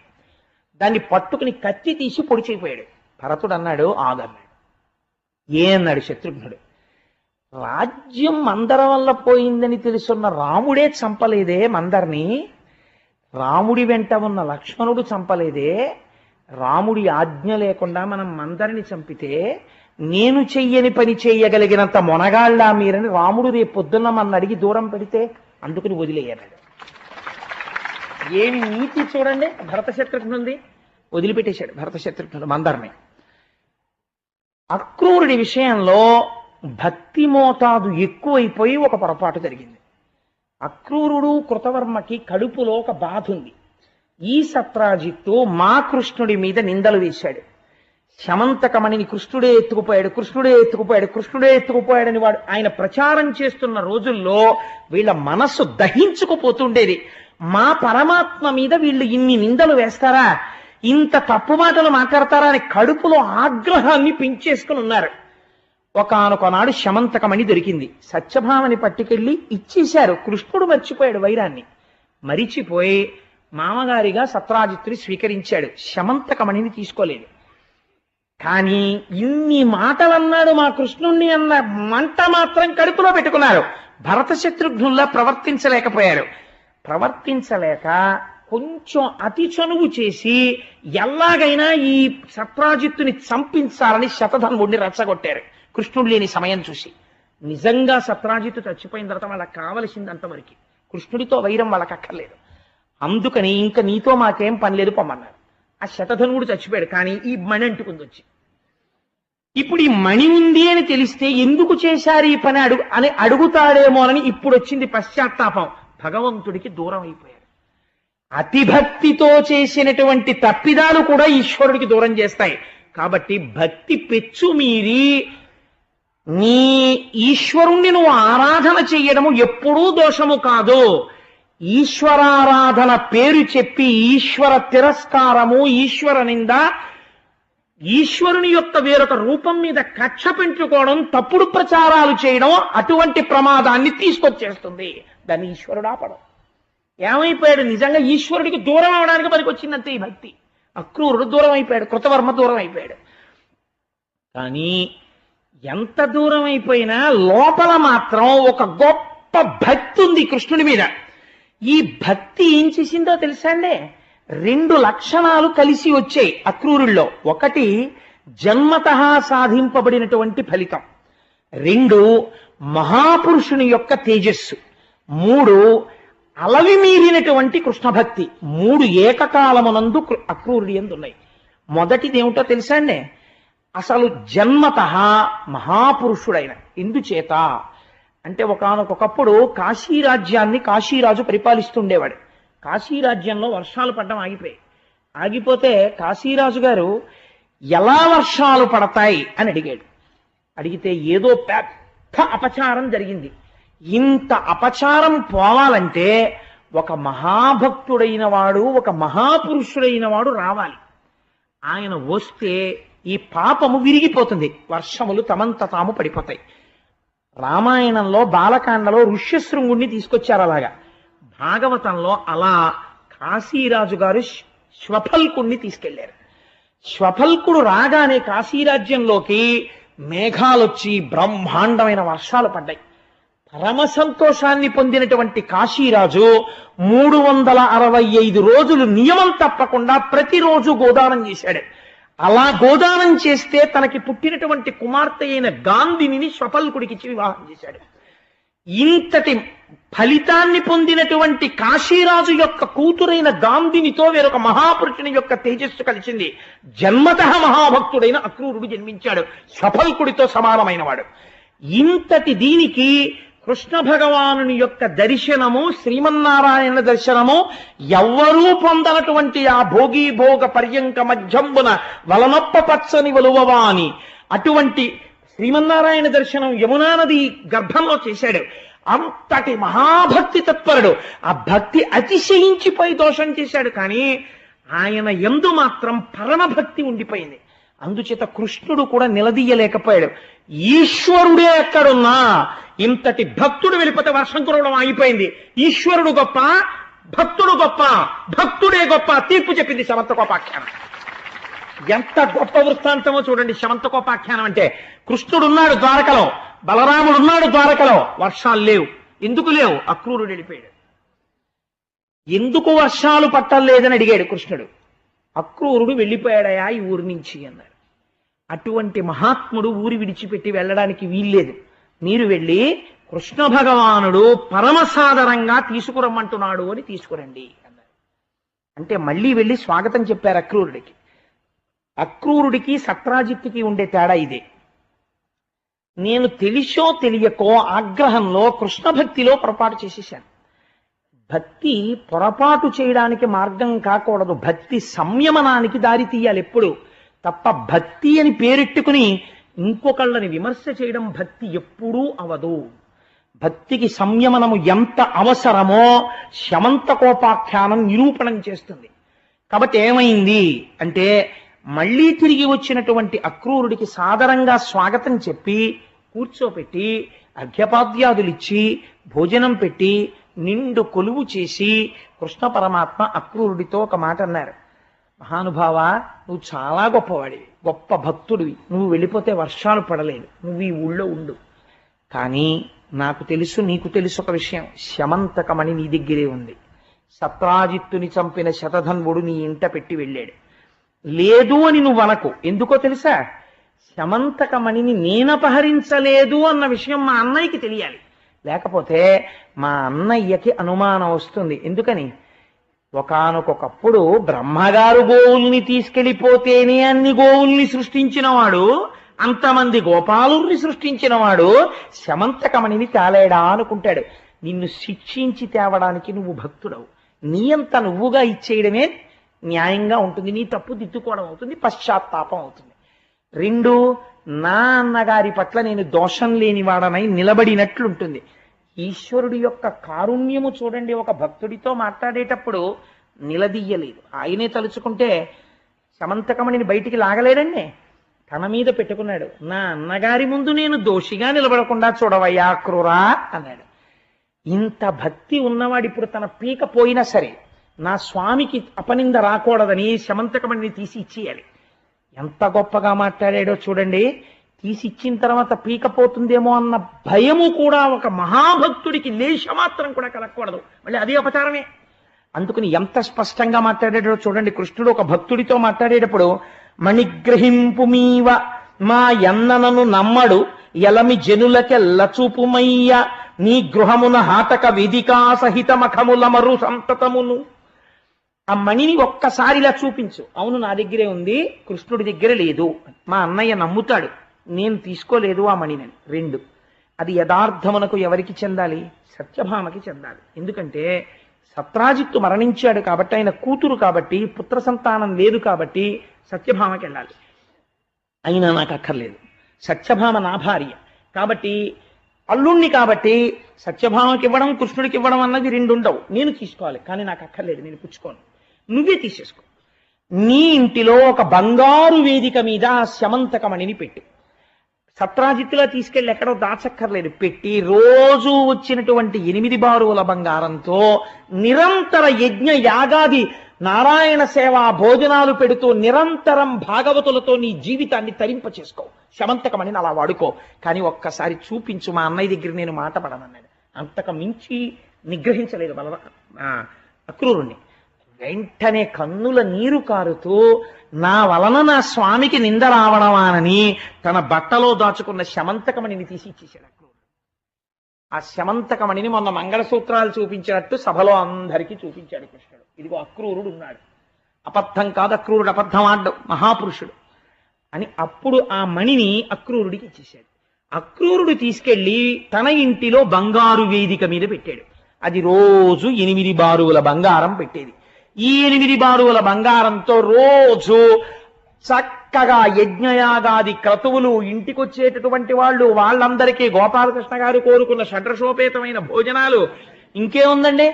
దాన్ని పట్టుకుని కత్తి తీసి పొడి చేయిపోయాడు. భరతుడు అన్నాడు ఆగన్నాడు. అన్నాడు శత్రుఘ్నుడు. రాజ్యం మందర వల్ల పోయిందని తెలుసున్న రాముడే చంపలేదే మందర్ని, రాముడి వెంట ఉన్న లక్ష్మణుడు చంపలేదే, రాముడి ఆజ్ఞ లేకుండా మనం మందరిని చంపితే నేను చెయ్యని పని చేయగలిగినంత మొనగాళ్ళ మీరని రాముడు రేపు పొద్దున్న మన అడిగి దూరం పెడితే అందుకుని వదిలేయన్నాడు. ఏమి నీతి చూడండి భరత శత్రుఘ్నుంది. వదిలిపెట్టేశాడు భరత శత్రుఘ్నుడు మందర్ని. అక్రూరుడి విషయంలో భక్తి మోతాదు ఎక్కువైపోయి ఒక పొరపాటు జరిగింది. అక్రూరుడు కృతవర్మకి కడుపులో ఒక బాధ ఉంది. ఈ సత్రాజిత్తు మా కృష్ణుడి మీద నిందలు వేశాడు. శమంతకమణిని కృష్ణుడే ఎత్తుకుపోయాడు, కృష్ణుడే ఎత్తుకుపోయాడు, కృష్ణుడే ఎత్తుకుపోయాడని వాడు ఆయన ప్రచారం చేస్తున్న రోజుల్లో వీళ్ళ మనస్సు దహించుకుపోతుండేది. మా పరమాత్మ మీద వీళ్ళు ఇన్ని నిందలు వేస్తారా, ఇంత తప్పు మాటలు మాట్లాడతారా అని కడుపులో ఆగ్రహాన్ని పెంచేసుకుని ఉన్నారు. ఒకానొకనాడు శమంతకమణి దొరికింది. సత్యభామని పట్టుకెళ్ళి ఇచ్చేశారు. కృష్ణుడు మర్చిపోయాడు వైరాన్ని. మరిచిపోయి మామగారిగా సత్రాజిత్తుని స్వీకరించాడు. శమంతకమణిని తీసుకోలేదు. కానీ ఇన్ని మాటలన్నాడు మా కృష్ణుణ్ణి అన్న మంట మాత్రం కడుపులో పెట్టుకున్నారు. భరత శత్రుఘ్నుల్లా ప్రవర్తించలేకపోయారు. ప్రవర్తించలేక కొంచెం అతి చనువు చేసి ఎలాగైనా ఈ సత్రాజిత్తుని చంపించాలని శతధన్వుడిని రెచ్చగొట్టారు. కృష్ణుడు లేని సమయం చూసి. నిజంగా సత్రాజిత్తు చచ్చిపోయిన తర్వాత వాళ్ళకి కావలసింది అంతవరకు. కృష్ణుడితో వైరం వాళ్ళకి అక్కర్లేదు. అందుకని ఇంకా నీతో మాకేం పని లేదు పొమ్మన్నారు. ఆ శతధనుడు చచ్చిపోయాడు. కానీ ఈ మణి అంటుకుంది వచ్చి. ఇప్పుడు ఈ మణి ఉంది అని తెలిస్తే ఎందుకు చేశారు ఈ పని అని అడుగుతాడేమోనని ఇప్పుడు వచ్చింది పశ్చాత్తాపం. భగవంతుడికి దూరం అయిపోయారు. అతిభక్తితో చేసినటువంటి తప్పిదాలు కూడా ఈశ్వరుడికి దూరం చేస్తాయి. కాబట్టి భక్తి పెచ్చు మీరి నీ ఈశ్వరుణ్ణి నువ్వు ఆరాధన చెయ్యడము ఎప్పుడూ దోషము కాదు. ఈశ్వరారాధన పేరు చెప్పి ఈశ్వర తిరస్కారము, ఈశ్వర నింద, ఈశ్వరుని యొక్క వేరొక రూపం మీద కక్ష పెంచుకోవడం, తప్పుడు ప్రచారాలు చేయడం అటువంటి ప్రమాదాన్ని తీసుకొచ్చేస్తుంది. దాన్ని ఈశ్వరుడు ఆపడం. ఏమైపోయాడు? నిజంగా ఈశ్వరుడికి దూరం అవడానికి పనికి వచ్చిందంతే ఈ భక్తి. అక్రూరుడు దూరం అయిపోయాడు, కృతవర్మ దూరం అయిపోయాడు. కానీ ఎంత దూరం అయిపోయినా లోపల మాత్రం ఒక గొప్ప భక్తి ఉంది కృష్ణుడి మీద. ఈ భక్తి ఏం చేసిందో తెలుసా అండి? 2 లక్షణాలు కలిసి వచ్చాయి అక్రూరుల్లో. ఒకటి జన్మతః సాధింపబడినటువంటి ఫలితం, 2 మహాపురుషుని యొక్క తేజస్సు, 3 అలవి మీరినటువంటి కృష్ణ భక్తి. 3 ఏకకాలమునందు అక్రూరుడి యందు ఉన్నాయి. మొదటిది ఏమిటో తెలుసా అండి? అసలు జన్మతః మహాపురుషుడైన. ఎందుచేత అంటే ఒకానొకప్పుడు కాశీరాజ్యాన్ని కాశీరాజు పరిపాలిస్తుండేవాడు. కాశీరాజ్యంలో వర్షాలు పడడం ఆగిపోయాయి. ఆగిపోతే కాశీరాజు గారు ఎలా వర్షాలు పడతాయి అని అడిగాడు. అడిగితే ఏదో పెద్ద అపచారం జరిగింది. ఇంత అపచారం పోవాలంటే ఒక మహాభక్తుడైన వాడు, ఒక మహాపురుషుడైన వాడు రావాలి. ఆయన వస్తే ఈ పాపము విరిగిపోతుంది, వర్షములు తమంత తాము పడిపోతాయి. రామాయణంలో బాలకాండలో ఋష్యశృంగుణ్ణి తీసుకొచ్చారు అలాగా. భాగవతంలో అలా కాశీరాజు గారు శ్వఫల్కుణ్ణి తీసుకెళ్లారు. శ్వఫల్కుడు రాగానే కాశీరాజ్యంలోకి మేఘాలొచ్చి బ్రహ్మాండమైన వర్షాలు పడ్డాయి. పరమ సంతోషాన్ని పొందినటువంటి కాశీరాజు 365 రోజులు నియమం తప్పకుండా ప్రతిరోజు గోదానం చేశాడు. అలా గోదానం చేస్తే తనకి పుట్టినటువంటి కుమార్తె అయిన గాంధిని శ్వఫల్కుడికిచ్చి వివాహం చేశాడు. ఇంతటి ఫలితాన్ని పొందినటువంటి కాశీరాజు యొక్క కూతురైన గాంధినితో వేరొక మహాపురుషుని యొక్క తేజస్సు కలిసింది. జన్మతః మహాభక్తుడైన అక్రూరుడు జన్మించాడు, శ్వఫల్కుడితో సమానమైన వాడు. ఇంతటి దీనికి కృష్ణ భగవానుని యొక్క దర్శనము, శ్రీమన్నారాయణ దర్శనము ఎవ్వరూ పొందనటువంటి ఆ భోగీ భోగ పర్యంక మధ్యంబున వలనొప్ప పచ్చని వలువవా అని అటువంటి శ్రీమన్నారాయణ దర్శనం యమునా నది గర్భంలో చేశాడు. అంతటి మహాభక్తి తత్పరుడు. ఆ భక్తి అతిశయించిపోయి దోషం చేశాడు, కానీ ఆయన యందు మాత్రం పరమభక్తి ఉండిపోయింది. అందుచేత కృష్ణుడు కూడా నిలదీయలేకపోయాడు. ఈశ్వరుడే ఎక్కడున్నా ఇంతటి భక్తుడు వెళ్ళిపోతే వర్షం కురవడం ఆగిపోయింది. ఈశ్వరుడు గొప్ప, భక్తుడు గొప్ప, భక్తుడే గొప్ప తీర్పు చెప్పింది శమంతకోపాఖ్యానం. ఎంత గొప్ప వృత్తాంతమో చూడండి శమంతకోపాఖ్యానం అంటే. కృష్ణుడున్నాడు ద్వారకలో, బలరాముడున్నాడు ద్వారకలో, వర్షాలు లేవు. ఎందుకు లేవు? అక్రూరుడు వెళ్ళిపోయాడు. ఎందుకు వర్షాలు పట్టలేదని అడిగాడు కృష్ణుడు. అక్రూరుడు వెళ్ళిపోయాడయా ఈ ఊరి నుంచి అన్నాడు. అటువంటి మహాత్ముడు ఊరి విడిచిపెట్టి వెళ్ళడానికి వీల్లేదు. మీరు వెళ్ళి కృష్ణ భగవానుడు పరమసాదరంగా తీసుకురమ్మంటున్నాడు అని తీసుకురండి అన్నారు. అంటే మళ్ళీ వెళ్ళి స్వాగతం చెప్పారు అక్రూరుడికి. అక్రూరుడికి సత్రాజిత్తుకి ఉండే తేడా ఇదే. నేను తెలిసో తెలియకో ఆగ్రహంలో కృష్ణ భక్తిలో పొరపాటు చేసేసాను. భక్తి పొరపాటు చేయడానికి మార్గం కాకూడదు, భక్తి సంయమనానికి దారి తీయాలి ఎప్పుడు తప్ప. భక్తి అని పేరెట్టుకుని ఇంకొకళ్ళని విమర్శ చేయడం భక్తి ఎప్పుడూ అవదు. భక్తికి సంయమనము ఎంత అవసరమో శమంతకోపాఖ్యానం నిరూపణం చేస్తుంది. కాబట్టి ఏమైంది అంటే, మళ్ళీ తిరిగి వచ్చినటువంటి అక్రూరుడికి సాదరంగా స్వాగతం చెప్పి కూర్చోపెట్టి అర్ఘ్యపాద్యాదులిచ్చి భోజనం పెట్టి నిండు కొలువు చేసి కృష్ణ పరమాత్మ అక్రూరుడితో ఒక మాట అన్నారు. మహానుభావ, నువ్వు చాలా గొప్పవాడివి, గొప్ప భక్తుడివి, నువ్వు వెళ్ళిపోతే వర్షాలు పడలేదు, నువ్వు ఈ ఊళ్ళో ఉండు. కానీ నాకు తెలుసు, నీకు తెలుసు ఒక విషయం, శమంతకమణి నీ దగ్గరే ఉంది. సత్రాజిత్తుని చంపిన శతధన్వుడు నీ ఇంట పెట్టి వెళ్ళాడు. లేదు అని నువ్వు అనకు. ఎందుకో తెలుసా? శమంతకమణిని నేనపహరించలేదు అన్న విషయం మా అన్నయ్యకి తెలియాలి. లేకపోతే మా అన్నయ్యకి అనుమానం వస్తుంది. ఎందుకని? ఒకానొకప్పుడు బ్రహ్మగారు గోవుల్ని తీసుకెళ్లిపోతేనే అన్ని గోవుల్ని సృష్టించినవాడు, అంతమంది గోపాలుల్ని సృష్టించినవాడు శమంతకమణిని తేలేడా అనుకుంటాడు. నిన్ను శిక్షించి తేవడానికి నువ్వు భక్తుడవు. నీ అంత నువ్వుగా ఇచ్చేయడమే న్యాయంగా ఉంటుంది. నీ తప్పు దిద్దుకోవడం అవుతుంది, పశ్చాత్తాపం అవుతుంది. 2, నా అన్నగారి పట్ల నేను దోషం లేనివాడనై నిలబడినట్లుంటుంది. ఈశ్వరుడి యొక్క కారుణ్యము చూడండి. ఒక భక్తుడితో మాట్లాడేటప్పుడు నిలదీయలేదు. ఆయనే తలుచుకుంటే శమంతకమణిని బయటికి లాగలేడండి, తన మీద పెట్టుకున్నాడు. నా అన్నగారి ముందు నేను దోషిగా నిలబడకుండా చూడవయ్యా క్రూరా అన్నాడు. ఇంత భక్తి ఉన్నవాడు ఇప్పుడు తన పీక పోయినా సరే నా స్వామికి అపనింద రాకూడదని శమంతకమణిని తీసి ఇచ్చేయాలి. ఎంత గొప్పగా మాట్లాడాడో చూడండి. తీసి ఇచ్చిన తర్వాత పీక పోతుందేమో అన్న భయము కూడా ఒక మహాభక్తుడికి లేశమాత్రం కూడా కలగకూడదు. మళ్ళీ అదే అపచారమే. అందుకని ఎంత స్పష్టంగా మాట్లాడాడో చూడండి. కృష్ణుడు ఒక భక్తుడితో మాట్లాడేటప్పుడు, మణిగ్రహింపుమీవ మా ఎన్ననను నమ్మడు ఎలమి జనులకెల్లచూపుమయ్య నీ గృహమున హాటక వేదికా సహిత మఖముల మరు సంతతమును. ఆ మణిని ఒక్కసారి ఇలా చూపించు. అవును, నా దగ్గరే ఉంది, కృష్ణుడి దగ్గర లేదు. మా అన్నయ్య నమ్ముతాడు, నేను తీసుకోలేదు ఆ మణిని. 2, అది యథార్థమునకు ఎవరికి చెందాలి? సత్యభామకి చెందాలి. ఎందుకంటే సత్రాజిత్తు మరణించాడు కాబట్టి, ఆయన కూతురు కాబట్టి, పుత్ర సంతానం లేదు కాబట్టి సత్యభామకి వెళ్ళాలి. అయినా నాకు అక్కర్లేదు, సత్యభామ నా భార్య కాబట్టి అల్లుణ్ణి కాబట్టి సత్యభామకి ఇవ్వడం కృష్ణుడికి ఇవ్వడం అన్నది రెండు ఉండవు. నేను తీసుకోవాలి, కానీ నాకు అక్కర్లేదు, నేను పుచ్చుకోను, నువ్వే తీసేసుకో. నీ ఇంటిలో ఒక బంగారు వేదిక మీద ఆ శమంతకమణిని పెట్టి, సత్రాజిత్తులా తీసుకెళ్ళి ఎక్కడో దాచక్కర్లేదు, పెట్టి రోజు వచ్చినటువంటి 8 బారువుల బంగారంతో నిరంతర యజ్ఞ యాగాది నారాయణ సేవ భోజనాలు పెడుతూ నిరంతరం భాగవతులతో నీ జీవితాన్ని తరింప చేసుకో. శమంతకమణిని అలా వాడుకో. కానీ ఒక్కసారి చూపించు, మా అన్నయ్య దగ్గర నేను మాట పడనన్నాడు. అంతకు మించి నిగ్రహించలేదు అక్రూరుణ్ణి. వెంటనే కన్నుల నీరు కారుతూ నా వలన నా స్వామికి నింద రావడమానని తన బట్టలో దాచుకున్న శమంతకమణిని తీసి ఇచ్చేశాడు అక్రూరుడు. ఆ శమంతకమణిని మొన్న మంగళసూత్రాలు చూపించినట్టు సభలో అందరికీ చూపించాడు కృష్ణుడు. ఇదిగో అక్రూరుడు ఉన్నాడు, అబద్ధం కాదు, అక్రూరుడు అబద్ధం ఆడ్డు, మహాపురుషుడు అని. అప్పుడు ఆ మణిని అక్రూరుడికి ఇచ్చేశాడు. అక్రూరుడు తీసుకెళ్లి తన ఇంటిలో బంగారు వేదిక మీద పెట్టాడు. అది రోజు 8 బారువుల బంగారం పెట్టేది. ఈ 8 బారువుల బంగారంతో రోజు చక్కగా యజ్ఞయాగాది క్రతువులు, ఇంటికొచ్చేటటువంటి వాళ్ళందరికీ గోపాలకృష్ణ గారు కోరుకున్న షడ్రసోపేతమైన భోజనాలు. ఇంకేముందండి,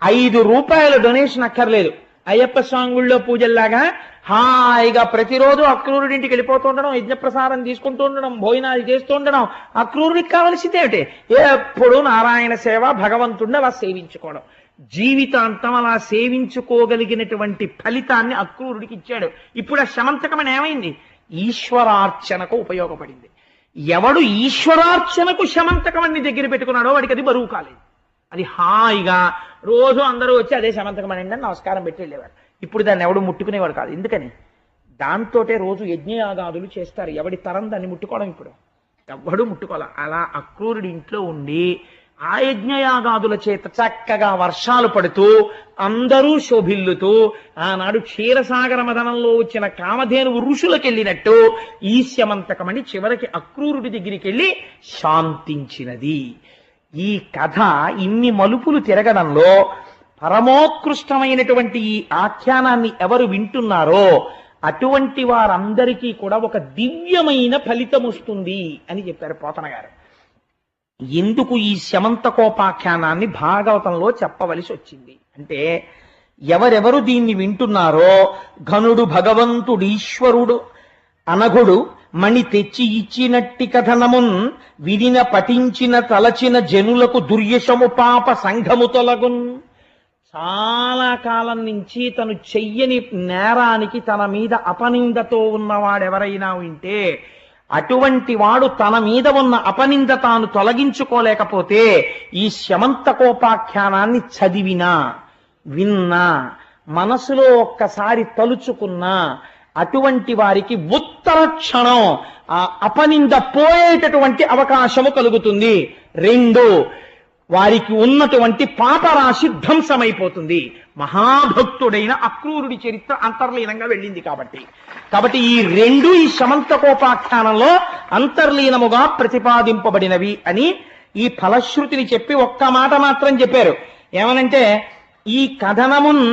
5 రూపాయల డొనేషన్ అక్కర్లేదు. అయ్యప్ప స్వామి పూజల్లాగా హాయిగా ప్రతిరోజు అక్రూరుడింటికి వెళ్ళిపోతూ ఉండడం, యజ్ఞప్రసారం తీసుకుంటూ ఉండడం, భోజనాలు చేస్తూ ఉండడం. అక్రూరుడికి కావలసిందేమిటి? ఎప్పుడు నారాయణ సేవ, భగవంతుడిని అలా సేవించుకోవడం. జీవితాంతం అలా సేవించుకోగలిగినటువంటి ఫలితాన్ని అక్రూరుడికి ఇచ్చాడు. ఇప్పుడు ఆ శమంతకమని ఏమైంది? ఈశ్వరార్చనకు ఉపయోగపడింది. ఎవడు ఈశ్వరార్చనకు శమంతకమని దగ్గర పెట్టుకున్నాడో వాడికి అది బరువు కాలేదు. అది హాయిగా రోజు అందరూ వచ్చి అదే శమంతకమని అని నమస్కారం పెట్టి వెళ్ళేవాడు. ఇప్పుడు దాన్ని ఎవడు ముట్టుకునేవాడు కాదు. ఎందుకని? దాంతోటే రోజు యజ్ఞయాగాదులు చేస్తారు. ఎవడి తరం దాన్ని ముట్టుకోవడం ఇప్పుడు ఎవడు ముట్టుకోవాలి. అలా అక్రూరుడి ఇంట్లో ఉండి ఆ యజ్ఞయాగాదుల చేత చక్కగా వర్షాలు పడుతూ అందరూ శోభిల్లుతూ ఆనాడు క్షీరసాగర మదనంలో వచ్చిన కామధేనువు ఋషులకు వెళ్ళినట్టు ఈ శమంతకమని చివరికి అక్రూరుడి దగ్గరికి వెళ్ళి శాంతించినది. ఈ కథ ఇన్ని మలుపులు తిరగడంలో పరమోత్కృష్టమైనటువంటి ఈ ఆఖ్యానాన్ని ఎవరు వింటున్నారో అటువంటి వారందరికీ కూడా ఒక దివ్యమైన ఫలితం వస్తుంది అని చెప్పారు పోతన గారు. ఎందుకు ఈ శమంతకోపాఖ్యానాన్ని భాగవతంలో చెప్పవలసి వచ్చింది అంటే, ఎవరెవరు దీన్ని వింటున్నారో ఘనుడు భగవంతుడు ఈశ్వరుడు అనఘుడు మణి తెచ్చి ఇచ్చినట్టి కథనమున్ వినిన పఠించిన తలచిన జనులకు దుర్యశము పాప సంఘము తొలగున్. చాలా కాలం నుంచి తను చెయ్యని నేరానికి తన మీద అపనిందతో ఉన్నవాడెవరైనా ఉంటే అటువంటి వాడు తన మీద ఉన్న అపనింద తాను తొలగించుకోలేకపోతే ఈ శమంతకోపాఖ్యానాన్ని చదివినా విన్నా మనసులో ఒక్కసారి తలుచుకున్నా అటువంటి వారికి ఉత్తర క్షణం ఆ అపనింద పోయేటటువంటి అవకాశము కలుగుతుంది. 2, వారికి ఉన్నటువంటి పాపరాశి ధ్వంసమైపోతుంది. మహాభక్తుడైన అక్రూరుడి చరిత్ర అంతర్లీనంగా వెళ్ళింది కాబట్టి ఈ 2 ఈ శమంతకోపాఖ్యానంలో అంతర్లీనముగా ప్రతిపాదింపబడినవి అని ఈ ఫలశ్రుతిని చెప్పి ఒక్క మాట మాత్రం చెప్పారు. ఏమనంటే, ఈ కథనమున్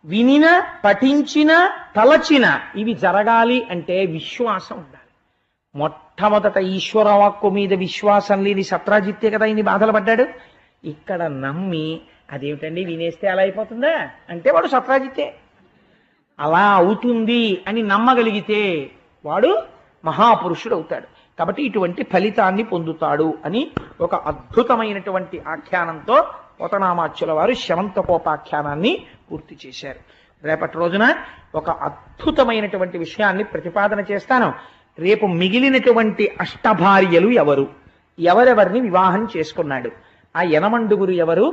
వినిన పఠించిన తలచిన ఇవి జరగాలి అంటే విశ్వాసం ఉండాలి. మొట్టమొదట ఈశ్వర వాక్కు మీద విశ్వాసం లేని సత్రాజిత్తే కదా ఇన్ని బాధలు పడ్డాడు. ఇక్కడ నమ్మి అదేమిటండి వినేస్తే అలా అయిపోతుందా అంటే వాడు సత్రాజిత్తే. అలా అవుతుంది అని నమ్మగలిగితే వాడు మహాపురుషుడు అవుతాడు. కాబట్టి ఇటువంటి ఫలితాన్ని పొందుతాడు అని ఒక అద్భుతమైనటువంటి ఆఖ్యానంతో పోతనామాచ్యుల వారు శమంతకోపాఖ్యానాన్ని పూర్తి చేశారు. రేపటి రోజున ఒక అద్భుతమైనటువంటి విషయాన్ని ప్రతిపాదన చేస్తాను. రేపు మిగిలినటువంటి అష్టభార్యలు ఎవరెవరిని వివాహం చేసుకున్నాడు, ఆ యనమండుగురు ఎవరు,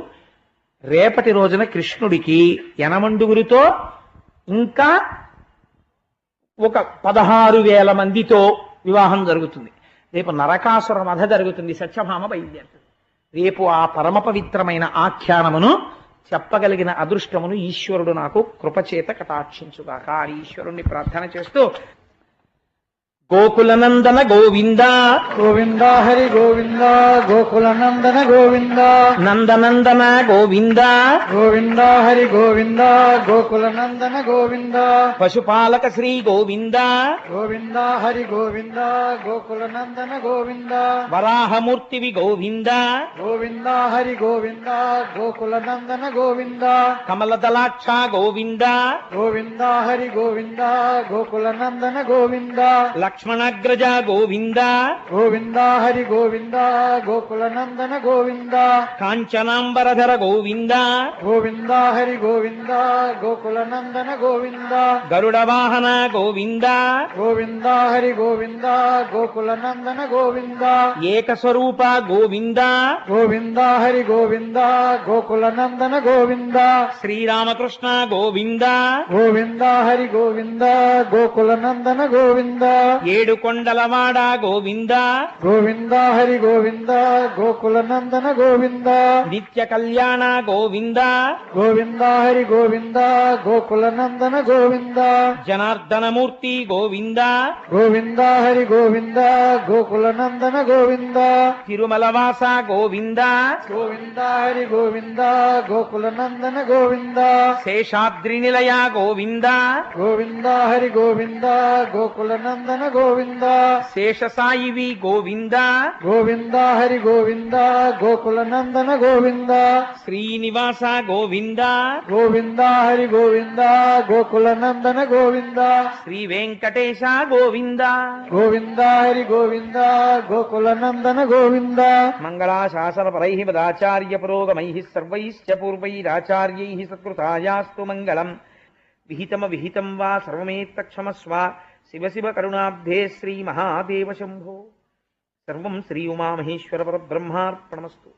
రేపటి రోజున కృష్ణుడికి యనమండుగురితో ఇంకా ఒక 16,000 మందితో వివాహం జరుగుతుంది. రేపు నరకాసుర వధ జరుగుతుంది, సత్యభామ బయలుదేరుతుంది. రేపు ఆ పరమ పవిత్రమైన ఆఖ్యానమును చెప్పగలిగిన అదృష్టమును ఈశ్వరుడు నాకు కృపచేత కటాక్షించుగాక. ఈశ్వరుణ్ణి ప్రార్థన చేస్తూ గోకులనందన గోవింద గోవింద హరి గోవింద గోకుల నందన గోవింద నందనందన గోవింద గోవింద హరి గోవింద గోకుల నందన గోవింద పశుపాలక శ్రీ గోవింద గోవింద హరి గోవింద గోకుల నందన గోవింద వరాహమూర్తివి గోవింద గోవింద హరి గోవింద గోకుల నందన గోవింద కమలదలాక్ష గోవింద గోవింద హరి గోవింద గోకుల నందన గోవింద లక్ష్మణగ్రజ గోవింద గోవింద హరి గోవింద గోకుల నందన గోవింద కాంచనాంబరధర గోవింద గోవింద హరి గోవింద గోకుల నందన గోవింద గరుడ వాహన గోవింద గోవింద హరి గోవింద గోకుల నందన గోవింద ఏకస్వరూప గోవింద గోవింద హరి గోవింద గోకుల నందన గోవింద శ్రీరామకృష్ణ గోవింద గోవింద హరి గోవింద గోకుల నందన గోవింద ఏడు కొండలవాడ గోవింద గోవింద హరి గోవింద గోకుల నందన గోవింద నిత్య కళ్యాణ గోవింద గోవింద హరి గోవింద గోకుల నందన గోవింద జనార్దనమూర్తి గోవింద గోవింద హరి గోవింద గోకుల నందన గోవింద తిరుమలవాస గోవింద గోవింద హరి గోవింద గోకుల నందన గోవింద శేషాద్రి నిలయ గోవింద గోవింద హరి గోవింద గోకుల నందన గోవింద శేషసాయివి గోవింద గోవింద హరి గోవింద గోకుల నందన గోవింద శ్రీనివాస గోవింద గోవింద హరి గోవింద గోకుల నందన గోవింద శ్రీ వెంకటేశ గోవింద గోవింద హరి గోవింద గోకుల నందన గోవింద మంగళాశాసన పరై పదాచార్య పురోగమై సర్వైశ్చ పూర్వైరాచార్యై సత్కృతాయాస్తు మంగళం విహితమ విహితం వా సర్వమేత్తక్షమస్వ శివ శివ కరుణాబ్ధే శ్రీ మహాదేవ శంభో సర్వం శ్రీ ఉమామహేశ్వర పరబ్రహ్మార్పణమస్తు.